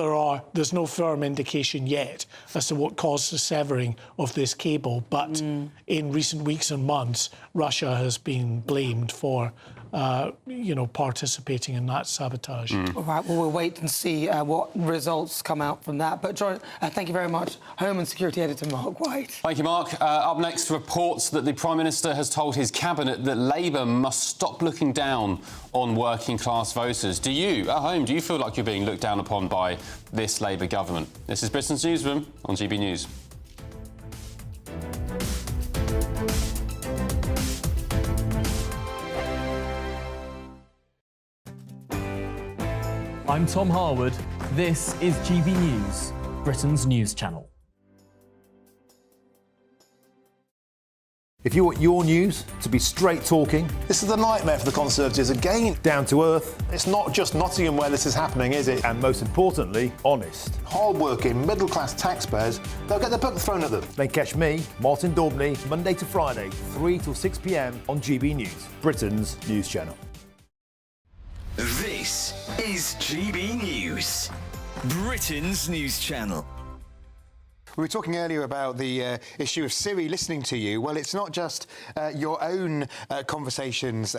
there's no firm indication yet as to what caused the severing of this cable, but in recent weeks and months, Russia has been blamed for participating in that sabotage. All right, well, we'll wait and see what results come out from that. But, John, thank you very much. Home and Security Editor Mark White. Thank you, Mark. Up next, reports that the Prime Minister has told his cabinet that Labour must stop looking down on working-class voters. Do you, at home, do you feel like you're being looked down upon by this Labour government? This is Britain's Newsroom on GB News. I'm Tom Harwood. This is GB News, Britain's news channel. If you want your news to be straight talking... This is a nightmare for the Conservatives again. Down to earth. It's not just Nottingham where this is happening, is it? And most importantly, honest. Hard-working, middle-class taxpayers, they'll get their book thrown at them. Then catch me, Martin Daubney, Monday to Friday, 3 till 6 p.m. on GB News, Britain's news channel. This is GB News, Britain's news channel. We were talking earlier about the issue of Siri listening to you. Well, it's not just your own conversations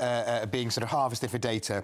being sort of harvested for data.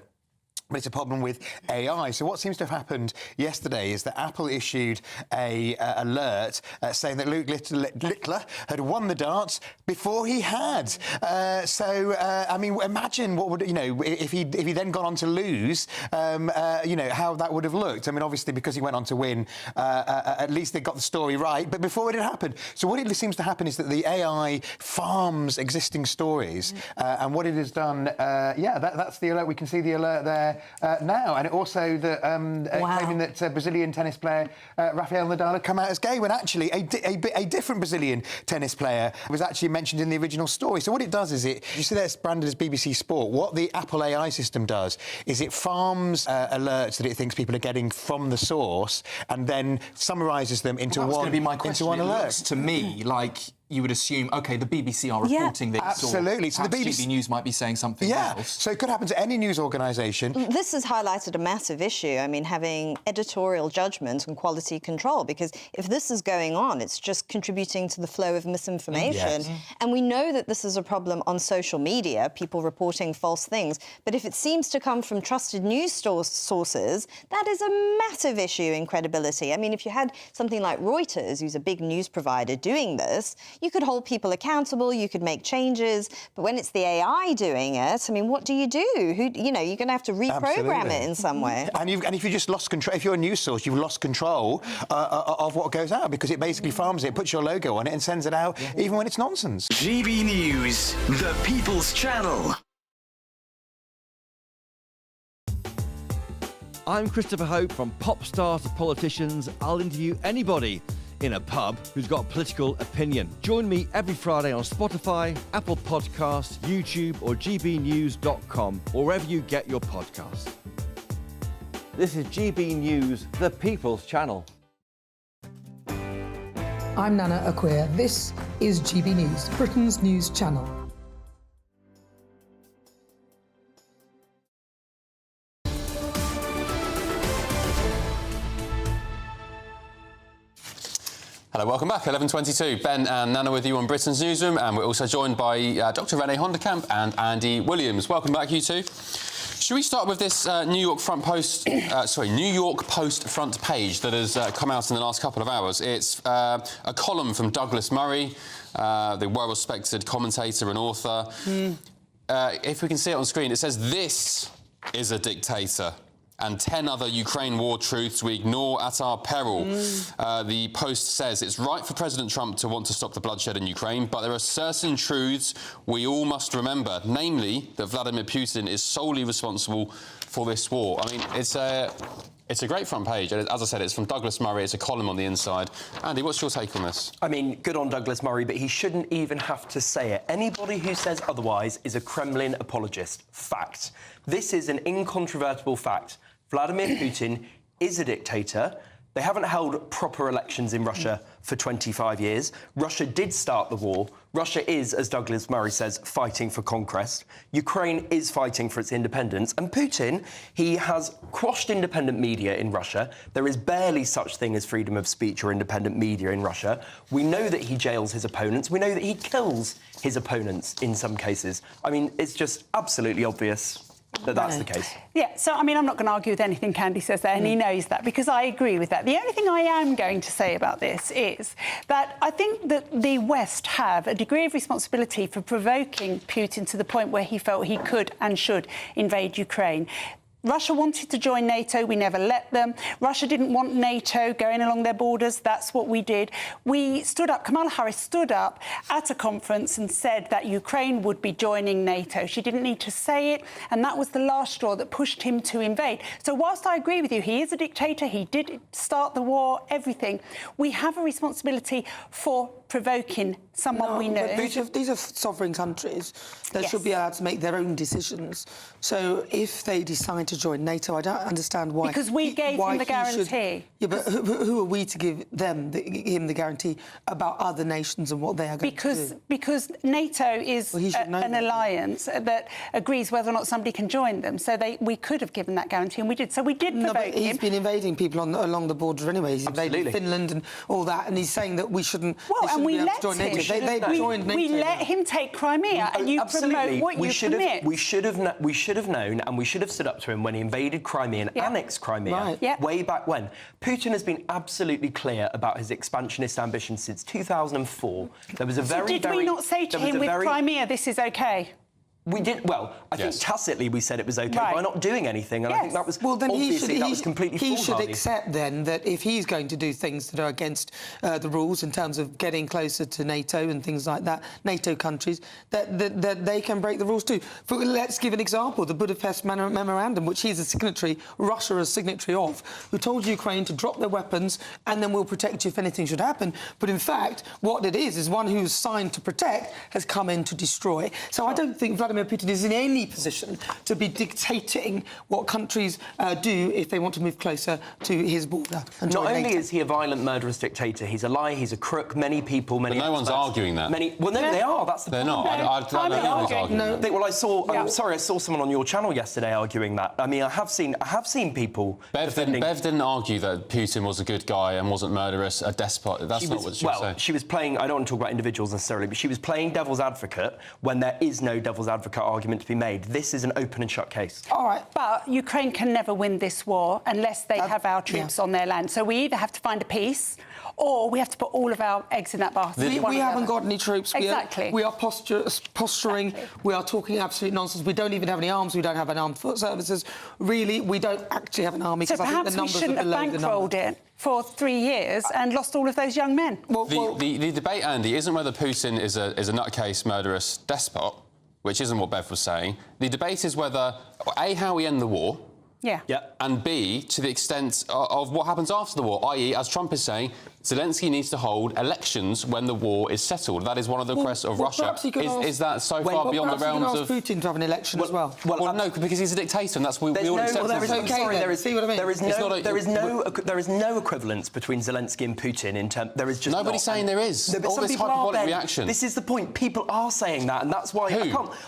But it's a problem with AI. So what seems to have happened yesterday is that Apple issued a alert saying that Luke Littler had won the darts before he had. I mean, imagine what would, if he then gone on to lose, how that would have looked. I mean, obviously, because he went on to win, at least they got the story right. But before it had happened. So what it seems to happen is that the AI farms existing stories. And what it has done, that's the alert. We can see the alert there. Now, and it also claiming that Brazilian tennis player Rafael Nadal had come out as gay when actually a different Brazilian tennis player was actually mentioned in the original story. So what it does is you see that's branded as BBC Sport. What the Apple AI system does is it farms alerts that it thinks people are getting from the source and then summarises them into one. That's going to be my question. Into one alert. Looks to me like you would assume, OK, the BBC are reporting this. Absolutely. So the BBC News might be saying something else. So it could happen to any news organisation. This has highlighted a massive issue. I mean, having editorial judgment and quality control, because if this is going on, it's just contributing to the flow of misinformation. Yes. And we know that this is a problem on social media, people reporting false things. But if it seems to come from trusted news sources, that is a massive issue in credibility. I mean, if you had something like Reuters, who's a big news provider, doing this, you could hold people accountable, you could make changes, but when it's the AI doing it, I mean, what do? You're going to have to reprogram it in some way. And if you just lost control, if you're a news source, you've lost control of what goes out because it basically farms it, puts your logo on it, and sends it out, even when it's nonsense. GB News, the People's Channel. I'm Christopher Hope. From pop stars to politicians, I'll interview anybody in a pub who's got a political opinion. Join me every Friday on Spotify, Apple Podcasts, YouTube or gbnews.com, or wherever you get your podcasts. This is GB News, the People's Channel. I'm Nana Akua. This is GB News, Britain's news channel. Hello, welcome back. 11:22. Ben and Nana with you on Britain's Newsroom, and we're also joined by Dr. Renee Honderkamp and Andy Williams. Welcome back, you two. Should we start with this New York Post front page that has come out in the last couple of hours? It's a column from Douglas Murray, the well-respected commentator and author. If we can see it on screen, it says, "This is a dictator. And 10 other Ukraine war truths we ignore at our peril." The Post says it's right for President Trump to want to stop the bloodshed in Ukraine, but there are certain truths we all must remember, namely that Vladimir Putin is solely responsible for this war. I mean, it's a great front page. As I said, it's from Douglas Murray. It's a column on the inside. Andy, what's your take on this? I mean, good on Douglas Murray, but he shouldn't even have to say it. Anybody who says otherwise is a Kremlin apologist. Fact. This is an incontrovertible fact. Vladimir Putin is a dictator. They haven't held proper elections in Russia for 25 years. Russia did start the war. Russia is, as Douglas Murray says, fighting for conquest. Ukraine is fighting for its independence. And Putin, he has quashed independent media in Russia. There is barely such thing as freedom of speech or independent media in Russia. We know that he jails his opponents. We know that he kills his opponents in some cases. I mean, it's just absolutely obvious that that's the case. Yeah, so, I mean, I'm not going to argue with anything Candy says there, and he knows that, because I agree with that. The only thing I am going to say about this is that I think that the West have a degree of responsibility for provoking Putin to the point where he felt he could and should invade Ukraine. Russia wanted to join NATO, we never let them. Russia didn't want NATO going along their borders, that's what we did. We stood up, Kamala Harris stood up at a conference and said that Ukraine would be joining NATO. She didn't need to say it, and that was the last straw that pushed him to invade. So whilst I agree with you, he is a dictator, he did start the war, everything, we have a responsibility for provoking someone we know. These are sovereign countries. They should be allowed to make their own decisions. So if they decide to to join NATO. I don't understand why. Because we gave him the guarantee. Yeah, but who are we to give him the guarantee about other nations and what they are going to do? Because NATO is an alliance that agrees whether or not somebody can join them. So we could have given that guarantee, and we did. So we did provoke him. He's been invading people along the border anyway. He's invaded Finland and all that, and he's saying that we shouldn't. Well, and we let him. They joined NATO. We let him take Crimea, and you promote what you permit. We should have known, and we should have stood up to him when he invaded Crimea and annexed Crimea way back when. Putin has been absolutely clear about his expansionist ambitions since 2004. There was a did we not say to him with Crimea, this is OK? We did. Well, I think tacitly we said it was OK by not doing anything, and I think that was obviously that was completely foolhardy. He should accept then that if he's going to do things that are against the rules in terms of getting closer to NATO and things like that, NATO countries, that they can break the rules too. Let's give an example: the Budapest Memorandum, which he's a signatory, Russia is a signatory of, who told Ukraine to drop their weapons and then we'll protect you if anything should happen. But in fact, what it is one who's signed to protect has come in to destroy. So I don't think Vladimir Putin is in any position to be dictating what countries do if they want to move closer to his border. And not only is he a violent, murderous dictator, he's a liar, he's a crook. Many people, But no one's arguing that. Well, no, they are. That's the They're point. not. I don't know who's arguing that. Well, I saw. I'm sorry, I saw someone on your channel yesterday arguing that. I mean, I have seen people. Bev didn't argue that Putin was a good guy and wasn't murderous, a despot. That's not what she was saying. She was playing. I don't want to talk about individuals necessarily, but she was playing devil's advocate when there is no devil's advocate argument to be made. This is an open and shut case. All right, but Ukraine can never win this war unless they have our troops on their land. So we either have to find a peace, or we have to put all of our eggs in that basket. We haven't got any troops. Exactly. We are posturing. Exactly. We are talking absolute nonsense. We don't even have any arms. We don't have an armed foot services. Really, we don't actually have an army. So perhaps we shouldn't have bankrolled it for 3 years and lost all of those young men. The debate, Andy, isn't whether Putin is a nutcase, murderous despot, which isn't what Bev was saying. The debate is whether, A, how we end the war, and B, to the extent of what happens after the war, i.e., as Trump is saying, Zelensky needs to hold elections when the war is settled. That is one of the requests of Russia. Is that so far beyond the realms of... Putin to have an election as well? Well, no, because he's a dictator, and that's we all accept. There is no equivalence between Zelensky and Putin in terms. There is just nobody's saying there is. All this hyperbolic reaction. This is the point. People are saying that, and that's why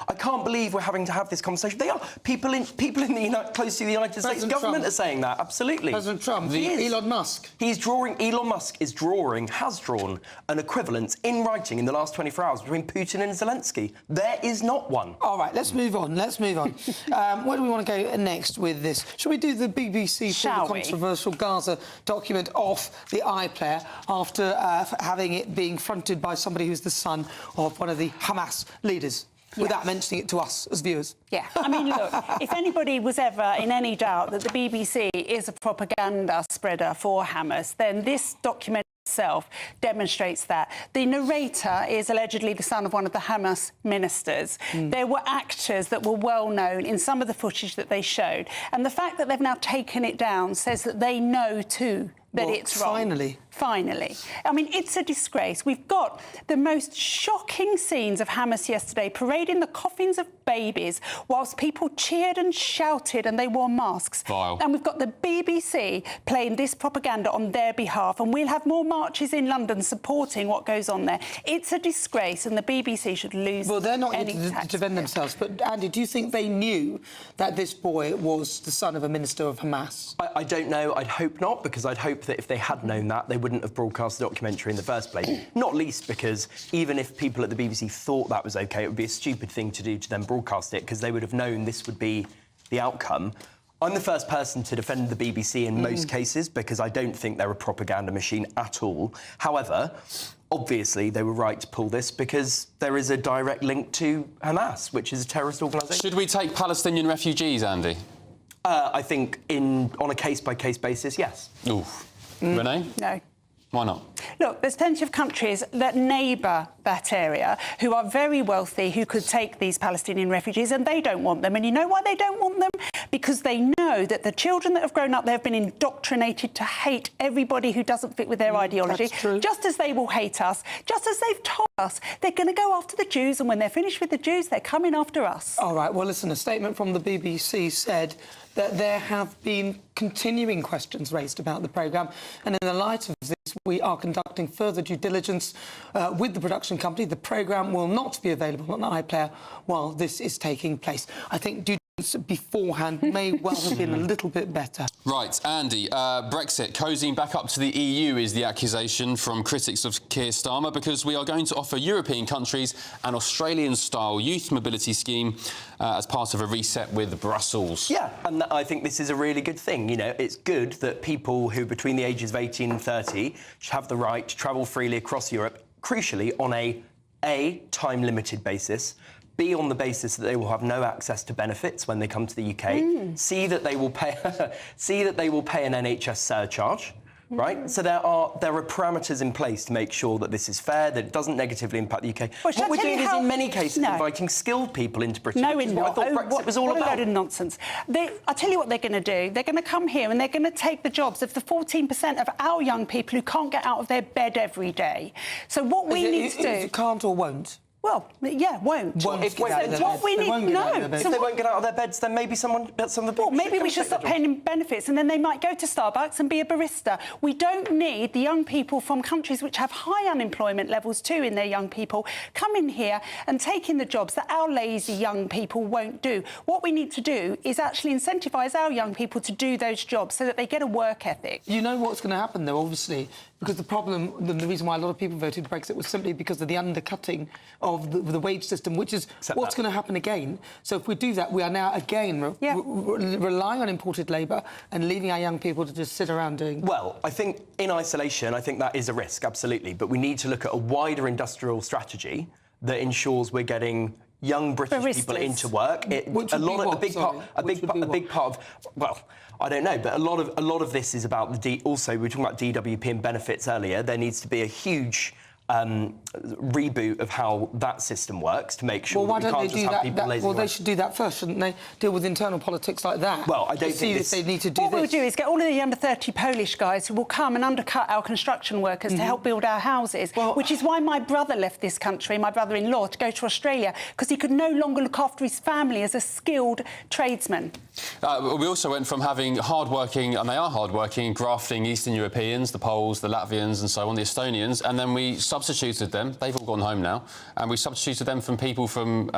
I can't believe we're having to have this conversation. They are people in the close to the United States government are saying that. Absolutely. President Trump, Elon Musk. Elon Musk has drawn an equivalence in writing in the last 24 hours between Putin and Zelensky. There is not one. All right, let's move on. Where do we want to go next with this? Shall we do the BBC for the controversial Gaza document off the iPlayer after having it being fronted by somebody who's the son of one of the Hamas leaders? Without mentioning it to us as viewers. Yeah, I mean, look, if anybody was ever in any doubt that the BBC is a propaganda spreader for Hamas, then this document itself demonstrates that. The narrator is allegedly the son of one of the Hamas ministers. There were actors that were well known in some of the footage that they showed, and the fact that they've now taken it down says that they know too that it's wrong. Finally. I mean, it's a disgrace. We've got the most shocking scenes of Hamas yesterday, parading the coffins of babies whilst people cheered and shouted and they wore masks. Vile. And we've got the BBC playing this propaganda on their behalf, and we'll have more marches in London supporting what goes on there. It's a disgrace, and the BBC should lose. Well, they're not here to defend themselves, but Andy, do you think they knew that this boy was the son of a minister of Hamas? I don't know. I'd hope not, because I'd hope that if they had known that, they wouldn't have broadcast the documentary in the first place. Not least because even if people at the BBC thought that was OK, it would be a stupid thing to do to then broadcast it, because they would have known this would be the outcome. I'm the first person to defend the BBC in most cases, because I don't think they're a propaganda machine at all. However, obviously, they were right to pull this because there is a direct link to Hamas, which is a terrorist organisation. Should we take Palestinian refugees, Andy? I think on a case-by-case basis, yes. Oof. Renee? No. Why not? Look, there's plenty of countries that neighbour that area who are very wealthy, who could take these Palestinian refugees, and they don't want them. And you know why they don't want them? Because they know that the children that have grown up there have been indoctrinated to hate everybody who doesn't fit with their ideology, just as they will hate us, just as they've told us they're going to go after the Jews, and when they're finished with the Jews, they're coming after us. All right, well, listen, a statement from the BBC said that there have been continuing questions raised about the programme, and in the light of this, we are conducting further due diligence with the production company. The programme will not be available on iPlayer while this is taking place. I think due diligence beforehand may well have been a little bit better. Right, Andy, Brexit cozying back up to the EU is the accusation from critics of Keir Starmer, because we are going to offer European countries an Australian-style youth mobility scheme as part of a reset with Brussels. Yeah, and I think this is a really good thing. You know, it's good that people who between the ages of 18 and 30 should have the right to travel freely across Europe, crucially on a time-limited basis, B, on the basis that they will have no access to benefits when they come to the UK, C, that they will pay an NHS surcharge, right? So there are parameters in place to make sure that this is fair, that it doesn't negatively impact the UK. Well, what we're doing is, in many cases, inviting skilled people into Britain, which is what I thought Brexit was all about. What a load of nonsense. I tell you what they're going to do. They're going to come here and they're going to take the jobs of the 14% of our young people who can't get out of their bed every day. So what we need to do... Can't or won't? Well, yeah, won't. If they won't get out of their beds, then maybe some of the people... Well, maybe we should stop paying them benefits, and then they might go to Starbucks and be a barista. We don't need the young people from countries which have high unemployment levels too in their young people coming here and taking the jobs that our lazy young people won't do. What we need to do is actually incentivise our young people to do those jobs so that they get a work ethic. You know what's going to happen, though, obviously, because the reason why a lot of people voted Brexit was simply because of the undercutting of the wage system, which is what's going to happen again. So if we do that, we are now again relying on imported labour and leaving our young people to just sit around doing... Well, I think in isolation, I think that is a risk, absolutely. But we need to look at a wider industrial strategy that ensures we're getting young British people into work. A big part of, well, I don't know, but a lot of this is about also we were talking about DWP and benefits earlier. There needs to be a huge reboot of how that system works to make sure that we can't just have people lazy. Well, they should do that first, shouldn't they? Deal with internal politics like that. Well, I don't think they need to do what this. we'll do is get all of the under 30 Polish guys who will come and undercut our construction workers to help build our houses, which is why my brother left this country, my brother-in-law, to go to Australia, because he could no longer look after his family as a skilled tradesman. We also went from having hard-working, and they are hard-working, grafting Eastern Europeans, the Poles, the Latvians and so on, the Estonians, and then we substituted them, they've all gone home now, and we substituted them from people from,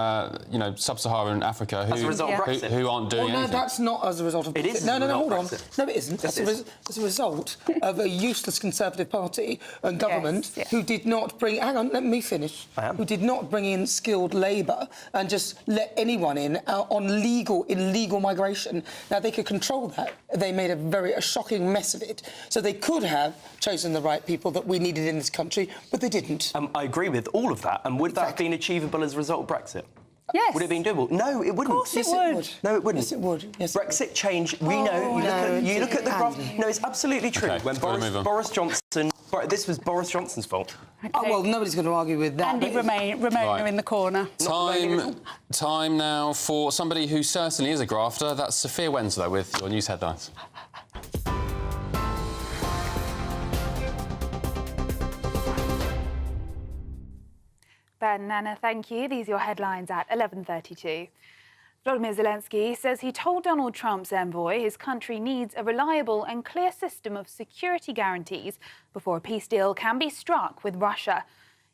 sub-Saharan Africa who aren't doing anything. No, that's not as a result of... It is. No, hold on. No, it isn't. It's a result of a useless Conservative Party and government who did not bring... Hang on, let me finish. Who did not bring in skilled labour and just let anyone in on illegal migration. Now, they could control that. They made a shocking mess of it. So they could have chosen the right people that we needed in this country, but they didn't. I agree with all of that. And would that have been achievable as a result of Brexit? Yes. Would it have been doable? No, it wouldn't. Of course it would. No, it wouldn't. Yes, it would. Yes, Brexit change. We know. You look at the graph. No, it's absolutely true. Okay, when Boris Johnson... This was Boris Johnson's fault. Okay. Oh, well, nobody's going to argue with that. Andy Ramona in the corner. Time now for somebody who certainly is a grafter. That's Sophia Wenslow with your news headlines. Ben, Nana, thank you. These are your headlines at 11:32. Volodymyr Zelensky says he told Donald Trump's envoy his country needs a reliable and clear system of security guarantees before a peace deal can be struck with Russia.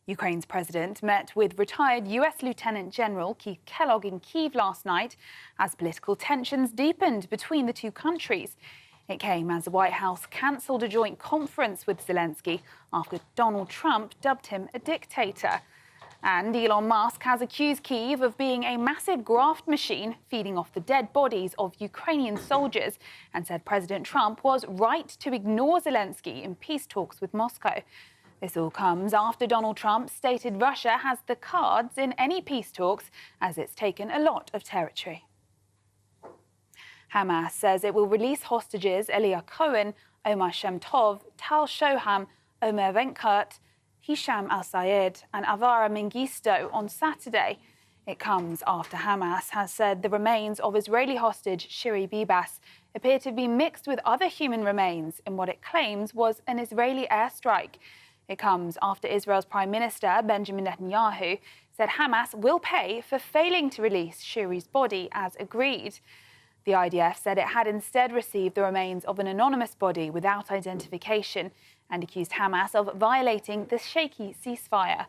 Ukraine's president met with retired US Lieutenant General Keith Kellogg in Kyiv last night as political tensions deepened between the two countries. It came as the White House cancelled a joint conference with Zelensky after Donald Trump dubbed him a dictator. And Elon Musk has accused Kyiv of being a massive graft machine feeding off the dead bodies of Ukrainian soldiers and said President Trump was right to ignore Zelensky in peace talks with Moscow. This all comes after Donald Trump stated Russia has the cards in any peace talks as it's taken a lot of territory. Hamas says it will release hostages Elia Cohen, Omar Shem Tov, Tal Shoham, Omer Venkat, Hisham al-Sayed and Avara Mengistu on Saturday. It comes after Hamas has said the remains of Israeli hostage Shiri Bibas appear to be mixed with other human remains in what it claims was an Israeli airstrike. It comes after Israel's Prime Minister Benjamin Netanyahu said Hamas will pay for failing to release Shiri's body as agreed. The IDF said it had instead received the remains of an anonymous body without identification and accused Hamas of violating the shaky ceasefire.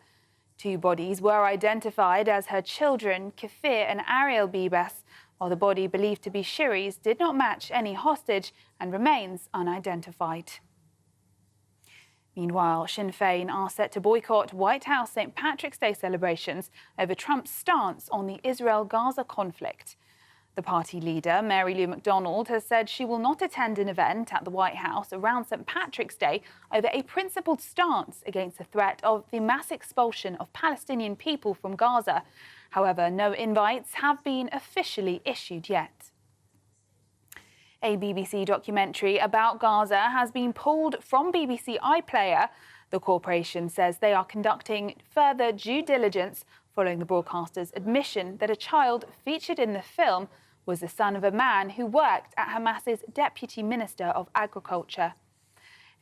2 bodies were identified as her children, Kafir and Ariel Bibas, while the body believed to be Shiri's did not match any hostage and remains unidentified. Meanwhile, Sinn Féin are set to boycott White House St. Patrick's Day celebrations over Trump's stance on the Israel-Gaza conflict. The party leader, Mary Lou McDonald, has said she will not attend an event at the White House around St. Patrick's Day over a principled stance against the threat of the mass expulsion of Palestinian people from Gaza. However, no invites have been officially issued yet. A BBC documentary about Gaza has been pulled from BBC iPlayer. The corporation says they are conducting further due diligence following the broadcaster's admission that a child featured in the film was the son of a man who worked at Hamas's Deputy Minister of Agriculture.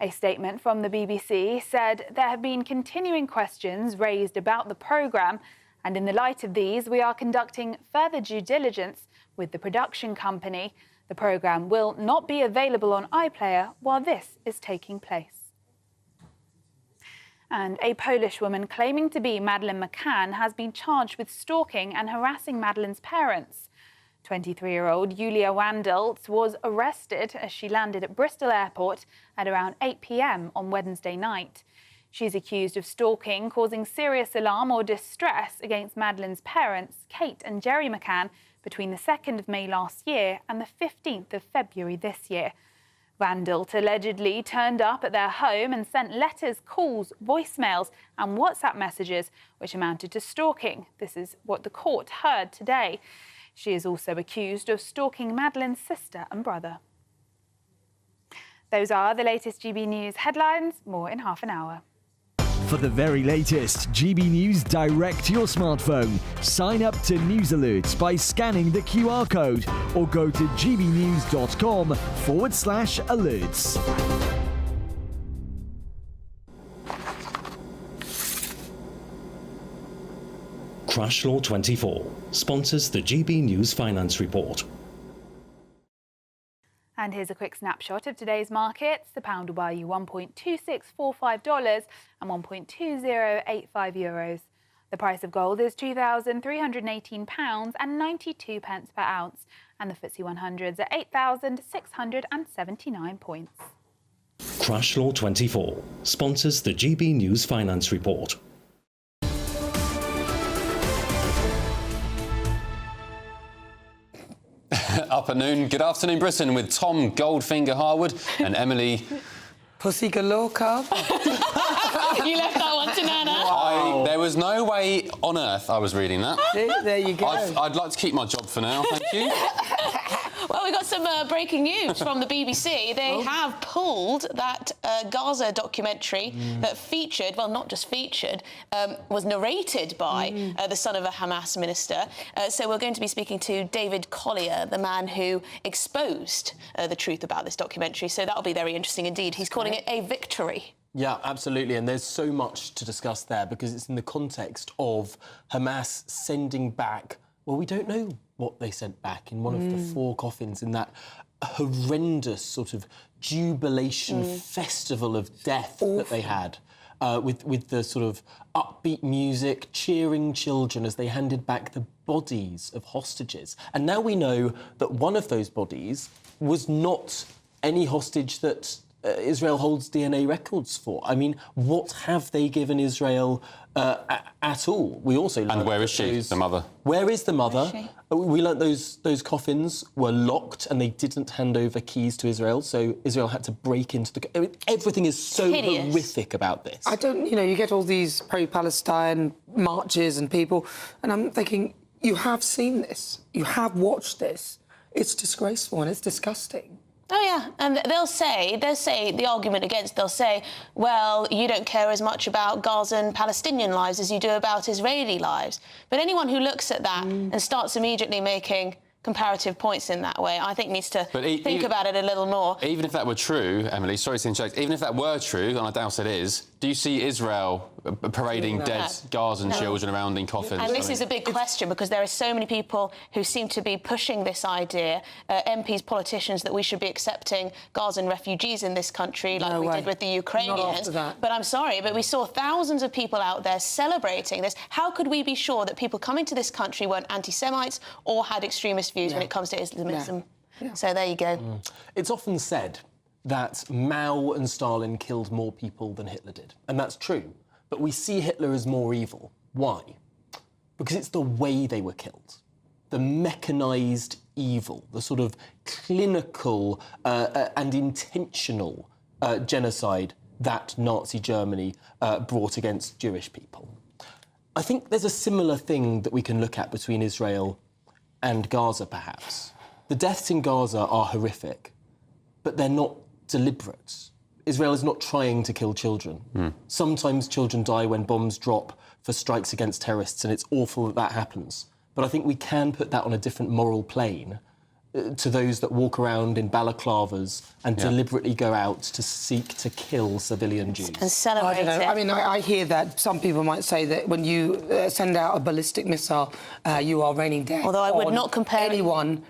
A statement from the BBC said there have been continuing questions raised about the programme, and in the light of these, we are conducting further due diligence with the production company. The programme will not be available on iPlayer while this is taking place. And a Polish woman claiming to be Madeleine McCann has been charged with stalking and harassing Madeleine's parents. 23-year-old Julia Wandelt was arrested as she landed at Bristol Airport at around 8 p.m. on Wednesday night. She's accused of stalking, causing serious alarm or distress against Madeleine's parents, Kate and Jerry McCann, between the 2nd of May last year and the 15th of February this year. Wandelt allegedly turned up at their home and sent letters, calls, voicemails and WhatsApp messages which amounted to stalking. This is what the court heard today. She is also accused of stalking Madeleine's sister and brother. Those are the latest GB News headlines. More in half an hour. For the very latest GB News direct to your smartphone, sign up to News Alerts by scanning the QR code or go to gbnews.com/alerts. Crash Law 24 sponsors the GB News Finance Report. And here's a quick snapshot of today's markets. The pound will buy you $1.2645 and €1.2085. The price of gold is £2,318 and 92 pence per ounce. And the FTSE 100's at 8,679 points. Crash Law 24 sponsors the GB News Finance Report. Up at noon. Good afternoon, Britain, with Tom Goldfinger Harwood and Emily Pussy Galore Carb. You left that one to Nana. There was no way on earth I was reading that. There you go. I'd like to keep my job for now, thank you. Well, we got some breaking news from the BBC. They have pulled that Gaza documentary that featured, well, not just featured, was narrated by the son of a Hamas minister. So we're going to be speaking to David Collier, the man who exposed the truth about this documentary. So that'll be very interesting indeed. He's calling it a victory. Yeah, absolutely. And there's so much to discuss there because it's in the context of Hamas sending back, well, we don't know what they sent back in one of the 4 coffins in that horrendous sort of jubilation festival of death that they had with the sort of upbeat music, cheering children as they handed back the bodies of hostages. And now we know that one of those bodies was not any hostage that Israel holds DNA records for. I mean, what have they given Israel at all? We also learned and where is she, the mother? Where is the mother? We learnt those coffins were locked and they didn't hand over keys to Israel, so Israel had to break into the... I mean, everything is so horrific about this. I don't... You know, you get all these pro-Palestine marches and people, and I'm thinking, you have seen this. You have watched this. It's disgraceful and it's disgusting. Oh yeah, and they'll say the argument against. They'll say, well, you don't care as much about Gaza and Palestinian lives as you do about Israeli lives. But anyone who looks at that and starts immediately making comparative points in that way, I think needs to think about it a little more. Even if that were true, Emily, sorry to interject, even if that were true, and I doubt it is, do you see Israel parading dead Gazan children around in coffins? And this is a big question because there are so many people who seem to be pushing this idea, MPs, politicians, that we should be accepting Gazan refugees in this country like we did with the Ukrainians. Not after that. But I'm sorry, but we saw thousands of people out there celebrating this. How could we be sure that people coming to this country weren't anti-Semites or had extremist views when it comes to Islamism? So there you go. It's often said that Mao and Stalin killed more people than Hitler did. And that's true. But we see Hitler as more evil. Why? Because it's the way they were killed. The mechanised evil, the sort of clinical and intentional genocide that Nazi Germany brought against Jewish people. I think there's a similar thing that we can look at between Israel and Gaza, perhaps. The deaths in Gaza are horrific, but they're not deliberate. Israel is not trying to kill children. Sometimes children die when bombs drop for strikes against terrorists, and it's awful that that happens. But I think we can put that on a different moral plane to those that walk around in balaclavas and deliberately go out to seek to kill civilian Jews. And celebrate it. I mean, I hear that some people might say that when you send out a ballistic missile, you are raining death. Although I would not compare anyone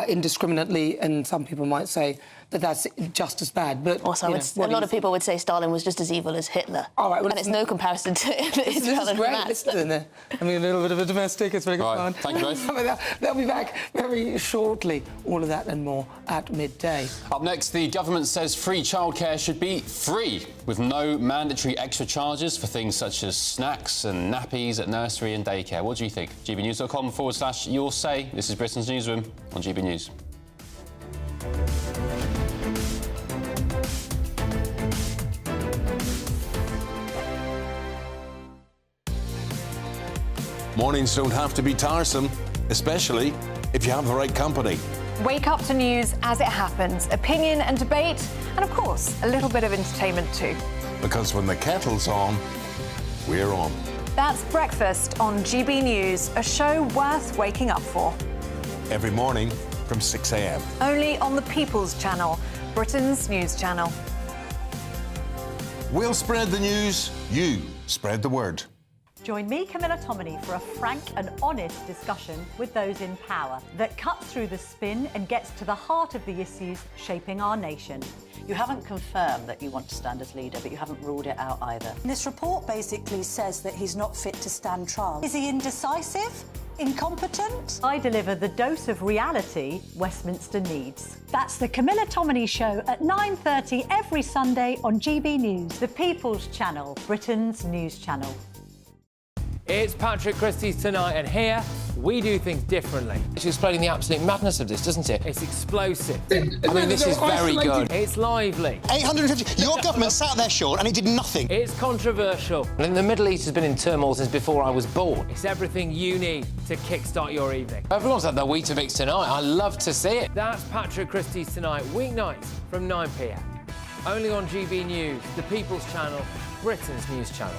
indiscriminately, and some people might say that that's just as bad. But also, a lot of people would say Stalin was just as evil as Hitler. All right, well, and it's no comparison to Israel and Hamas. I mean, a little bit of a domestic. It's very good fun. Thank you both. They'll be back very shortly. All of that and more at midday. Up next, the government says free childcare should be free, with no mandatory extra charges for things such as snacks and nappies at nursery and daycare. What do you think? gbnews.com/your say. This is Britain's Newsroom on GB News. Mornings don't have to be tiresome, especially if you have the right company. Wake up to news as it happens, opinion and debate, and of course, a little bit of entertainment too. Because when the kettle's on, we're on. That's Breakfast on GB News, a show worth waking up for. Every morning from 6 a.m. Only on the People's Channel, Britain's news channel. We'll spread the news, you spread the word. Join me, Camilla Tominey, for a frank and honest discussion with those in power that cuts through the spin and gets to the heart of the issues shaping our nation. You haven't confirmed that you want to stand as leader, but you haven't ruled it out either. This report basically says that he's not fit to stand trial. Is he indecisive? Incompetent? I deliver the dose of reality Westminster needs. That's the Camilla Tominey Show at 9:30 every Sunday on GB News. The People's Channel, Britain's news channel. It's Patrick Christie's Tonight, and here we do things differently. It's explaining the absolute madness of this, doesn't it? It's explosive. I mean, this is very good. It's lively. 850. Your government sat there, Sean, and it did nothing. It's controversial. And the Middle East has been in turmoil since before I was born. It's everything you need to kickstart your evening. Everyone's had their Weetabix tonight. I love to see it. That's Patrick Christie's Tonight, weeknights from 9 p.m. Only on GB News, the People's Channel, Britain's news channel.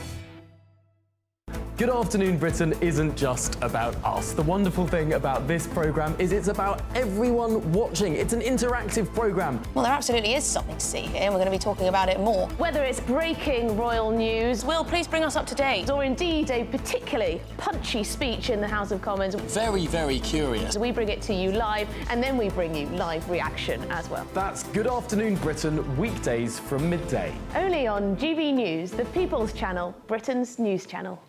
Good Afternoon Britain isn't just about us. The wonderful thing about this programme is it's about everyone watching. It's an interactive programme. Well, there absolutely is something to see here, and we're going to be talking about it more. Whether it's breaking royal news, Will, please bring us up to date, or indeed a particularly punchy speech in the House of Commons. Very, very curious. We bring it to you live, and then we bring you live reaction as well. That's Good Afternoon Britain, weekdays from midday. Only on GB News, the People's Channel, Britain's news channel.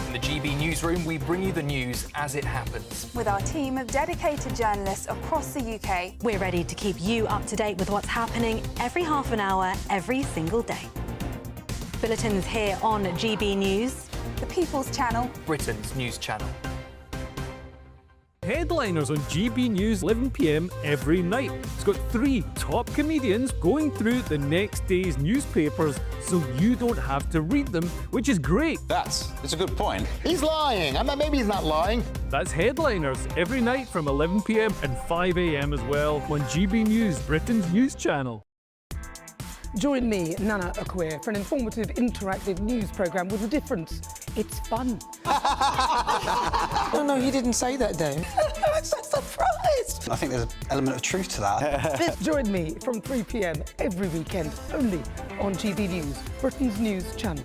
In the GB Newsroom, we bring you the news as it happens. With our team of dedicated journalists across the UK, we're ready to keep you up to date with what's happening every half an hour, every single day. Bulletins here on GB News, the People's Channel, Britain's news channel. Headliners on GB News 11 p.m. every night. It's got 3 top comedians going through the next day's newspapers so you don't have to read them, which is great. That's a good point. He's lying. I mean, maybe he's not lying. That's Headliners every night from 11 p.m. and 5 a.m. as well on GB News, Britain's news channel. Join me, Nana Okoye, for an informative, interactive news programme with a difference. It's fun. No, he didn't say that, Dave. I'm so surprised. I think there's an element of truth to that. Join me from 3 p.m. every weekend, only on GB News, Britain's news channel.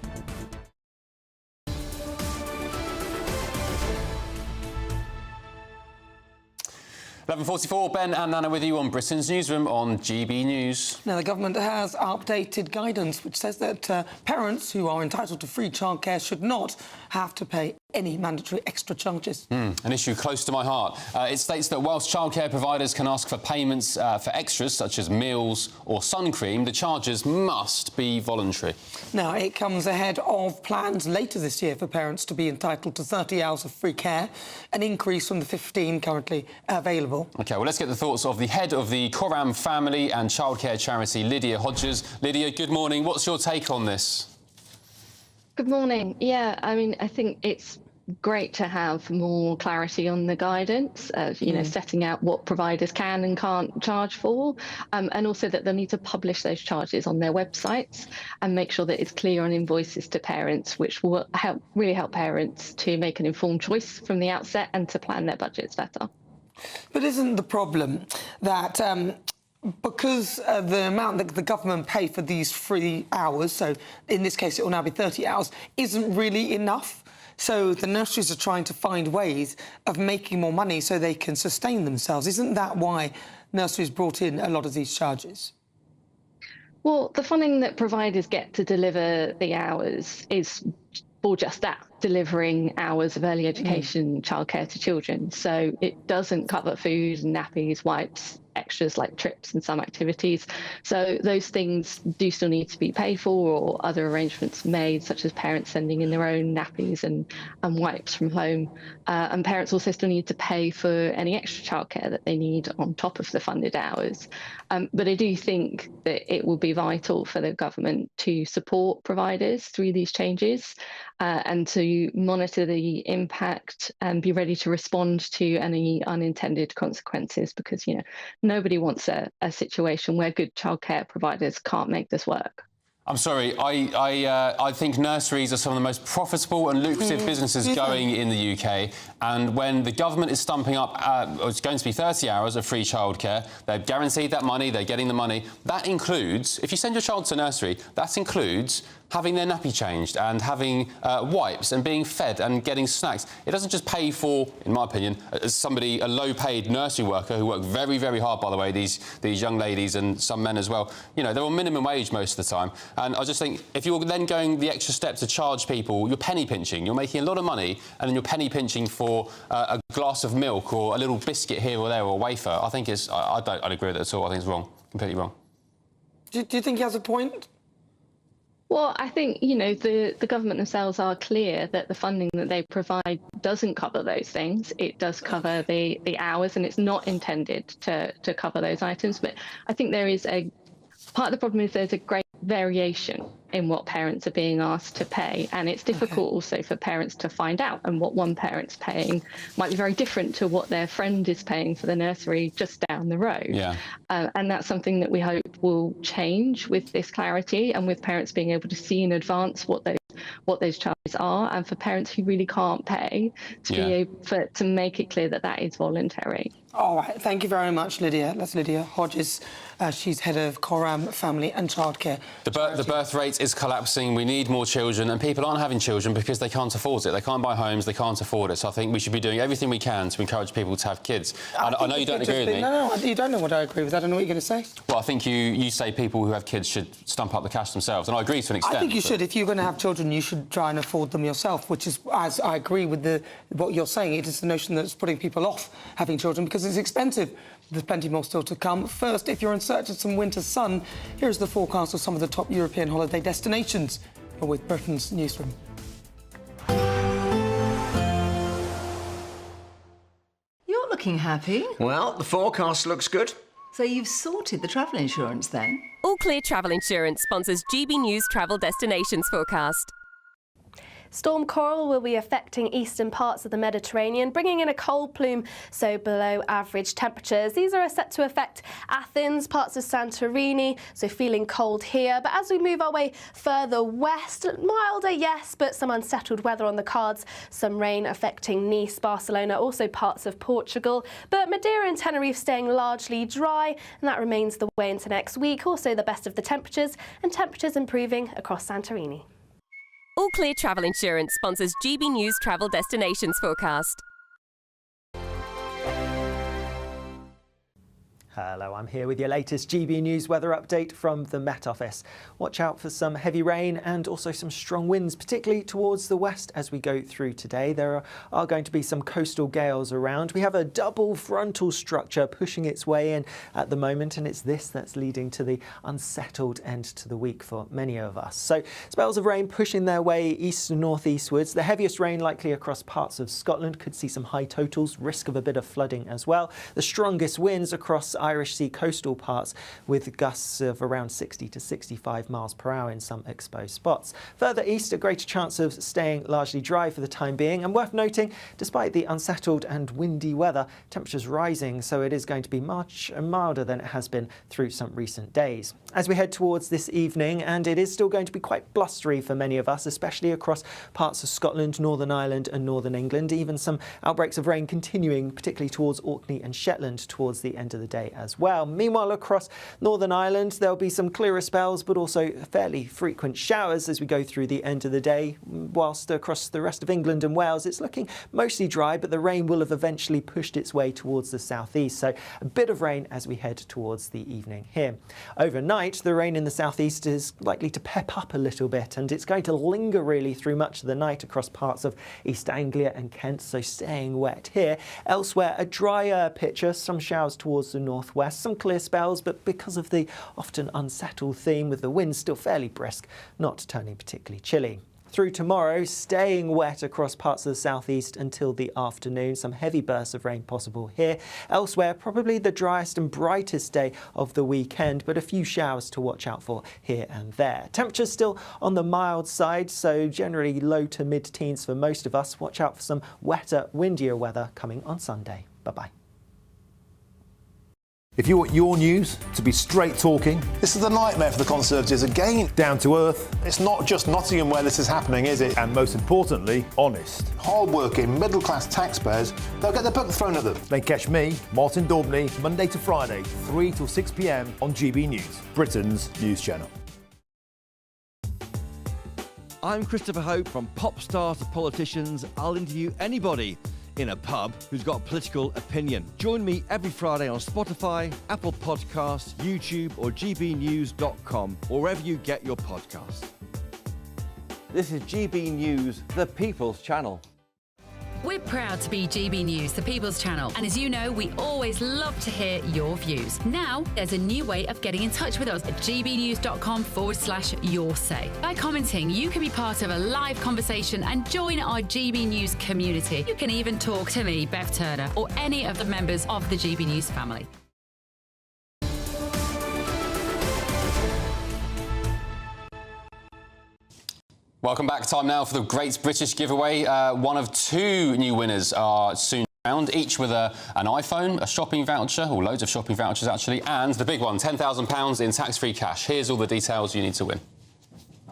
11:44, Ben and Nana with you on Britain's Newsroom on GB News. Now, the government has updated guidance which says that parents who are entitled to free childcare should not have to pay any mandatory extra charges. An issue close to my heart. It states that whilst childcare providers can ask for payments for extras such as meals or sun cream, the charges must be voluntary. Now, it comes ahead of plans later this year for parents to be entitled to 30 hours of free care, an increase from the 15 currently available. OK, well, let's get the thoughts of the head of the Coram Family and Childcare Charity, Lydia Hodges. Lydia, good morning. What's your take on this? Good morning. Yeah, I mean, I think it's great to have more clarity on the guidance of, setting out what providers can and can't charge for, and also that they'll need to publish those charges on their websites and make sure that it's clear on invoices to parents, which will really help parents to make an informed choice from the outset and to plan their budgets better. But isn't the problem that because the amount that the government pay for these free hours, so in this case it will now be 30 hours, isn't really enough? So the nurseries are trying to find ways of making more money so they can sustain themselves. Isn't that why nurseries brought in a lot of these charges? Well, the funding that providers get to deliver the hours is for just that, delivering hours of early education, childcare to children. So it doesn't cover food, nappies, wipes, extras like trips and some activities. So those things do still need to be paid for, or other arrangements made, such as parents sending in their own nappies and wipes from home. And parents also still need to pay for any extra childcare that they need on top of the funded hours. But I do think that it will be vital for the government to support providers through these changes and to monitor the impact and be ready to respond to any unintended consequences, because, nobody wants a situation where good childcare providers can't make this work. I'm sorry, I think nurseries are some of the most profitable and lucrative businesses going in the UK. And when the government is stumping up, it's going to be 30 hours of free childcare, they've guaranteed that money, they're getting the money. That includes, if you send your child to nursery, that includes having their nappy changed and having wipes and being fed and getting snacks. It doesn't just pay for, in my opinion, as a low-paid nursery worker who work very, very hard, by the way, these young ladies and some men as well. They're on minimum wage most of the time. And I just think if you're then going the extra step to charge people, you're penny pinching. You're making a lot of money and then you're penny pinching for a glass of milk or a little biscuit here or there or a wafer. I think I don't agree with it at all. I think it's wrong, completely wrong. Do you think he has a point? Well, I think, the government themselves are clear that the funding that they provide doesn't cover those things. It does cover the hours, and it's not intended to cover those items. But I think there is part of the problem is there's a great variation in what parents are being asked to pay, and it's difficult also for parents to find out, and what one parent's paying might be very different to what their friend is paying for the nursery just down the road. Yeah. And that's something that we hope will change with this clarity, and with parents being able to see in advance what those charges are, and for parents who really can't pay to be able to make it clear that that is voluntary. All right, thank you very much, Lydia. That's Lydia Hodges. She's head of Coram Family and Childcare. The birth rate is collapsing. We need more children, and people aren't having children because they can't afford it. They can't buy homes. They can't afford it. So I think we should be doing everything we can to encourage people to have kids. I know you don't agree with me. No, you don't know what I agree with. I don't know what you're going to say. Well, I think you say people who have kids should stump up the cash themselves, and I agree to an extent. I think you should. If you're going to have children, you should try and afford them yourself, which is, as I agree with what you're saying, it is the notion that's putting people off having children because it's expensive. There's plenty more still to come. First, if you're in search of some winter sun, here's the forecast of some of the top European holiday destinations. You're with Britain's Newsroom. You're looking happy. Well, the forecast looks good. So you've sorted the travel insurance then? All Clear Travel Insurance sponsors GB News Travel Destinations Forecast. Storm Coral will be affecting eastern parts of the Mediterranean, bringing in a cold plume, so below average temperatures. These are set to affect Athens, parts of Santorini, so feeling cold here. But as we move our way further west, milder, yes, but some unsettled weather on the cards. Some rain affecting Nice, Barcelona, also parts of Portugal. But Madeira and Tenerife staying largely dry, and that remains the way into next week. Also the best of the temperatures, and temperatures improving across Santorini. All Clear Travel Insurance sponsors GB News Travel Destinations Forecast. Hello, I'm here with your latest GB News weather update from the Met Office. Watch out for some heavy rain and also some strong winds, particularly towards the west as we go through today. There are going to be some coastal gales around. We have a double frontal structure pushing its way in at the moment, and it's this that's leading to the unsettled end to the week for many of us. So spells of rain pushing their way east and northeastwards. The heaviest rain likely across parts of Scotland. Could see some high totals, risk of a bit of flooding as well. The strongest winds across Irish Sea coastal parts, with gusts of around 60 to 65 miles per hour in some exposed spots. Further east, a greater chance of staying largely dry for the time being, and worth noting, despite the unsettled and windy weather, temperatures rising, so it is going to be much milder than it has been through some recent days. As we head towards this evening, and it is still going to be quite blustery for many of us, especially across parts of Scotland, Northern Ireland and Northern England. Even some outbreaks of rain continuing, particularly towards Orkney and Shetland towards the end of the day as well. Meanwhile, across Northern Ireland, there'll be some clearer spells, but also fairly frequent showers as we go through the end of the day. Whilst across the rest of England and Wales, it's looking mostly dry, but the rain will have eventually pushed its way towards the southeast. So a bit of rain as we head towards the evening here. Overnight, the rain in the southeast is likely to pep up a little bit, and it's going to linger really through much of the night across parts of East Anglia and Kent, so staying wet here. Elsewhere, a drier picture, some showers towards the northwest, some clear spells, but because of the often unsettled theme with the winds still fairly brisk, not turning particularly chilly. Through tomorrow, staying wet across parts of the southeast until the afternoon. Some heavy bursts of rain possible here. Elsewhere, probably the driest and brightest day of the weekend, but a few showers to watch out for here and there. Temperatures still on the mild side, so generally low to mid-teens for most of us. Watch out for some wetter, windier weather coming on Sunday. Bye-bye. If you want your news to be straight talking... This is a nightmare for the Conservatives again. Down to earth. It's not just Nottingham where this is happening, is it? And most importantly, honest. Hard-working, middle-class taxpayers, they'll get their book thrown at them. Then catch me, Martin Daubney, Monday to Friday, 3 till 6 p.m. on GB News, Britain's news channel. I'm Christopher Hope. From pop stars to politicians, I'll interview anybody in a pub who's got a political opinion. Join me every Friday on Spotify, Apple Podcasts, YouTube or gbnews.com, or wherever you get your podcasts. This is GB News, the People's Channel. We're proud to be GB News, the People's Channel. And as you know, we always love to hear your views. Now, there's a new way of getting in touch with us at gbnews.com/your say. By commenting, you can be part of a live conversation and join our GB News community. You can even talk to me, Bev Turner, or any of the members of the GB News family. Welcome back. Time now for the Great British Giveaway. One of two new winners are soon found, each with an iPhone, a shopping voucher, or loads of shopping vouchers actually, and the big one, £10,000 in tax-free cash. Here's all the details you need to win.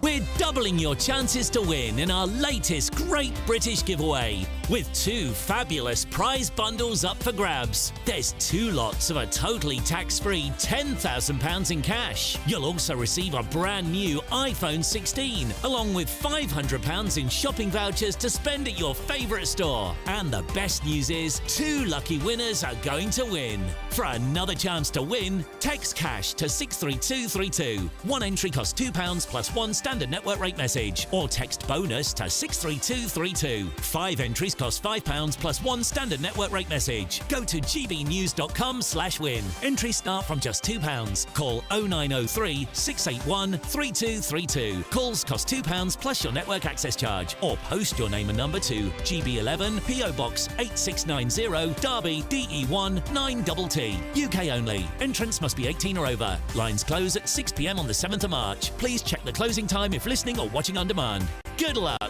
We're doubling your chances to win in our latest Great British Giveaway, with two fabulous prize bundles up for grabs. There's 2 lots of a totally tax-free £10,000 in cash. You'll also receive a brand new iPhone 16, along with £500 in shopping vouchers to spend at your favourite store. And the best news is, 2 lucky winners are going to win. For another chance to win, text cash to 63232. One entry costs £2 plus 1 standard standard network rate message or text bonus to 63232. 5 entries cost £5 plus 1 standard network rate message. Go to gbnews.com/win. Entries start from just £2. Call 0903 681 3232. Calls cost £2 plus your network access charge, or post your name and number to GB11 PO Box 8690 Derby DE1 9TT. UK only. Entrance must be 18 or over. Lines close at 6 p.m. on the 7th of March. Please check the closing time if listening or watching on demand. Good luck.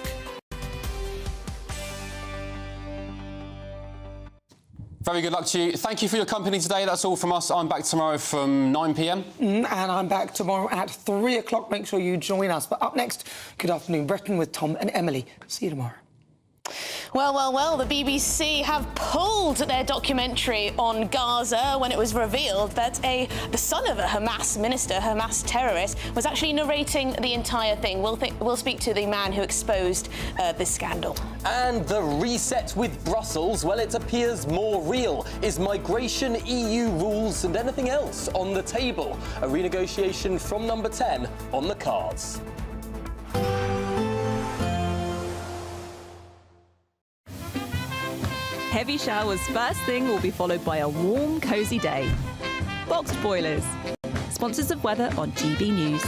Very good luck to you. Thank you for your company today. That's all from us. I'm back tomorrow from 9 p.m. And I'm back tomorrow at 3 o'clock. Make sure you join us. But up next, Good Afternoon Britain with Tom and Emily. See you tomorrow. Well, the BBC have pulled their documentary on Gaza when it was revealed that the son of a Hamas minister, Hamas terrorist, was actually narrating the entire thing. We'll speak to the man who exposed this scandal. And the reset with Brussels, well, it appears more real. Is migration, EU rules and anything else on the table? A renegotiation from number 10 on the cards. Heavy showers first thing will be followed by a warm, cosy day. Boxed boilers. Sponsors of weather on GB News.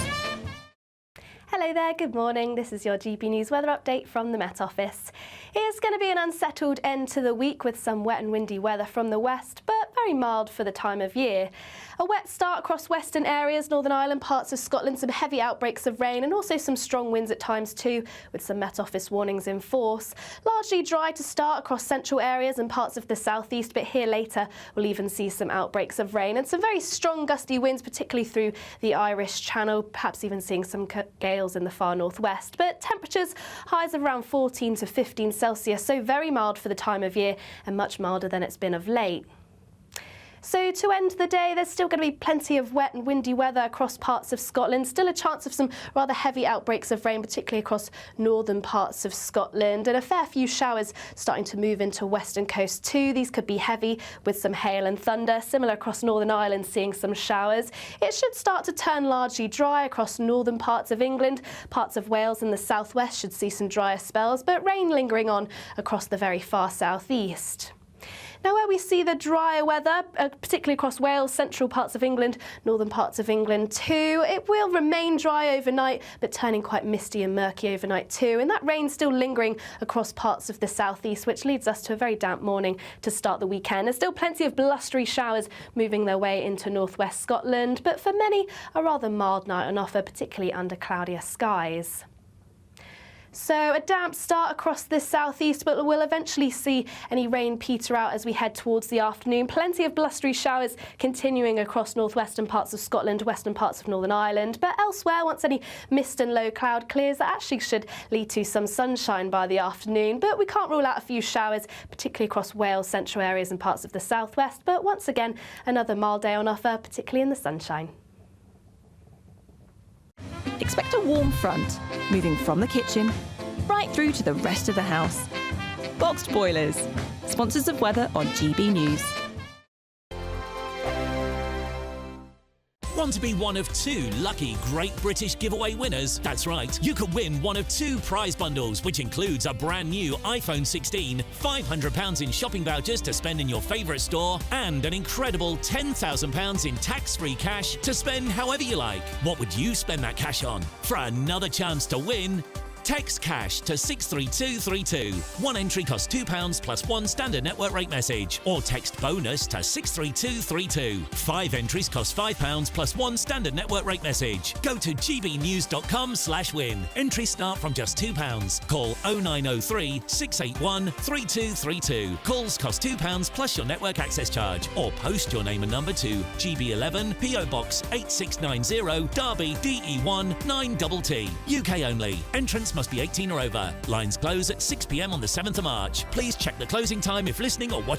Hello there, good morning. This is your GB News weather update from the Met Office. It's going to be an unsettled end to the week with some wet and windy weather from the west, but very mild for the time of year. A wet start across western areas, Northern Ireland, parts of Scotland, some heavy outbreaks of rain and also some strong winds at times too, with some Met Office warnings in force. Largely dry to start across central areas and parts of the southeast, but here later we'll even see some outbreaks of rain and some very strong gusty winds, particularly through the Irish Channel, perhaps even seeing some gales in the far northwest. But temperatures, highs of around 14 to 15 Celsius, so very mild for the time of year and much milder than it's been of late. So to end the day, there's still going to be plenty of wet and windy weather across parts of Scotland. Still a chance of some rather heavy outbreaks of rain, particularly across northern parts of Scotland. And a fair few showers starting to move into western coast too. These could be heavy with some hail and thunder. Similar across Northern Ireland, seeing some showers. It should start to turn largely dry across northern parts of England. Parts of Wales and the southwest should see some drier spells, but rain lingering on across the very far southeast. Now, where we see the drier weather, particularly across Wales, central parts of England, northern parts of England too, it will remain dry overnight, but turning quite misty and murky overnight too. And that rain still lingering across parts of the southeast, which leads us to a very damp morning to start the weekend. There's still plenty of blustery showers moving their way into northwest Scotland, but for many, a rather mild night on offer, particularly under cloudier skies. So a damp start across the southeast, but we'll eventually see any rain peter out as we head towards the afternoon. Plenty of blustery showers continuing across northwestern parts of Scotland, western parts of Northern Ireland. But elsewhere, once any mist and low cloud clears, that actually should lead to some sunshine by the afternoon. But we can't rule out a few showers, particularly across Wales, central areas and parts of the southwest. But once again, another mild day on offer, particularly in the sunshine. Expect a warm front, moving from the kitchen right through to the rest of the house. Boxed boilers. Sponsors of weather on GB News. Want to be one of 2 lucky Great British Giveaway winners? That's right, you could win one of 2 prize bundles, which includes a brand new iPhone 16, £500 in shopping vouchers to spend in your favourite store, and an incredible £10,000 in tax-free cash to spend however you like. What would you spend that cash on? For another chance to win, text cash to 63232. One entry costs £2 plus 1 standard network rate message, or text bonus to 63232. 5 entries cost £5 plus 1 standard network rate message. Go to gbnews.com/win. Entries start from just £2. Call 0903 681 3232. Calls cost £2 plus your network access charge, or post your name and number to GB11 PO Box 8690 Derby DE1 9TT. UK only. Entrance must be 18 or over. Lines close at 6 p.m. on the 7th of March. Please check the closing time if listening or watching